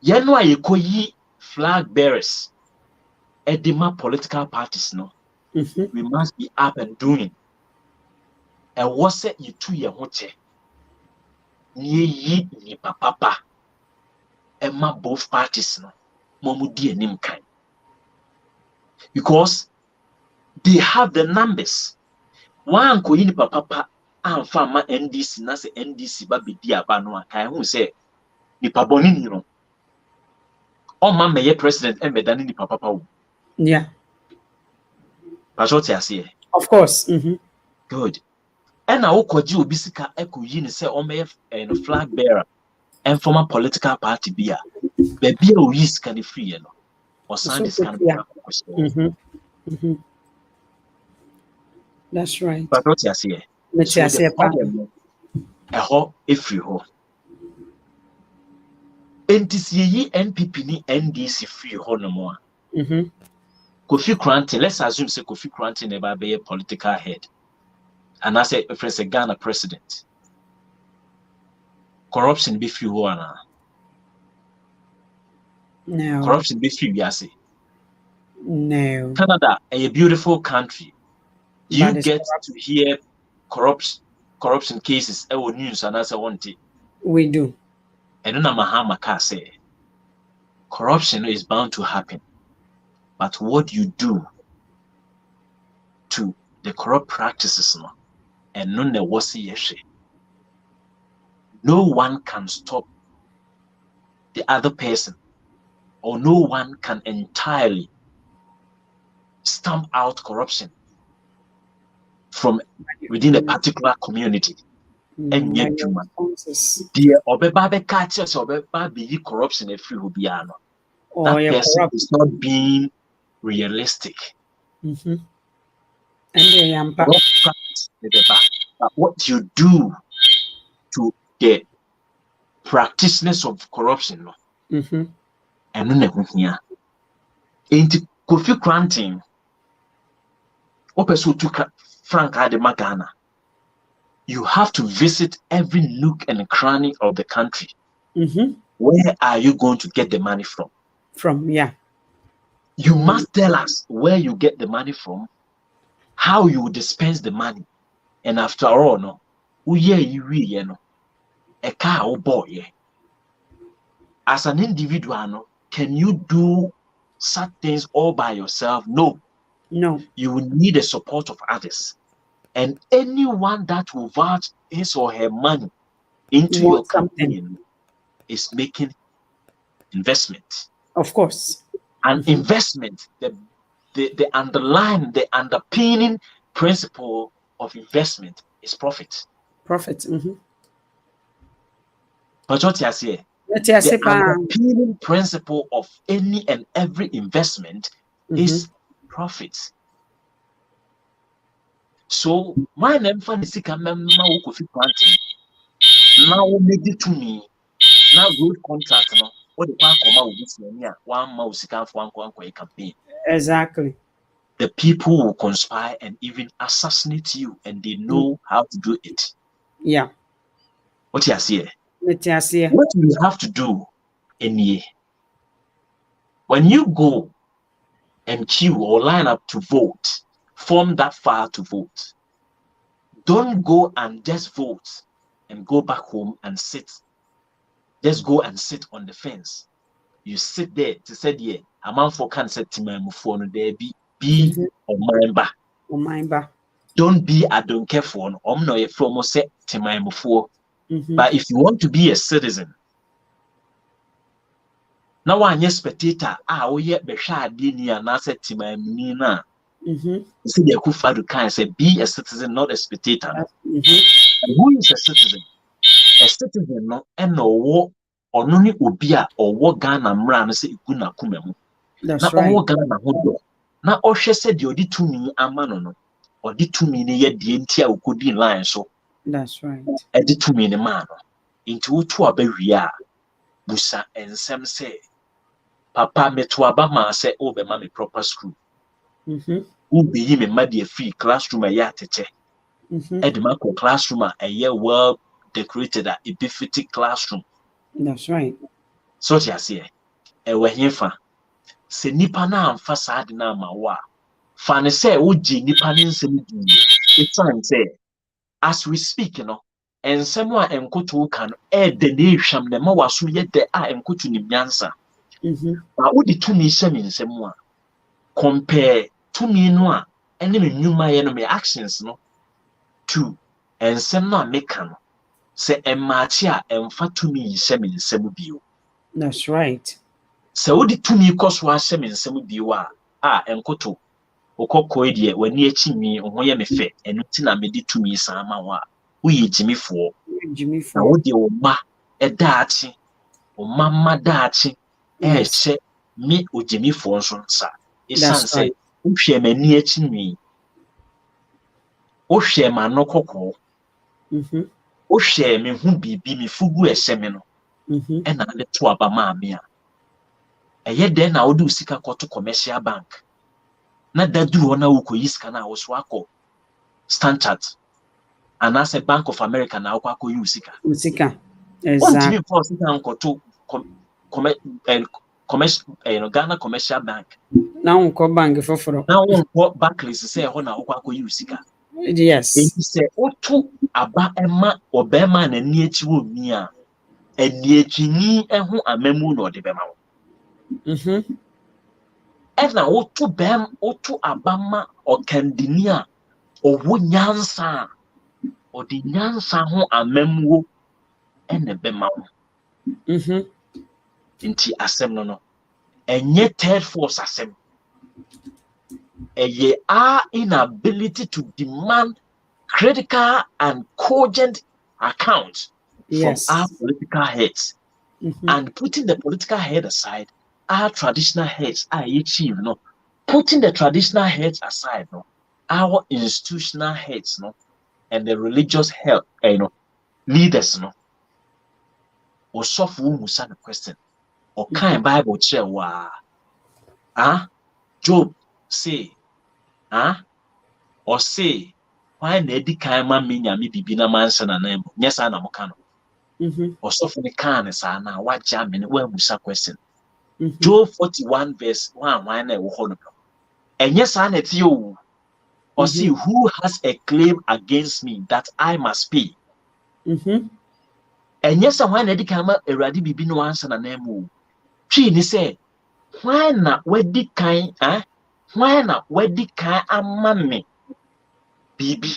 yenu ayekoyi flag bearers edema political parties no. We must be up and doing. And what said you to your hoche ni papa emma both parties no momudi enim kan. Because they have the numbers. One ko yin papa amfa ma NDC na se NDC ba bedi aba no aka hu se nipa boni ni no. O ma meye president e medani nipa papa wo. Yeah. Pastor ase. Of course. Good. And na okoji obi sika ekoyi ni se o meye flag bearer and former political party bia. Be bia o yi sika ni free no. Or sign this kind of That's right. But what you say? Eho efri ho. NTC NPP ni NDC free ho no more. Kofi Kranti, let's assume say Kofi Kranti never be a political head. And I say if it's a Ghana president. Corruption be free ho ana. No. Corruption be free, we say. No. Canada, a beautiful country. You get to hear corruption cases ewo news and as I want it. We do. And then Mahama can say corruption is bound to happen. But what you do to the corrupt practices no and none the wasi yeshe. No one can stop the other person, or no one can entirely stamp out corruption from within a particular community. And yet, responses. dear Obeba be catches Obeba be corruption a free hubiano. or that person corrupt. is not being realistic. And they Corrupt practice is the back. But what you do to the practitioners of corruption, and then here, into Kofi Granting, Opeso to Frank Ademagana. You have to visit every nook and cranny of the country. Where are you going to get the money from? You must tell us where you get the money from, how you dispense the money, and after all, no, a car boy. As an individual, no, can you do such things all by yourself? No. You will need the support of others. And anyone that will vouch his or her money into your campaign is making investment. Of course. And investment, the underpinning principle of investment is profit. Profit. But what you say? The underpinning principle of any and every investment is profit. So my name for the sick member who could granting. Now make it to me. Now good contract, no. What the bank come out with this year? 1 mouse for one campaign. Exactly. The people will conspire and even assassinate you, and they know how to do it. Yeah. What you say? What you have to do in here, when you go and queue or line up to vote, form that file to vote. Don't go and just vote and go back home and sit. Just go and sit on the fence. You sit there to say, yeah, a man for can set to my phone there be or member. Don't be a don't care for no a from set to my phone. But if you want to be a citizen, now one yes spectator, we be shad near na set to my nina. You see the Kufadu can say be a citizen, not a spectator. Who is a citizen? A citizen no and no war or no ubia or what Ghana mran say ikuna kumemu. That's right. Ghana hodo. Na Oshe said you did to me a man or did to me yet the entire could be in line so. That's right. I did to me the man into two aberia busa and some say Papa me to Abama say over mammy proper school. Who be him a muddy free classroom a yatete. Edmarco classroom a year well decorated a befitting classroom. That's right. So I say, we here fa. Se nipa na amfa sad na mawa. Fa ne say oji nipa ne nsem di. It's time say as we speak, you know, and someone Nkoto can add the nation the ma so yet the Nkoto ni nyansa. Ba wo di tumi sem nsem a compare to me no a ene me nyuma ye no me actions no to ensem no make no se emachi a emfa to me sem nsem bio. That's right. Se wo di tumi koso a sem nsem bio a Nkoto okoko edie wani achi mi ho ye me fe enu ti na me di tumi san ma wa wo yi jimifo na wo de wo ma edaachi wo mamma daachi ehye me ojimifo nso nsa isan say uhwe mani achi mi uhwe ma no kokko uhwe me hu bibi me fugu ehye me no e na le to aba ma me a eye de na wo do sika koto commercial bank na daduru ona wo koyi sika na wo so akọ Standard and as a Bank of America na wo akọ usika exactly for sika Nkoto commercial Ghana commercial bank now unko bank foforo now unko Barclays say ho na wo akọ usika yes it say otu aba ema obema na ni echi wo mi a eni echini ehu amamu na ode bema wo Evna otu abama okandinia owo nyansa odi nyansa ho amamwo ene bema wo nti asem no enye third force asem eye our inability to demand critical and cogent accounts from our political heads and putting the political head aside our traditional heads are achieve no. Putting the traditional heads aside, no, our institutional heads, no, and the religious head, leaders, no, or soft musa the question, or kind Bible chair Job say, or say, why nedi kaima minya mi bibina mansa na name, yes, I am or soft the can is ana, what jamming, where musa question. Job 41 verse 1, why na hold up. And yes, I net you. Or see who has a claim against me that I must pay. And yes, I want to come a ready be no answer na name. She say, why not wedi kind, why not wedi kind a mammy? Bibi.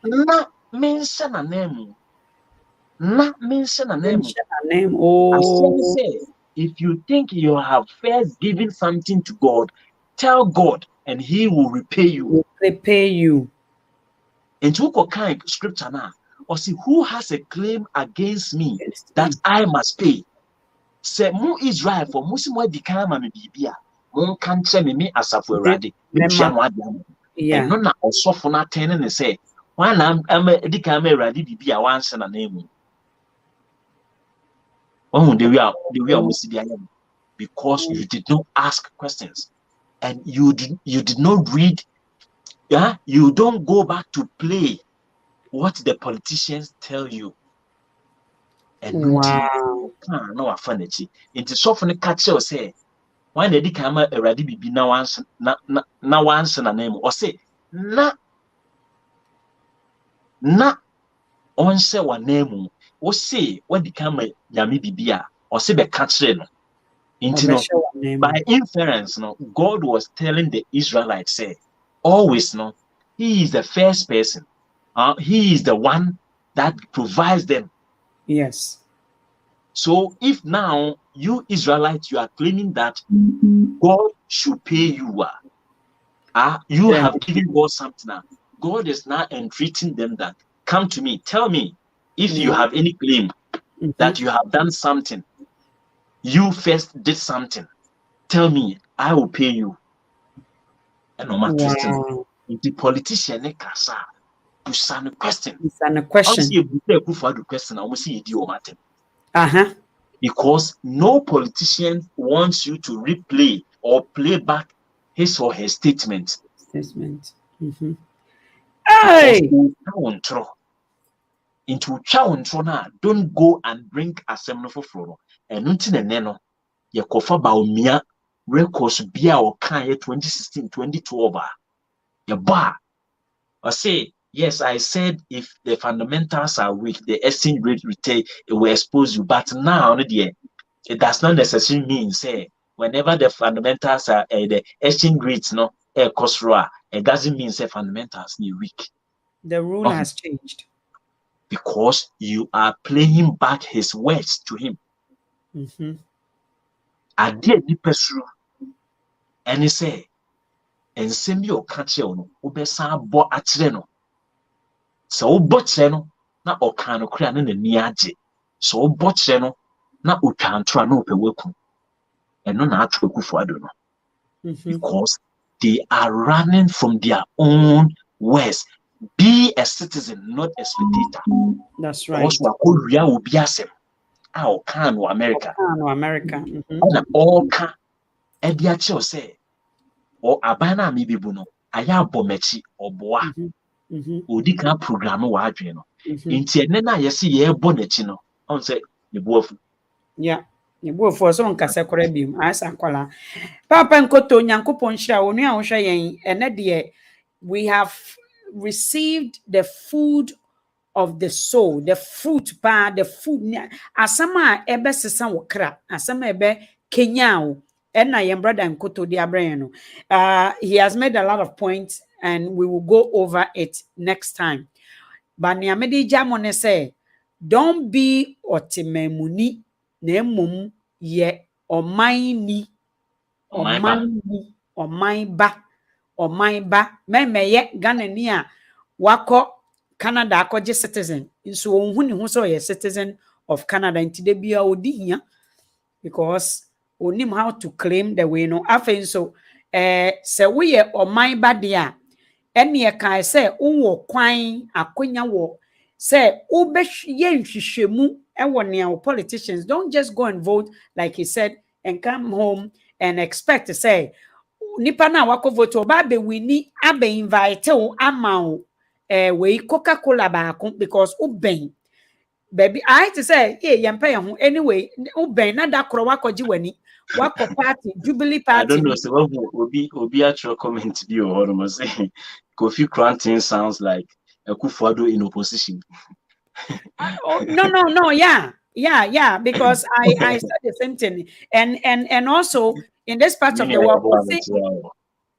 Not mention a name. Not mention a name. Oh, Say, if you think you have first given something to God, tell God and he will repay you. Will repay you. And to kind scripture now, or see who has a claim against me that I must pay. Say mu Israel for Muslim di kama me bibia. Mon kan che me asafo Awurade. Me tia no ade am. And no na osofo na ten ne say, why na am di kama Awurade bibia wanse na name. Oh, the way I was because you did not ask questions and you did not read. Yeah, you don't go back to play what the politicians tell you. And wow. No afanachi. Into soften catch or say, why did he come a ready be now once na once na name or say na onse one name or say what the come yami bibia or say be catch no. Into by inference, no, God was telling the Israelites, say, always, no, he is the first person. He is the one that provides them. Yes. So if now you Israelites, you are claiming that God should pay you, you have given God something now. God is now entreating them that come to me, tell me if you have any claim that you have done something. You first did something. Tell me, I will pay you. And no matter the politician kasa busa no question. Honestly, you question. I will see you matter. Because no politician wants you to replay or play back his or her statement. Hey! Into na don't go and bring assembly for floor. And until the neno, ye kofa baumia records bia or kan 2016, 2012. Ye bar. I say, yes, I said if the fundamentals are weak, the exchange rate retain, it will expose you. But now, it does not necessarily mean, say, whenever the fundamentals are the exchange rates, no, cost raw, it doesn't mean, say, fundamentals are weak. The rule has changed. Because you are playing back his words to him. I did the person, and he say, and send me your catcher no, ubesa bo atreno. So botcheno na okano kra na niaje. So botcheno na utantro na opeweku. And no na atweku for ado no. Because they are running from their own words. Be a citizen, not a spectator. That's right. Also, Korea will be asem. Our can America. America. All can. Ebiacho say, or abana mi bibuno. Aya bomechi or boa. Odi kan program wa adwe no. Inti ene na yesi ye bonechi no. On say the boafu. Yeah. You go for some kasa kore bim asa kwala. Papa Nkoto Nyankopon hira onu a wo hwe yen ene de we have received the food of the soul, the fruit pa, the food asama ebe sesa wo kra, asama ebe Kenya wo na your brother Nkoto de abranya no. He has made a lot of points and we will go over it next time. But niamedi jamone say, don't be otimemuni na emum ye omaini omain ba memeye Ghana ni a wako Canada akọje citizen nso onhu ni ho so ye citizen of Canada nti de bia odi hia because onim how to claim the way no afen so se we ye oman bade a ene ye kan se wo kwan akonya wo se ube ye nhwehwemu wo ne politicians don't just go and vote like he said and come home and expect to say nipa na wako vote oba be wini abe invite o ama o we Coca-Cola baako because uben baby I to say yempa ye ho anyway uben na da kro wakoji wani wako party Jubilee I party don't know. So Obi actual comment be or what say Kofi Krantin sounds like a Kufuado in opposition. oh no yeah because I said the same thing and also in this part of the world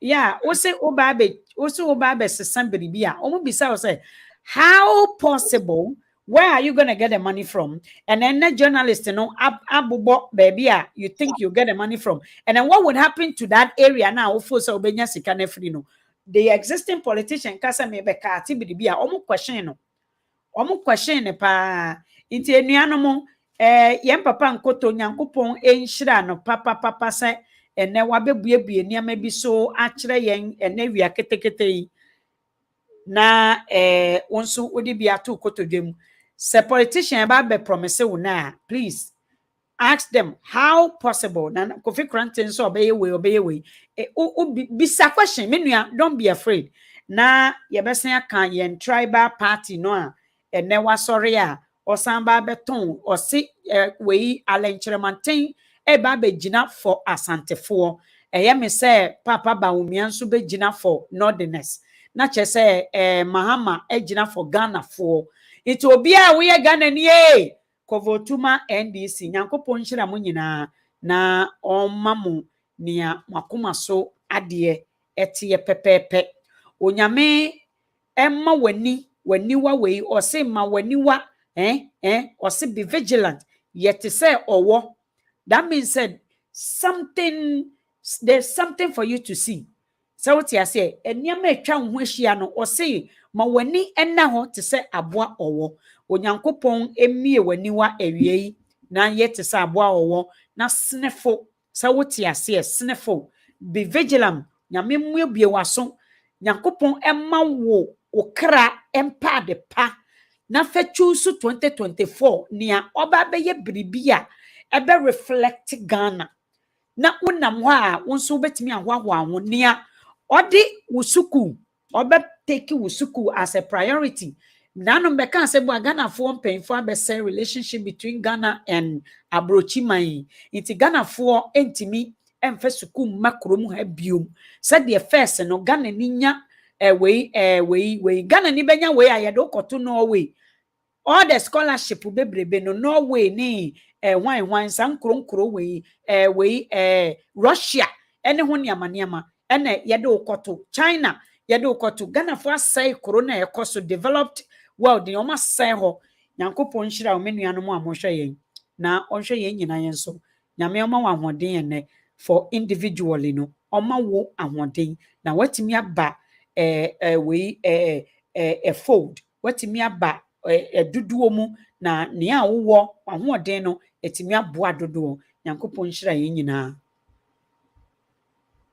yeah, also Obabe somebody be bisa say how possible where are you going to get the money from? And then the journalist, abubo baby, you think you get the money from? And then what would happen to that area now? So the existing politician kasa me be ka ti bi a omo question ne pa inti enuanom yem papa Nkoto Nyankopon enhyira no papa se ene wabebuebue niam bi so akire yen ene wia ketekete yi na wonso odi bia to kotodwem se politician ba be promise wo na please ask them how possible na Kofi Krantin so obeye we bisa question menua don't be afraid na yebesen aka yen tribal party no a ene wasori a osamba beton osi we alenchremanten ba begina for asantefo eye me say papa Bawumia nso begina for northerners na che say Mahama egina for Ghana for it obi a we Ghana ni kovotuma NDC Nyankopon hyira mo nyina na omma mo nia makoma so ade etie pepepe onyame emma waniwa we ose ma waniwa ose be vigilant yet say owo that means said there's something for you to see so what you say eniama etwa ho ahia no ose ma wani enna ho te say aboa owo onyankopon emie waniwa awie na yet say aboa owo na snefo so what you say snefo be vigilant nyame muebie waso nyankopon emma wo okra empa de pa na fa choose 2024 nia oba beye bribia ebe reflect Ghana na unam ho a wonso betimi ahwaho aho nia odi wusuku oba take wusuku as a priority nanom be kan se bo Ghana fo mpenfo abese relationship between Ghana and abrochiman iti Ghana fo entimi emfa suku makrom ha biom said the first no Ghana ninya we Ghana ni benya we ayedo koto Norway all the scholarship bebrebe no Norway ni wan sankronkro we Russia ene ho niamaniama ene yedo koto China yedo koto Ghana for say corona ekoso developed world ni o ma say ho Nyankopon hyira o menuanom a mo hwe yen na onhwe yen nyina yen so nyame o ma wa hoden ene for individually no o ma wo ahoden na watimi aba we fold watimi aba duduo mu na nea wo ahoden no etimi aboa dodo Nyankopon hyira yen nyina